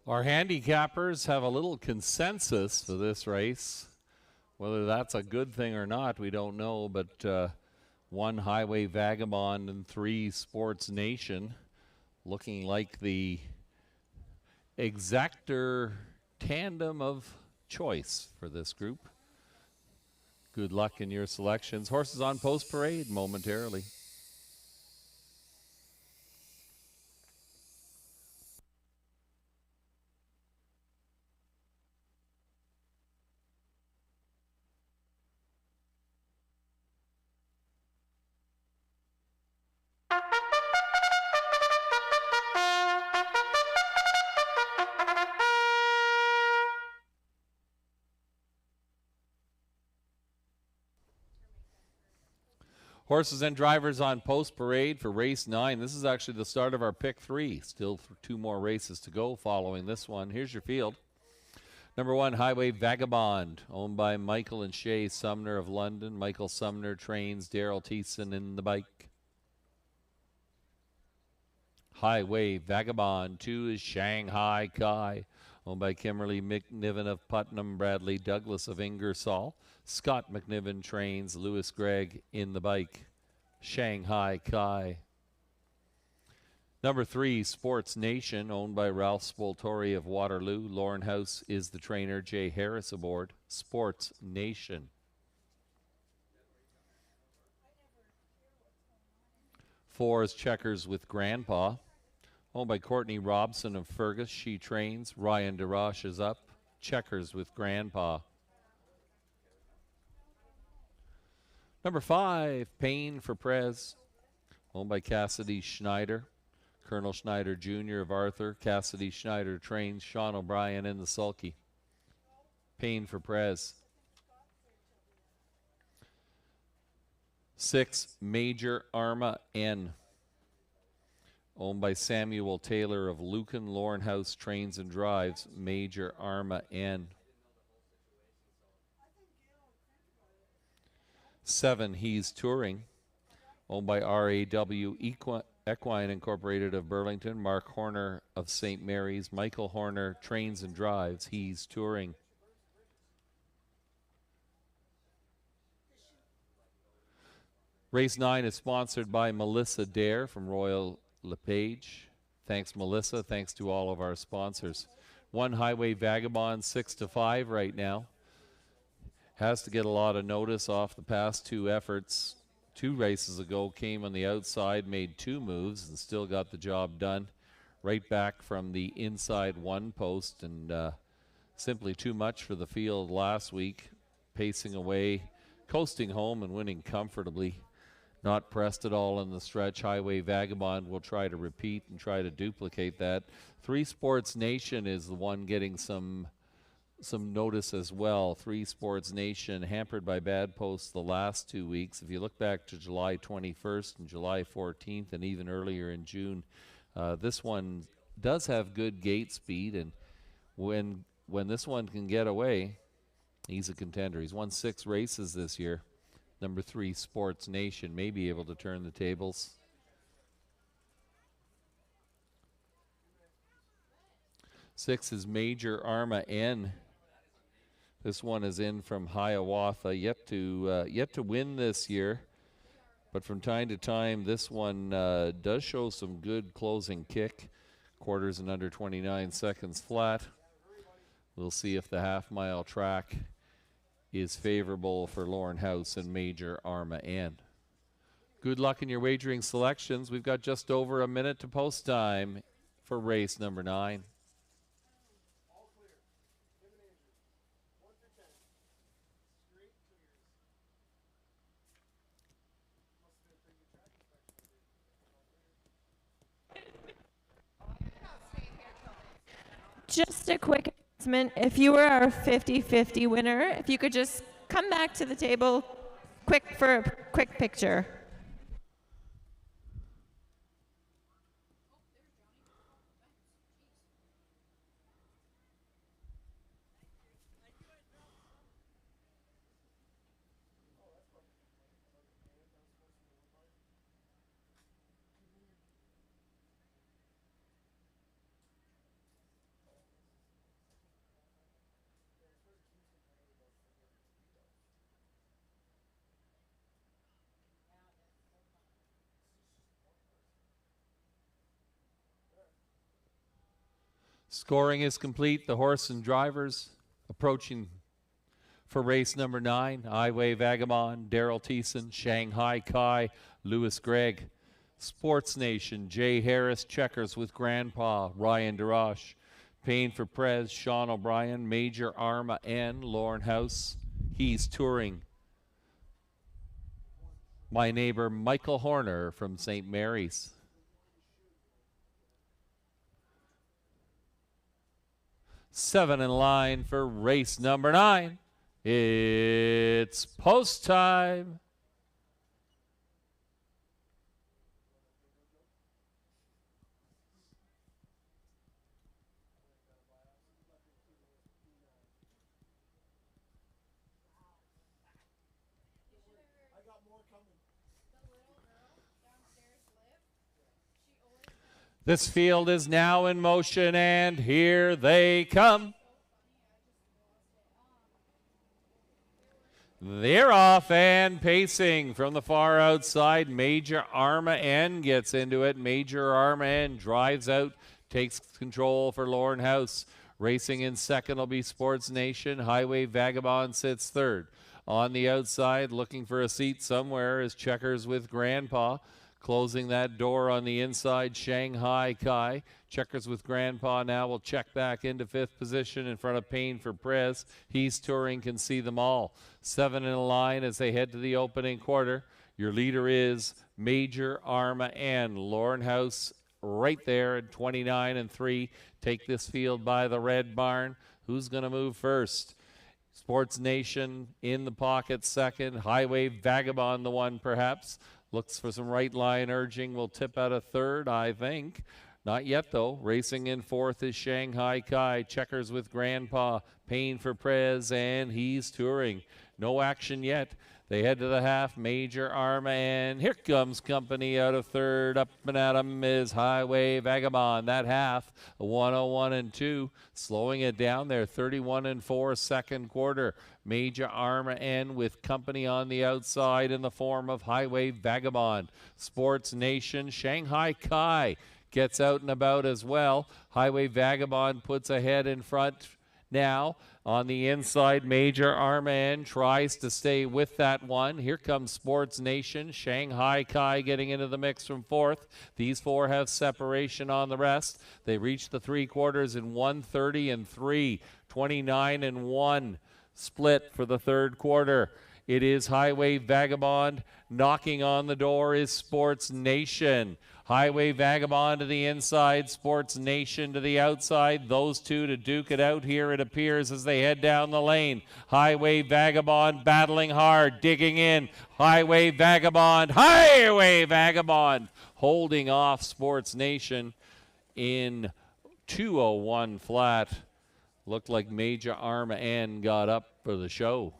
Our handicappers have a little consensus for this race. Whether that's a good thing or not, we don't know, but 1 Highway Vagabond and 3 Sports Nation looking like the exactor tandem of choice for this group. Good luck in your selections. Horses on post parade momentarily. Horses and drivers on post parade for race 9. This is actually the start of our pick 3. Still 2 more races to go following this one. Here's your field. Number 1, Highway Vagabond, owned by Michael and Shay Sumner of London. Michael Sumner trains Daryl Thiessen in the bike. Highway Vagabond. 2 is Shanghai Kai, owned by Kimberly McNiven of Putnam, Bradley Douglas of Ingersoll. Scott McNiven trains Lewis Gregg in the bike. Shanghai Kai. Number 3, Sports Nation, owned by Ralph Spoltori of Waterloo. Lauren House is the trainer. Jay Harris aboard. Sports Nation. 4 is Checkers with Grandpa, owned by Courtney Robson of Fergus. She trains. Ryan DeRoche is up. Checkers with Grandpa. Number 5, Pain for Prez, owned by Cassidy Schneider. Colonel Schneider Jr. of Arthur. Cassidy Schneider trains Sean O'Brien in the sulky. Pain for Prez. 6, Major Arma N, owned by Samuel Taylor of Lucan. Lauren House trains and drives Major Arma N. 7, He's Touring, owned by RAW Equine Incorporated of Burlington. Mark Horner of St. Mary's. Michael Horner trains and drives He's Touring. Race 9 is sponsored by Melissa Dare from Royal LePage. Thanks, Melissa. Thanks to all of our sponsors. 1, Highway Vagabond, 6-5 right now. Has to get a lot of notice off the past 2 efforts. 2 races ago came on the outside, made 2 moves, and still got the job done. Right back from the inside 1 post, and simply too much for the field last week. Pacing away, coasting home, and winning comfortably. Not pressed at all in the stretch. Highway Vagabond will try to repeat and try to duplicate that. 3, Sports Nation is the one getting some notice as well. 3, Sports Nation, hampered by bad posts the last 2 weeks. If you look back to July 21st and July 14th and even earlier in June, this one does have good gate speed, and when this one can get away, he's a contender. He's won 6 races this year. Number 3, Sports Nation, may be able to turn the tables. 6 is Major Arma N. This one is in from Hiawatha, yet to win this year, but from time to time this one does show some good closing kick. Quarters in under 29 seconds flat. We'll see if the half-mile track is favorable for Lauren House and Major Arma N. Good luck in your wagering selections. We've got just over a minute to post time for race number 9. Just a quick announcement. If you were our 50-50 winner, if you could just come back to the table quick for a quick picture. Scoring is complete. The horse and drivers approaching for race number 9. Highway Vagabond, Daryl Thiessen, Shanghai Kai, Lewis Gregg. Sports Nation, Jay Harris, Checkers with Grandpa, Ryan DeRoche. Pain for Prez, Sean O'Brien, Major Arma N, Lauren House. He's Touring. My neighbor Michael Horner from St. Mary's. Seven in line for race number 9. It's post time. This field is now in motion, and here they come. They're off and pacing from the far outside. Major Arma N gets into it. Major Arma N drives out, takes control for Lauren House. Racing in second will be Sports Nation. Highway Vagabond sits third. On the outside, looking for a seat somewhere, is Checkers with Grandpa. Closing that door on the inside, Shanghai Kai. Checkers with Grandpa now will check back into fifth position in front of Payne for Prez. He's touring, can see them all. 7 in a line as they head to the opening quarter. Your leader is Major Arma and Lauren House right there at 29 and 3. Take this field by the Red Barn. Who's going to move first? Sports Nation in the pocket second. Highway Vagabond the one perhaps. Looks for some right line urging. Will tip out a third, I think. Not yet, though. Racing in fourth is Shanghai Kai. Checkers with Grandpa. Payne for Prez, and he's touring. No action yet. They head to the half. Major Arma, and here comes company out of third. Up and at him is Highway Vagabond. That half, 101 and 2. Slowing it down there, 31 and 4, second quarter. Major Arma N with company on the outside in the form of Highway Vagabond. Sports Nation, Shanghai Kai gets out and about as well. Highway Vagabond puts ahead in front now. On the inside, Major Arma N tries to stay with that one. Here comes Sports Nation. Shanghai Kai getting into the mix from fourth. These four have separation on the rest. They reach the three quarters in 1:30 and 3, 29 and 1 split for the third quarter. It is Highway Vagabond. Knocking on the door is Sports Nation. Highway Vagabond to the inside, Sports Nation to the outside. Those two to duke it out here, it appears, as they head down the lane. Highway Vagabond battling hard, digging in. Highway Vagabond holding off Sports Nation in 2:01 flat. Looked like Major Arma N got up for the show.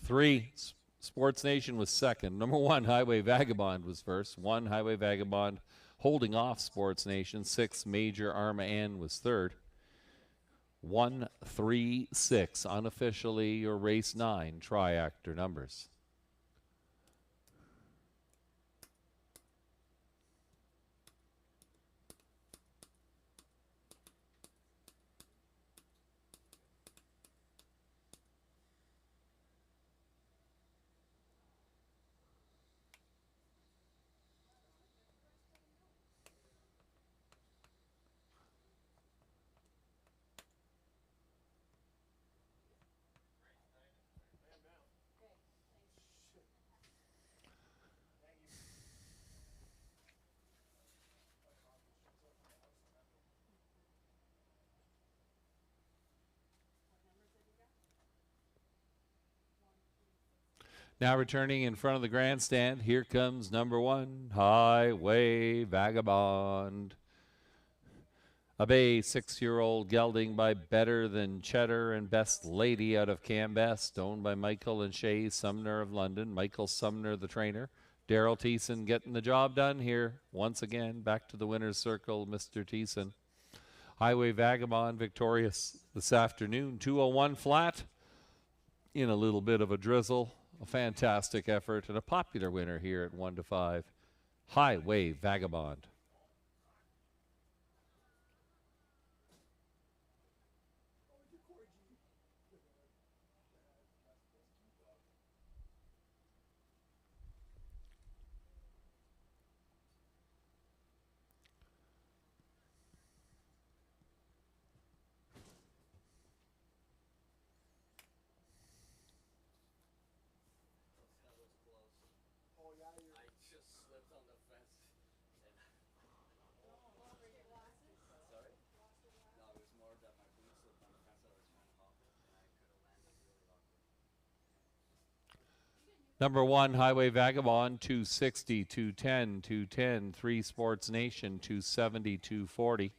Three, Sports Nation was second. Number one, Highway Vagabond was first. One, Highway Vagabond holding off Sports Nation. 6, Major Arma N was third. 1, 3, 6, unofficially your race 9 tri-actor numbers. Now returning in front of the grandstand, here comes number one, Highway Vagabond. A bay 6-year-old gelding by Better Than Cheddar and Best Lady out of Cambest, owned by Michael and Shay Sumner of London. Michael Sumner, the trainer. Daryl Thiessen getting the job done here. Once again, back to the winner's circle, Mr. Thiessen. Highway Vagabond victorious this afternoon, 2:01 flat in a little bit of a drizzle. A fantastic effort and a popular winner here at 1-5. Highway Vagabond. Number 1, Highway Vagabond, 260, 210, 210. 3, Sports Nation, 270, 240.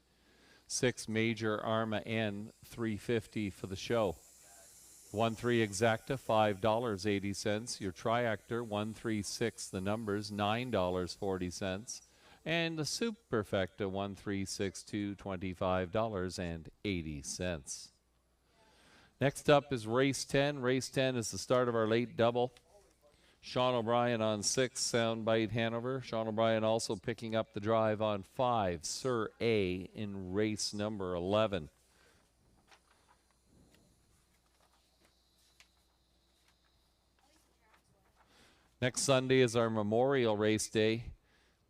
6, Major Arma N, 350 for the show. 1-3 Exacta, $5.80. Your Triactor, 136, the numbers, $9.40. And the Superfecta, 1362, $25.80. Next up is race 10. Race 10 is the start of our late double. Sean O'Brien on 6, Soundbite Hanover. Sean O'Brien also picking up the drive on 5, Sir A in race number 11. Next Sunday is our Memorial Race Day.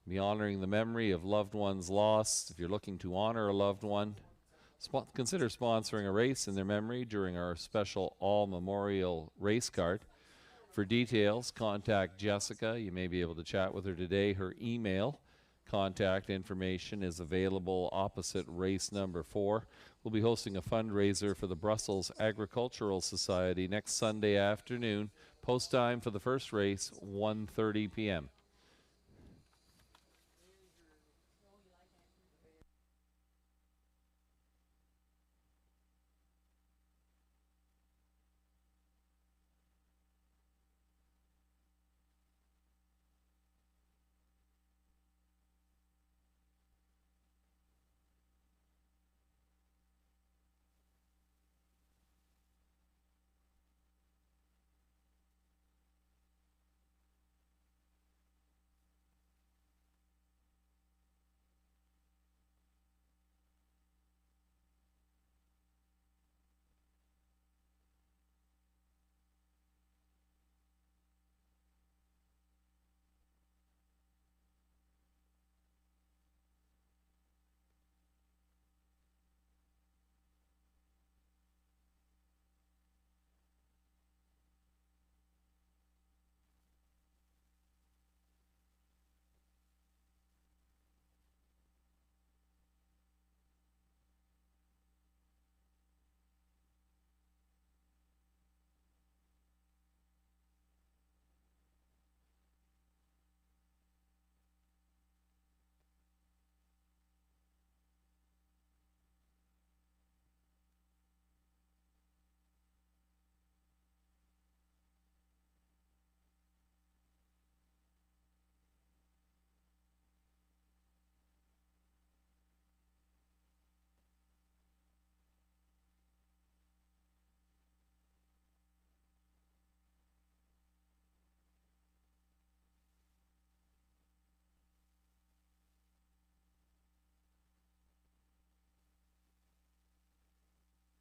Be honoring the memory of loved ones lost. If you're looking to honor a loved one, consider sponsoring a race in their memory during our special All Memorial race card. For details, contact Jessica. You may be able to chat with her today. Her email contact information is available opposite race number 4. We'll be hosting a fundraiser for the Brussels Agricultural Society next Sunday afternoon. Post time for the first race, 1:30 p.m.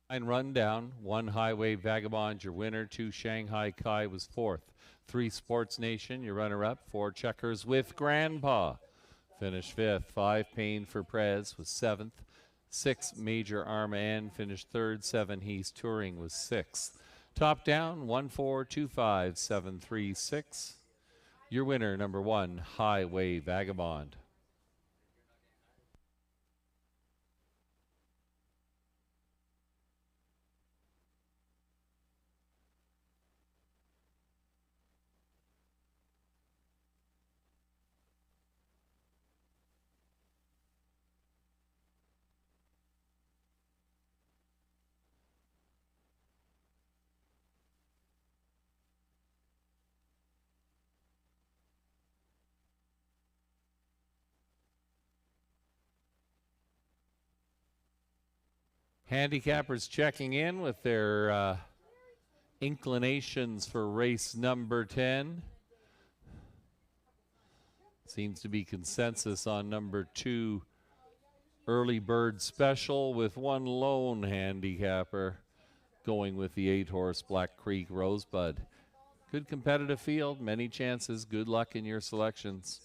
Rundown. 1 Highway Vagabond, your winner. 2 Shanghai Kai was 4th. 3 Sports Nation, your runner-up. 4 Checkers with Grandpa finished 5th. 5 Pain for Prez was 7th. 6 Major Arma N finished 3rd. 7 He's Touring was 6th. Top down, 1425736. Your winner, number 1 Highway Vagabond. Handicappers checking in with their inclinations for race number 10. Seems to be consensus on number 2, Early Bird Special, with one lone handicapper going with the 8-horse Black Creek Rosebud. Good competitive field, many chances. Good luck in your selections.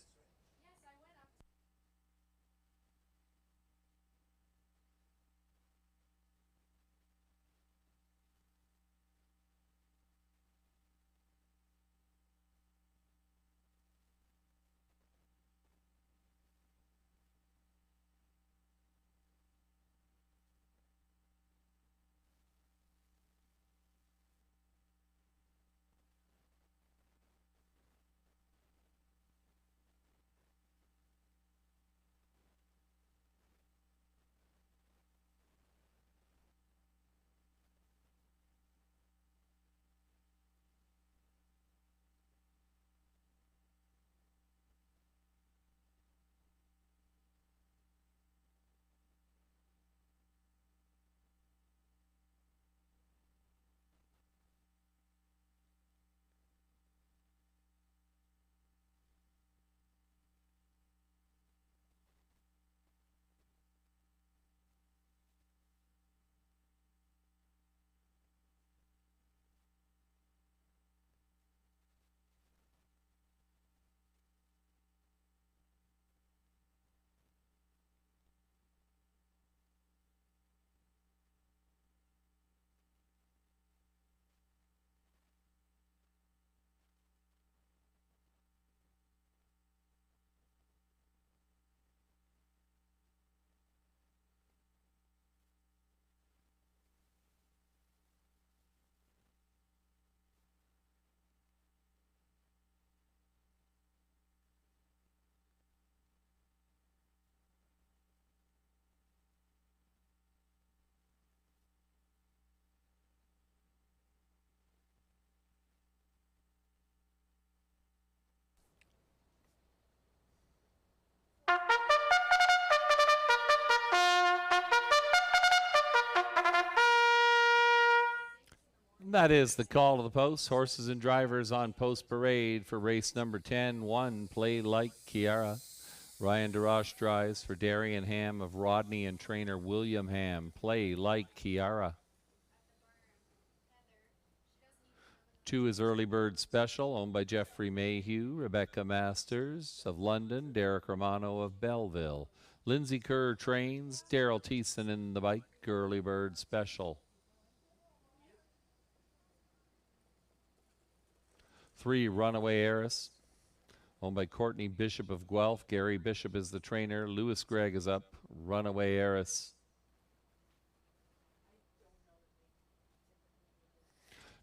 That is the call to the post. Horses and drivers on post parade for race number 10. 1, Play Like Kiara. Ryan DeRoche drives for Darian Ham of Rodney and trainer William Ham. Play Like Kiara. 2 is Early Bird Special, owned by Jeffrey Mayhew, Rebecca Masters of London, Derek Romano of Belleville. Lindsay Kerr trains, Daryl Thiessen in the bike, Early Bird Special. 3, Runaway Heiress, owned by Courtney Bishop of Guelph. Gary Bishop is the trainer. Lewis Gregg is up, Runaway Heiress.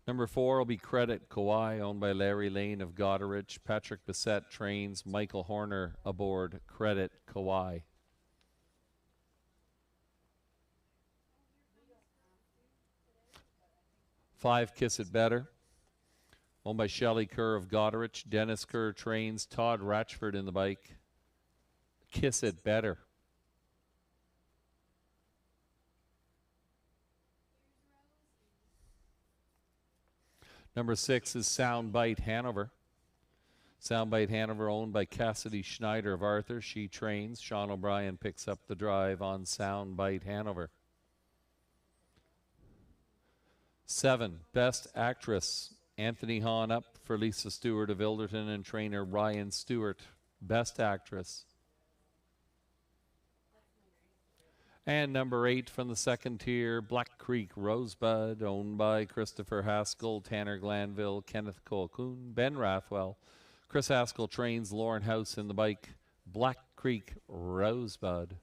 Number 4 will be Credit Kawhi, owned by Larry Lane of Goderich. Patrick Bissett trains, Michael Horner aboard Credit Kawhi. Five, Kiss It Better, owned by Shelley Kerr of Goderich. Dennis Kerr trains, Todd Ratchford in the bike. Kiss It Better. Number 6 is Soundbite Hanover. Soundbite Hanover, owned by Cassidy Schneider of Arthur. She trains. Sean O'Brien picks up the drive on Soundbite Hanover. 7, Best Actress. Anthony Hahn up for Lisa Stewart of Ilderton and trainer Ryan Stewart. Best Actress. And number 8 from the second tier, Black Creek Rosebud, owned by Christopher Haskell, Tanner Glanville, Kenneth Colquhoun, Ben Rathwell. Chris Haskell trains Lauren House in the bike. Black Creek Rosebud.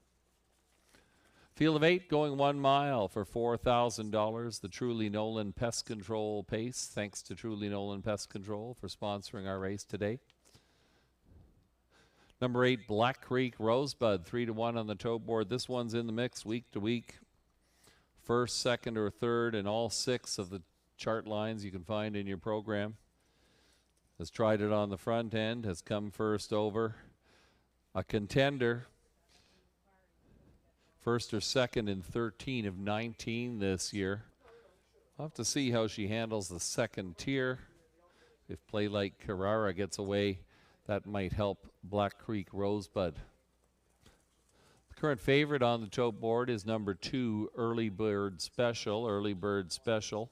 Field of 8 going 1 mile for $4,000. The Truly Nolan Pest Control pace. Thanks to Truly Nolan Pest Control for sponsoring our race today. Number 8, Black Creek Rosebud, 3-1 on the tote board. This one's in the mix week to week. First, second, or third in all 6 of the chart lines you can find in your program. Has tried it on the front end, has come first over. A contender, first or second in 13 of 19 this year. I'll have to see how she handles the second tier. If Play Like Carrara gets away, that might help Black Creek Rosebud. The current favorite on the tote board is number 2, Early Bird Special. Early Bird Special,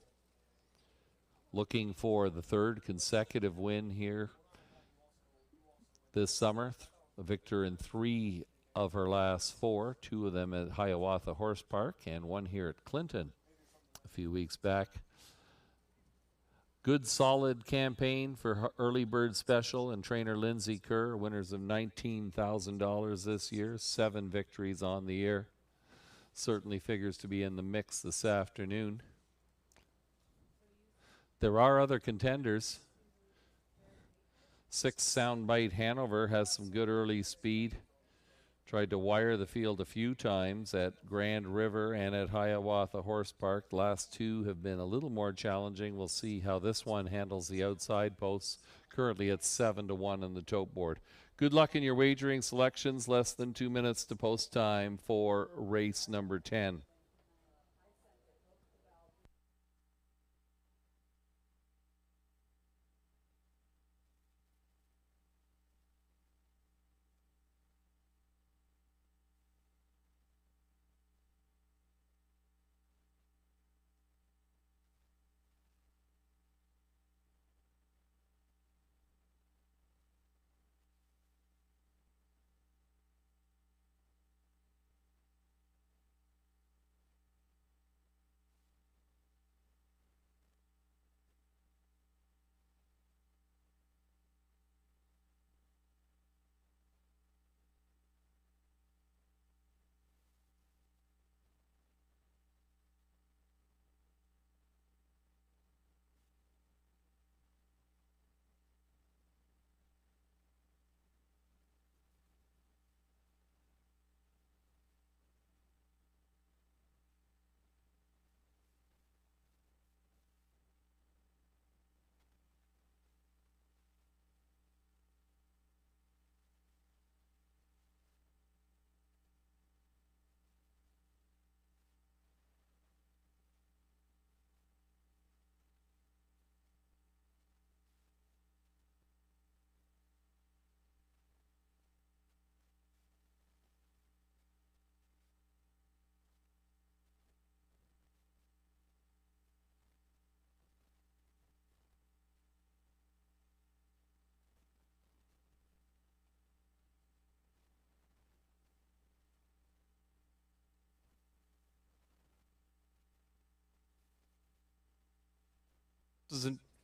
looking for the 3rd consecutive win here this summer. A victor in 3 of her last 4, 2 of them at Hiawatha Horse Park and 1 here at Clinton a few weeks back. Good solid campaign for Early Bird Special and trainer Lindsay Kerr, winners of $19,000 this year, 7 victories on the year. Certainly figures to be in the mix this afternoon. There are other contenders. 6, Soundbite Hanover has some good early speed. Tried to wire the field a few times at Grand River and at Hiawatha Horse Park. The last 2 have been a little more challenging. We'll see how this one handles the outside posts. Currently at 7-1 on the tote board. Good luck in your wagering selections. Less than 2 minutes to post time for race number 10.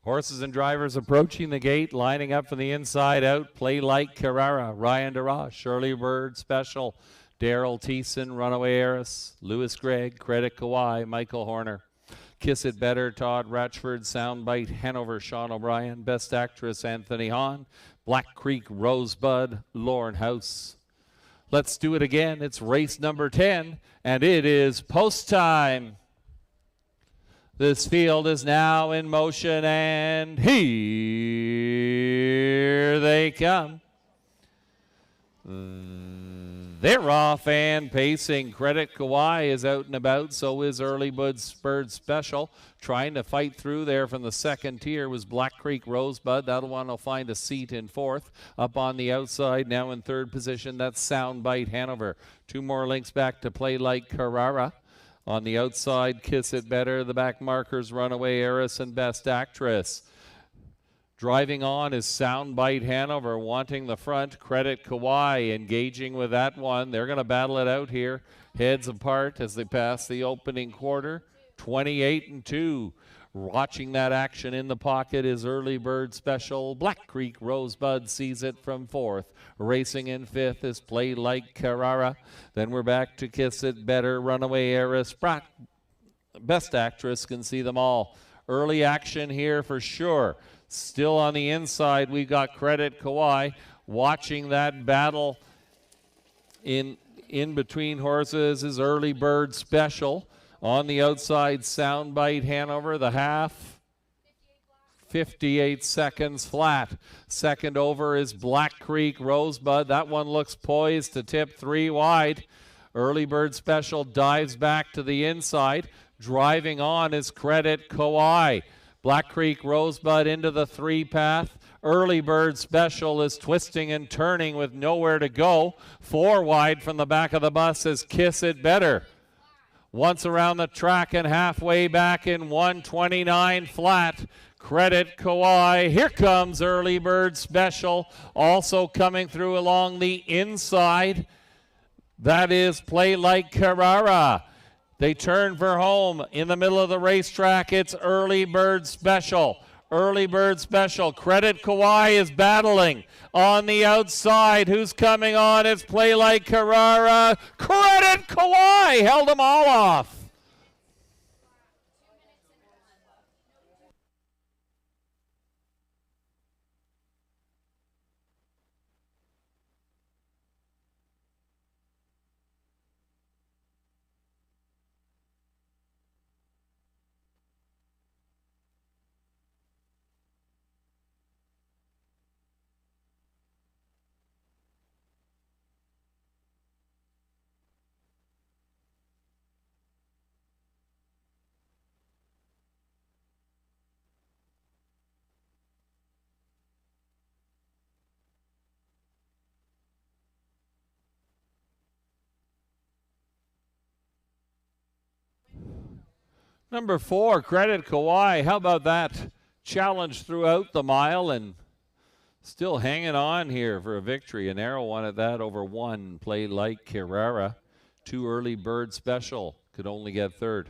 Horses and drivers approaching the gate, lining up from the inside out. Play Like Carrara, Ryan DeRoche, Shirley Bird Special, Daryl Thiessen, Runaway Heiress, Lewis Gregg, Credit Kawhi, Michael Horner. Kiss It Better, Todd Ratchford, Soundbite, Hanover, Sean O'Brien, Best Actress, Anthony Hahn, Black Creek, Rosebud, Lauren House. Let's do it again. It's race number 10, and it is post time. This field is now in motion, and here they come. They're off and pacing. Credit Kawhi is out and about. So is Early Bird Special. Trying to fight through there from the second tier was Black Creek Rosebud. That one will find a seat in fourth. Up on the outside, now in third position, that's Soundbite Hanover. 2 more links back to Play Like Carrara. On the outside, Kiss It Better. The back markers, Runaway Heiress and Best Actress. Driving on is Soundbite Hanover, wanting the front. Credit Kawhi engaging with that one. They're going to battle it out here. Heads apart as they pass the opening quarter. 28-2. Watching that action in the pocket is Early Bird Special. Black Creek Rosebud sees it from fourth. Racing in fifth is Play Like Carrara. Then we're back to Kiss It Better. Runaway Heiress. Best Actress can see them all. Early action here for sure. Still on the inside, we got Credit Kawhi watching that battle in between horses is Early Bird Special. On the outside, Soundbite Hanover, the half. 58 seconds flat. Second over is Black Creek Rosebud. That one looks poised to tip 3 wide. Early Bird Special dives back to the inside. Driving on is Credit Kawhi. Black Creek Rosebud into the 3 path. Early Bird Special is twisting and turning with nowhere to go. 4 wide from the back of the bus is Kiss It Better. Once around the track and halfway back in 129 flat. Credit Kawhi. Here comes Early Bird Special. Also coming through along the inside. That is Play Like Carrara. They turn for home in the middle of the racetrack. It's Early Bird Special. Early Bird Special. Credit Kawhi is battling on the outside. Who's coming on? It's Play Like Carrara. Credit Kawhi held them all off. Number 4, Credit Kawhi. How about that? Challenge throughout the mile and still hanging on here for a victory. A narrow one at that over 1. Play Like Carrara. 2 Early Bird Special. Could only get third.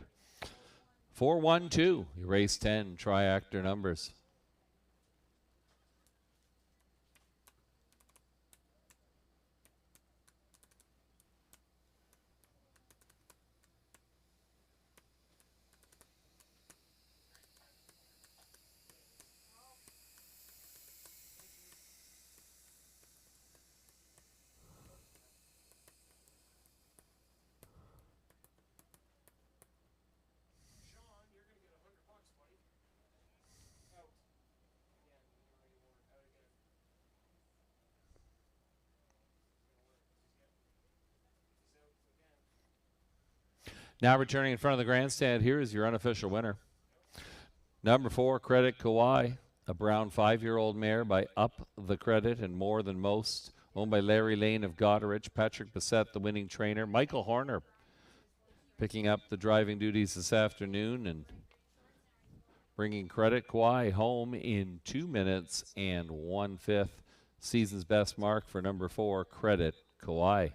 4-1-2. Race 10. Triactor numbers. Now returning in front of the grandstand, here is your unofficial winner. Number 4, Credit Kawhi, a brown 5-year-old mare by Up the Credit and More Than Most, owned by Larry Lane of Goderich. Patrick Bissett, the winning trainer. Michael Horner picking up the driving duties this afternoon and bringing Credit Kawhi home in 2 minutes and 1/5. Season's best mark for number 4, Credit Kawhi.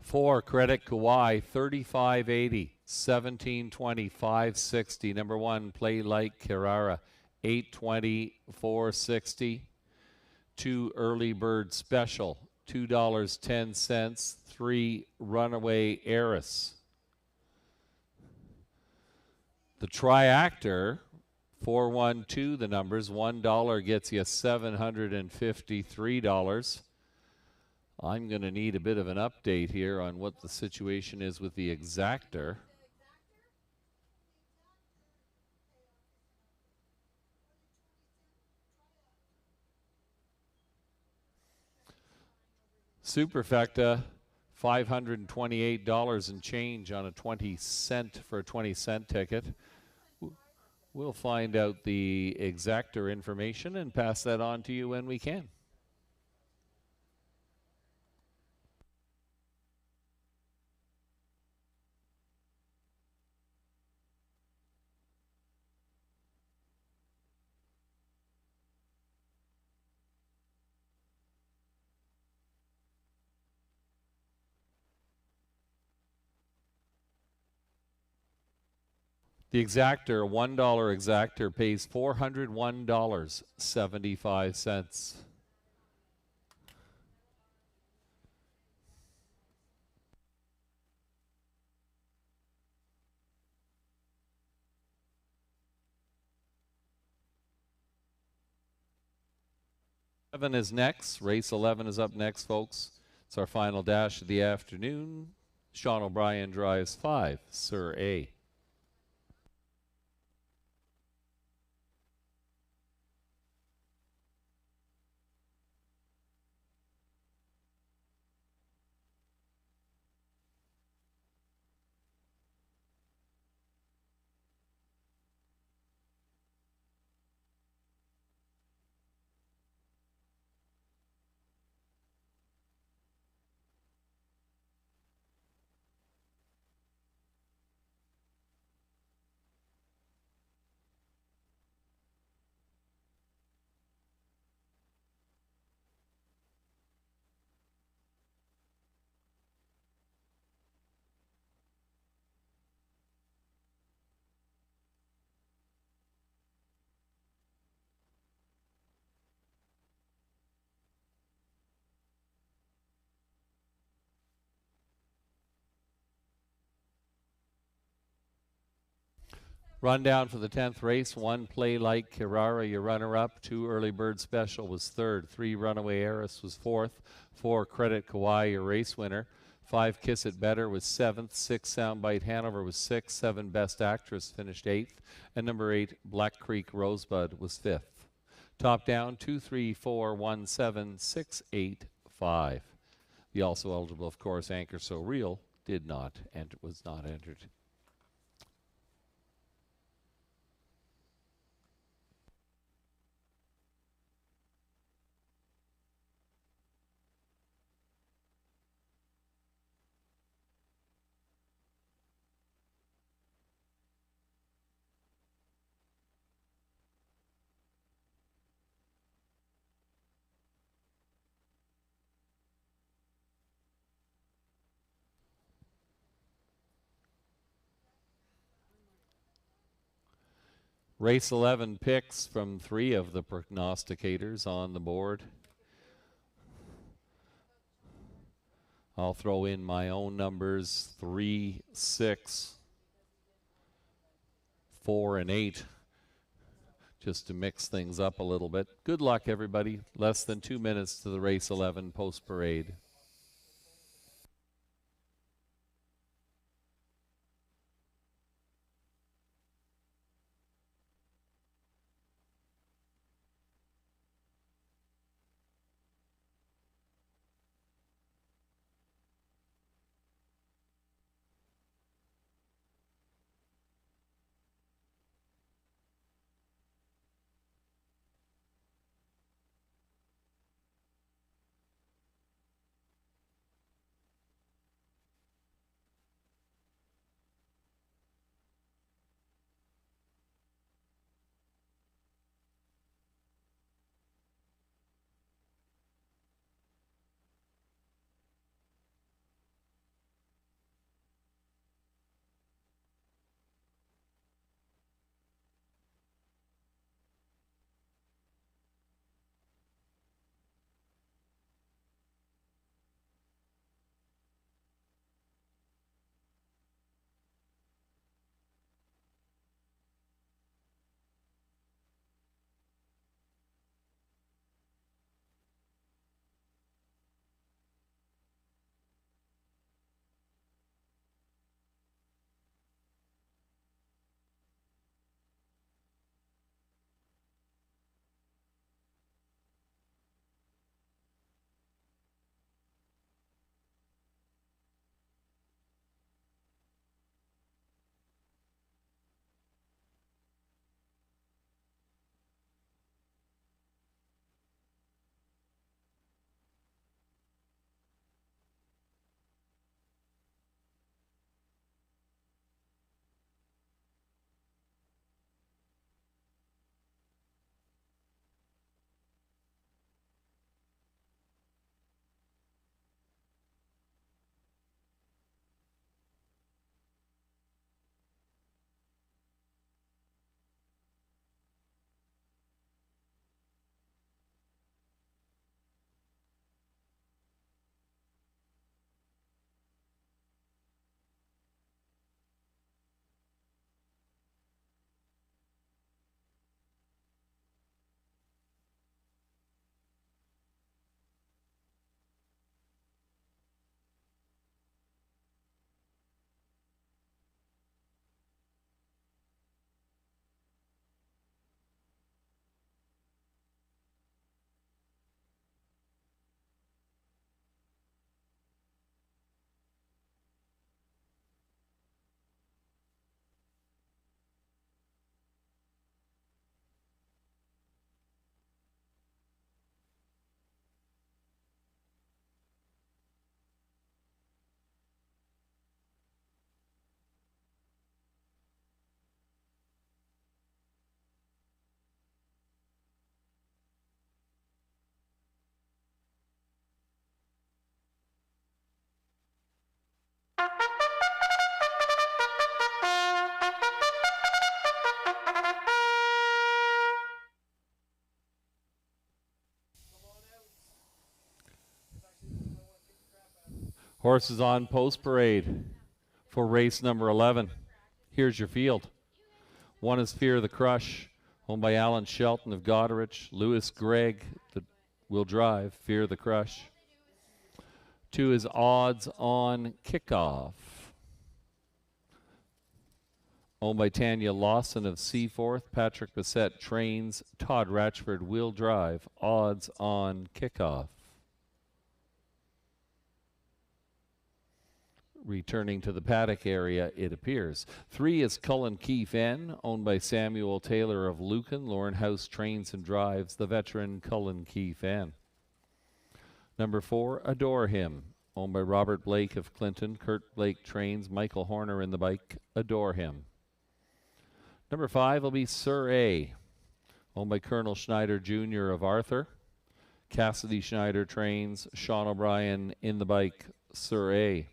4, Credit Kauai, 35.80. 17.20, 5.60. Number 1, Play Like Carrara, 8.20, 4.60. 2, Early Bird Special, $2.10. 3, Runaway Heiress. The Triactor, 412, the numbers, $1 gets you $753. I'm going to need a bit of an update here on what the situation is with the Exactor. Superfecta, $528 and change on a 20-cent for a 20-cent ticket. We'll find out the Exactor information and pass that on to you when we can. The Exactor, $1 Exactor, pays $401.75. Is next. Race 11 is up next, folks. It's our final dash of the afternoon. Sean O'Brien drives 5, Sir A. Rundown for the 10th race. 1, Play Like Carrara, your runner-up. 2, Early Bird Special was 3rd. 3, Runaway Heiress was 4th. 4, Credit Kauai, your race winner. 5, Kiss It Better was 7th. 6, Soundbite Hanover was 6th. 7, Best Actress finished 8th. And number 8, Black Creek Rosebud was 5th. Top down, 2, 3, 4, 1, 7, 6, 8, 5. The also eligible, of course, Anchor So Real did not enter, was not entered. Race 11 picks from 3 of the prognosticators on the board. I'll throw in my own numbers, 3, 6, 4, and 8, just to mix things up a little bit. Good luck, everybody. Less than 2 minutes to the Race 11 post-parade. Horses on post parade for race number 11. Here's your field. 1 is Fear the Crush, owned by Alan Shelton of Goderich. Lewis Gregg that will drive Fear the Crush. 2 is Odds on Kickoff, owned by Tanya Lawson of Seaforth. Patrick Bissett trains. Todd Ratchford will drive Odds on Kickoff. Returning to the paddock area, it appears. 3 is Cullen Keefe N, owned by Samuel Taylor of Lucan. Lauren House trains and drives the veteran Cullen Keefe N. Number 4, Adore Him, owned by Robert Blake of Clinton. Kurt Blake trains. Michael Horner in the bike. Adore Him. Number 5 will be Sir A, owned by Colonel Schneider Jr. of Arthur. Cassidy Schneider trains. Sean O'Brien in the bike. Sir A.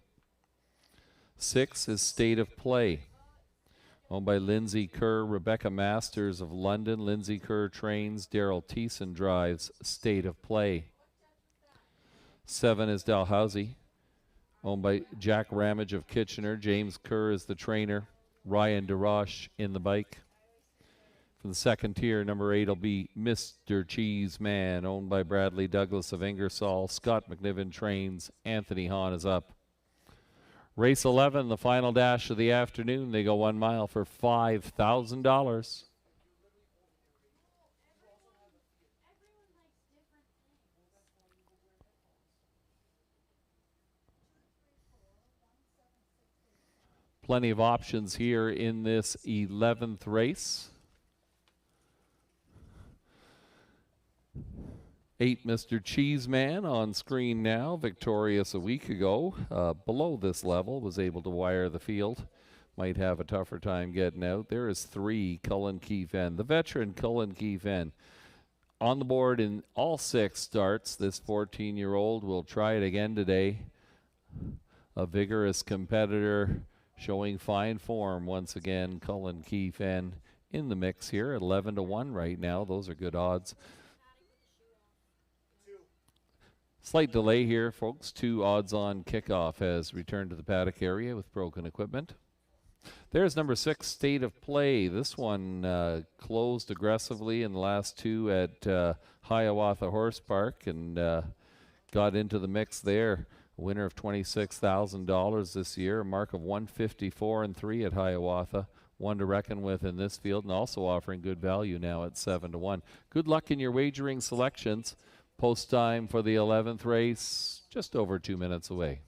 6 is State of Play, owned by Lindsay Kerr, Rebecca Masters of London. Lindsay Kerr trains. Daryl Thiessen drives State of Play. 7 is Dalhousie, owned by Jack Ramage of Kitchener. James Kerr is the trainer. Ryan DeRoche in the bike. From the second tier, number 8 will be Mr. Cheeseman, owned by Bradley Douglas of Ingersoll. Scott McNiven trains. Anthony Hahn is up. Race 11, the final dash of the afternoon. They go 1 mile for $5,000. Plenty of options here in this 11th race. 8, Mr. Cheeseman on screen now, victorious a week ago. Below this level, was able to wire the field. Might have a tougher time getting out. There is 3, Cullen Keefe N. The veteran Cullen Keefe N. On the board in all 6 starts. This 14-year-old will try it again today. A vigorous competitor showing fine form once again. Cullen Keefe N in the mix here at 11-1 right now. Those are good odds. Slight delay here, folks. 2 Odds on Kickoff has returned to the paddock area with broken equipment. There's number 6, State of Play. This one closed aggressively in the last 2 at Hiawatha Horse Park and got into the mix there. A winner of $26,000 this year, a mark of 154-3 at Hiawatha. One to reckon with in this field, and also offering good value now at 7-1. Good luck in your wagering selections. Post time for the 11th race, just over 2 minutes away.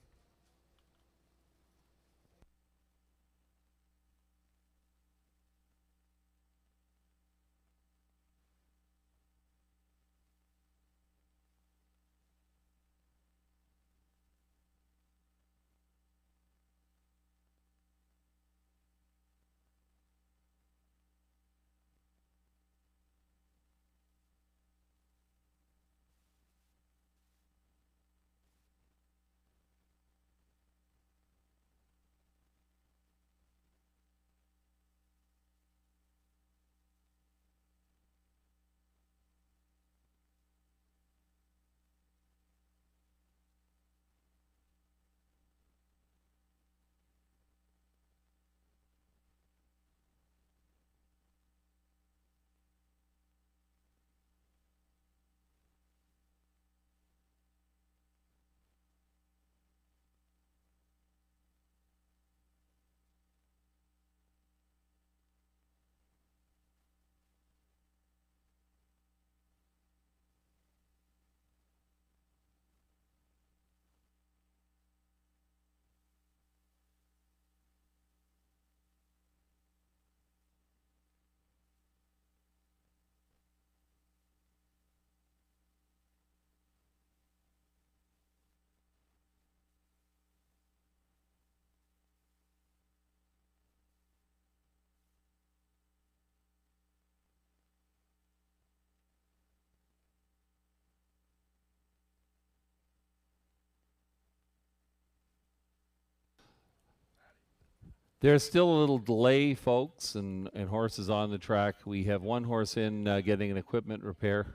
There's still a little delay, folks, and horses on the track. We have one horse in getting an equipment repair.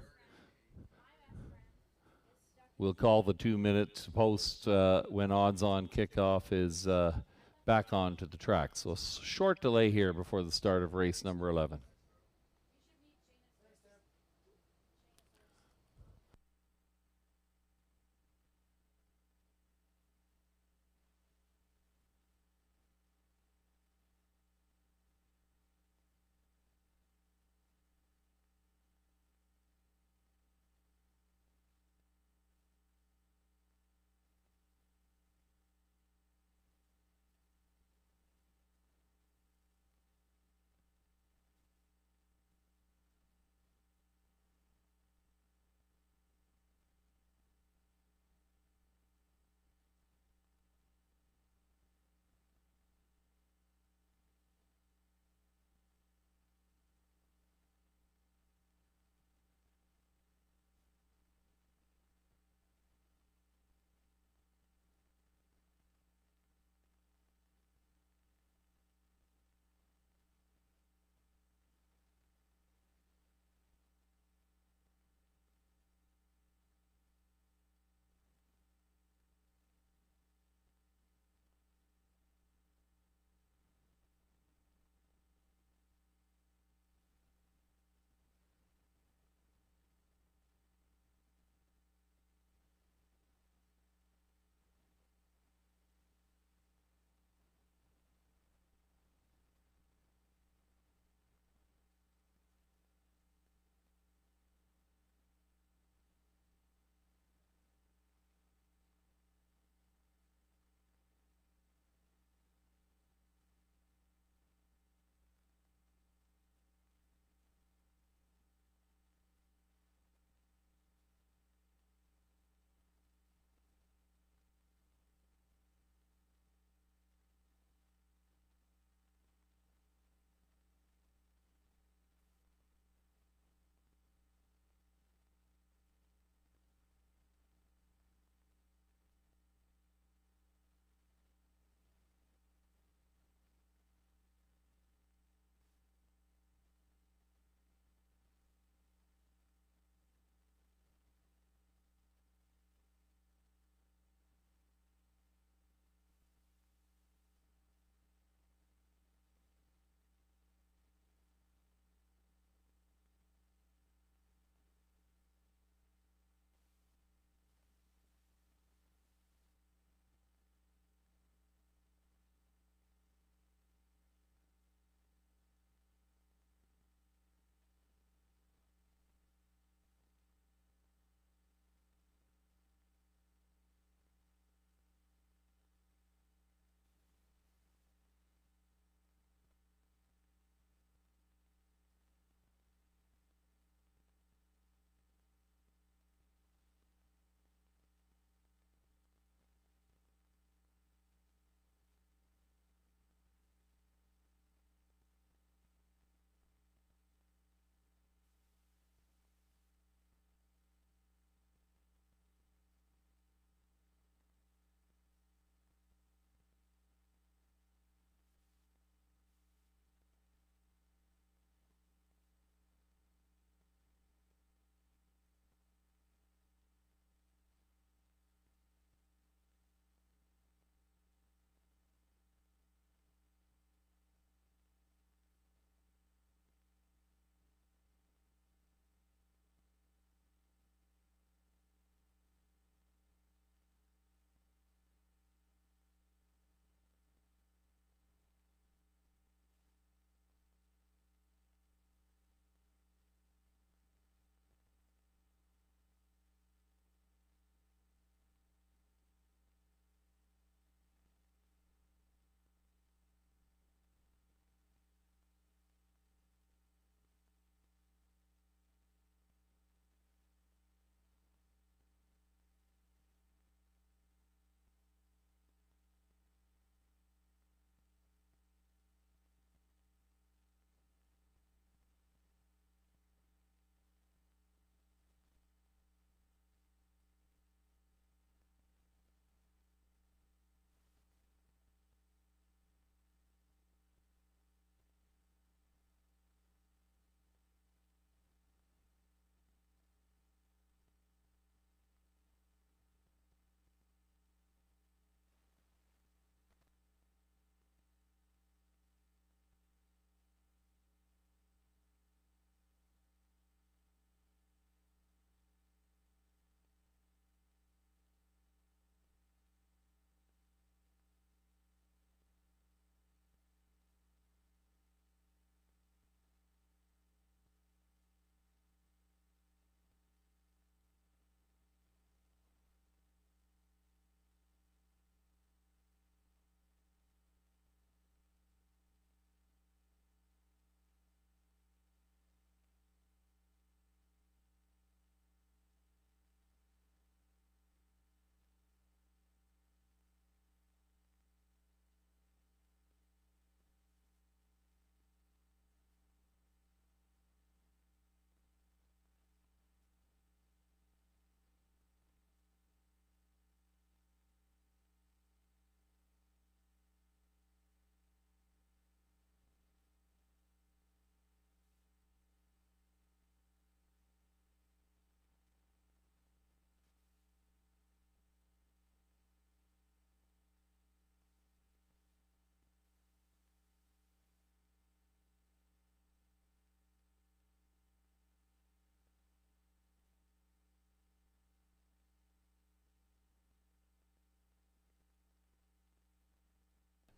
We'll call the 2-minute post when odds-on kickoff is back onto the track. So a short delay here before the start of race number 11.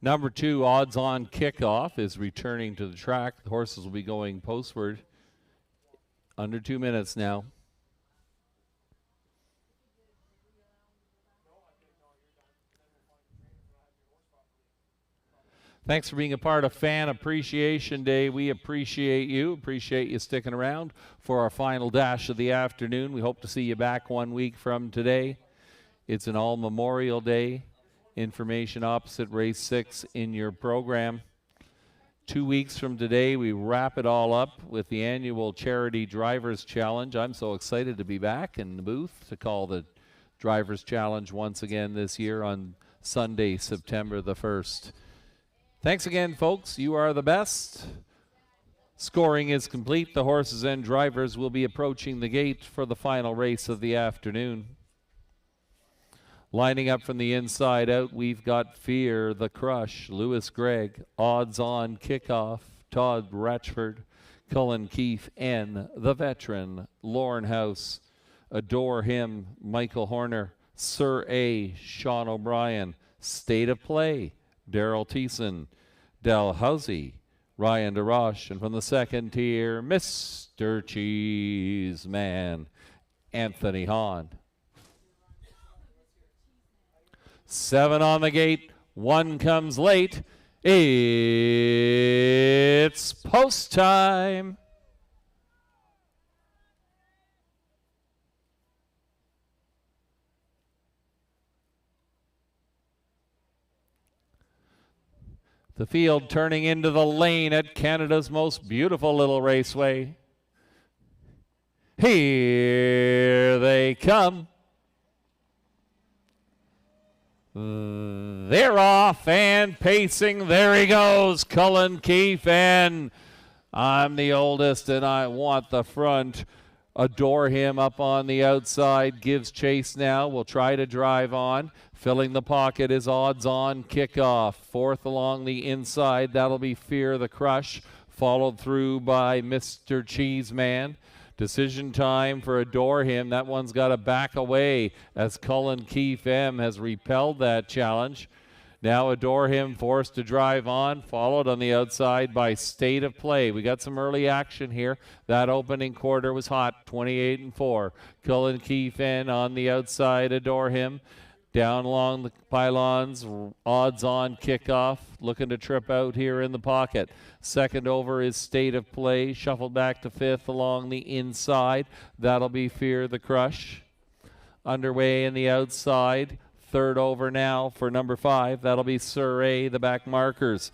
Number 2, Odds On Kickoff, is returning to the track. The horses will be going postward. Under 2 minutes now. Thanks for being a part of Fan Appreciation Day. We appreciate you. Appreciate you sticking around for our final dash of the afternoon. We hope to see you back 1 week from today. It's an all Memorial Day. Information opposite race 6 in your program. 2 weeks from today, we wrap it all up with the annual Charity Drivers Challenge. I'm so excited to be back in the booth to call the Drivers Challenge once again this year on Sunday, September the 1st. Thanks again, folks. You are the best. Scoring is complete. The horses and drivers will be approaching the gate for the final race of the afternoon. Lining up from the inside out, we've got Fear the Crush, Lewis Gregg, Odds On Kickoff, Todd Ratchford, Cullen Keefe, N, The Veteran, Lauren House, Adore Him, Michael Horner, Sir A, Sean O'Brien, State of Play, Daryl Thiessen, Dalhousie, Ryan DeRoche, and from the second tier, Mr. Cheeseman, Anthony Hahn. 7 on the gate, 1 comes late. It's post time. The field turning into the lane at Canada's most beautiful little raceway. Here they come. They're off and pacing. There he goes, Cullen Keefe, and I'm the oldest and I want the front. Adore Him up on the outside, gives chase now, will try to drive on. Filling the pocket is Odds On Kickoff. 4th along the inside, that'll be Fear the Crush, followed through by Mr. Cheeseman. Decision time for Adore Him. That one's got to back away as Cullen Keefe M has repelled that challenge. Now Adore Him forced to drive on, followed on the outside by State of Play. We got some early action here. That opening quarter was hot, 28-4. Cullen Keefe N on the outside, Adore Him. Down along the pylons, Odds On Kickoff, looking to trip out here in the pocket. Second over is State of Play, shuffled back to 5th along the inside. That'll be Fear the Crush. Underway in the outside. 3rd over now for number 5. That'll be Sir A, the back markers.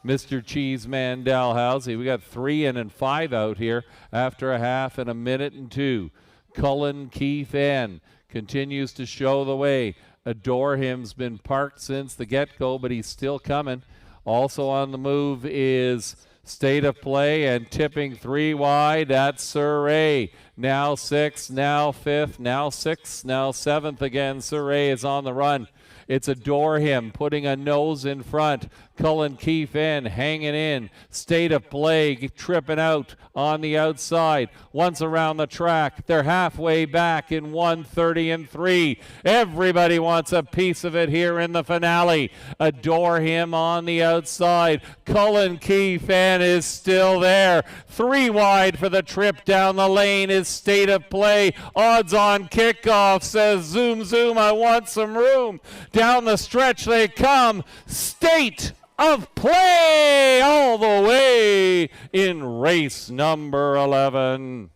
Mr. Cheeseman Dalhousie. We got 3 in and 5 out here after a half and a minute and 2. Cullen Keefe N continues to show the way. Adore Him's been parked since the get-go, but he's still coming. Also on the move is State of Play, and tipping 3 wide, that's Sir A. Now 6th, now 5th, now 6th, now 7th again. Sir A is on the run. It's Adore Him putting a nose in front. Cullen Keefe in, hanging in. State of Play tripping out on the outside. Once around the track, they're halfway back in 1:30-3. Everybody wants a piece of it here in the finale. Adore Him on the outside. Cullen Keefe in is still there. 3 wide for the trip down the lane is State of Play. Odds On Kickoff says, zoom, zoom, I want some room. Down the stretch they come. State of Play all the way in race number 11.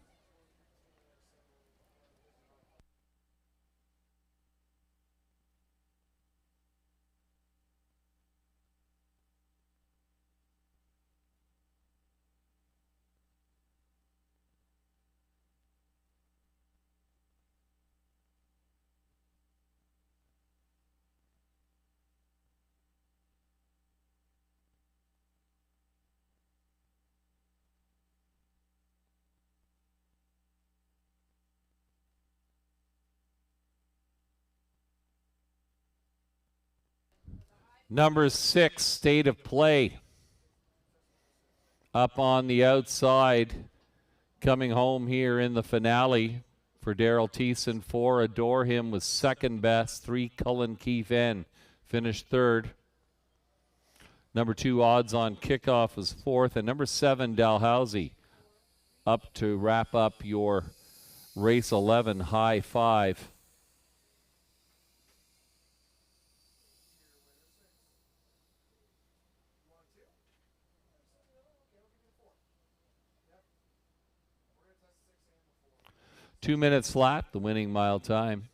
Number 6, State of Play. Up on the outside, coming home here in the finale for Daryl Thiessen. 4, Adore Him was second best. 3, Cullen Keefe N finished 3rd. Number 2, Odds on Kickoff, was 4th. And number 7, Dalhousie, up to wrap up your race 11, High 5. Two minutes flat, the winning mile time.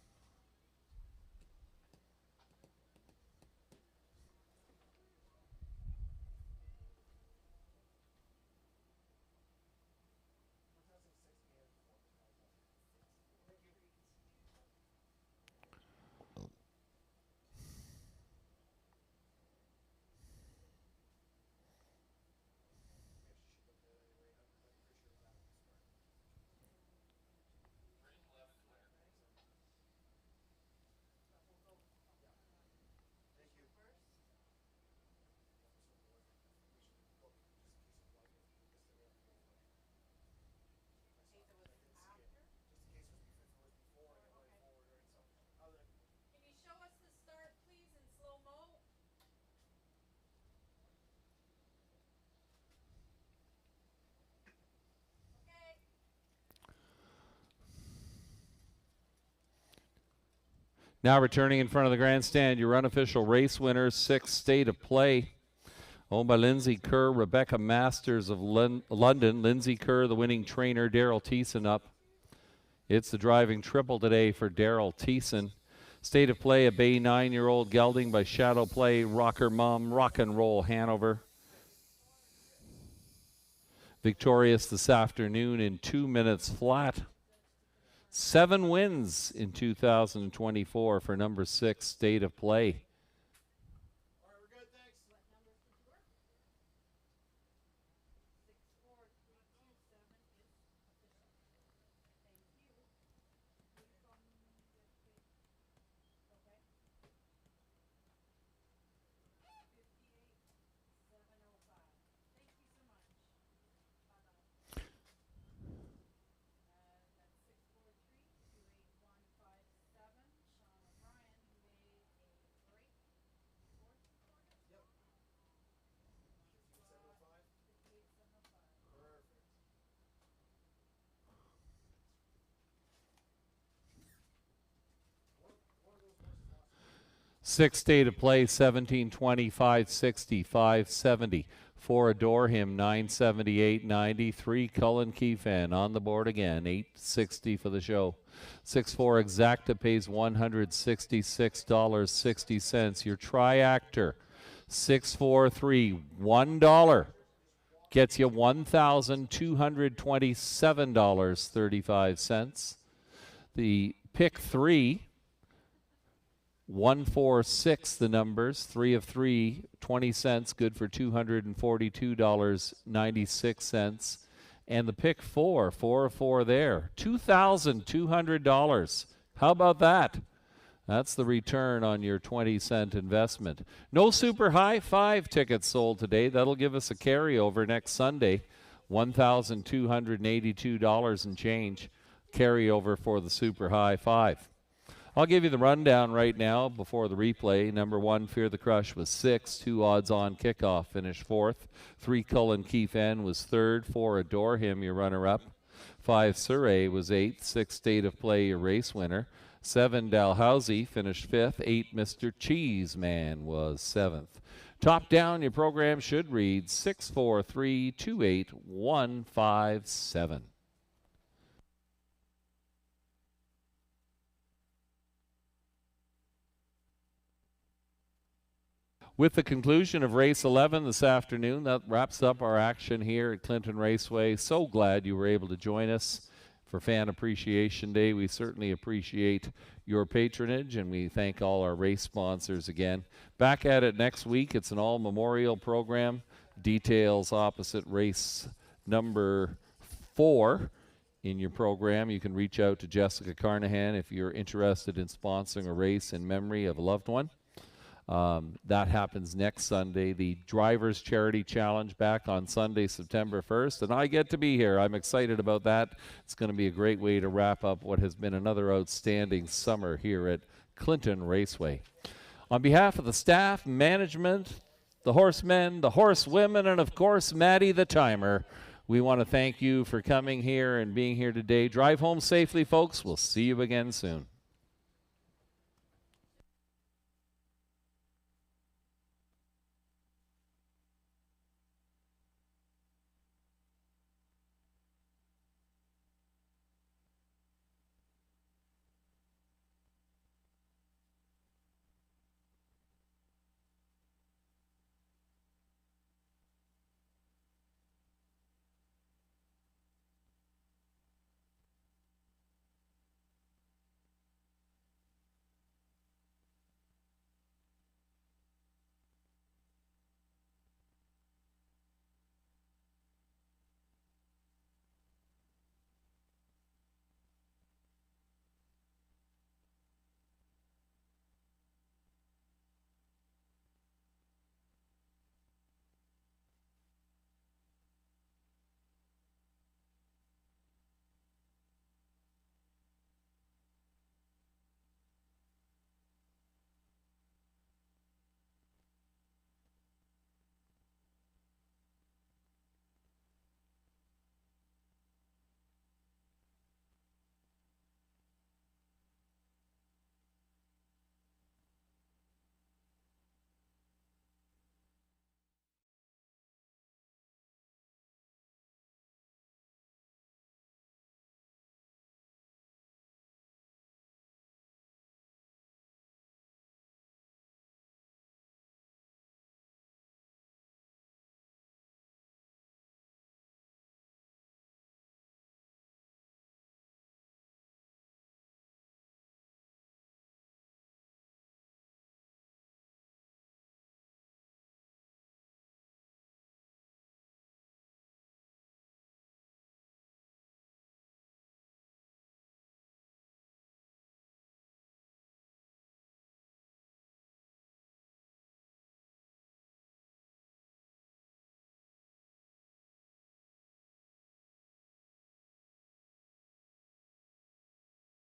Now returning in front of the grandstand, your unofficial race winners, 6th State of Play, owned by Lindsay Kerr, Rebecca Masters of London. Lindsay Kerr, the winning trainer, Daryl Thiessen up. It's the driving triple today for Daryl Thiessen. State of Play, a Bay 9-year-old gelding by Shadow Play, Rocker Mom, Rock and Roll Hanover. Victorious this afternoon in 2 minutes flat. 7 wins in 2024 for number 6, State of Play. Six State of Play, 1720, 560, 570. 4 Adore Him, 978, 93. Cullen Keefan on the board again, 860 for the show. 6-4 Exacta pays $166.60. Your Triactor, 643, $1. Gets you $1,227.35. The pick 3, 146 the numbers, 3 of 3, 20 cents, good for $242.96. And the pick 4, 4 of 4 there, $2,200. How about that? That's the return on your 20-cent investment. No Super High 5 tickets sold today. That'll give us a carryover next Sunday, $1,282 and change carryover for the Super High 5. I'll give you the rundown right now before the replay. Number 1, Fear the Crush, was 6. 2 Odds on Kickoff finished 4th. 3 Cullen Keefan was 3rd. 4 Adore Him, your runner-up. 5 Surrey was 8th. 6 State of Play, your race winner. 7 Dalhousie finished 5th. 8 Mr. Cheeseman was 7th. Top down, your program should read 643-28157. With the conclusion of race 11 this afternoon, that wraps up our action here at Clinton Raceway. So glad you were able to join us for Fan Appreciation Day. We certainly appreciate your patronage, and we thank all our race sponsors again. Back at it next week. It's an all-memorial program. Details opposite race number 4 in your program. You can reach out to Jessica Carnahan if you're interested in sponsoring a race in memory of a loved one. That happens next Sunday. The Drivers Charity Challenge back on Sunday, September 1st, and I get to be here. I'm excited about that. It's going to be a great way to wrap up what has been another outstanding summer here at Clinton Raceway. On behalf of the staff, management, the horsemen, the horsewomen, and of course, Maddie the timer. We want to thank you for coming here and being here today. Drive home safely, folks. We'll see you again soon.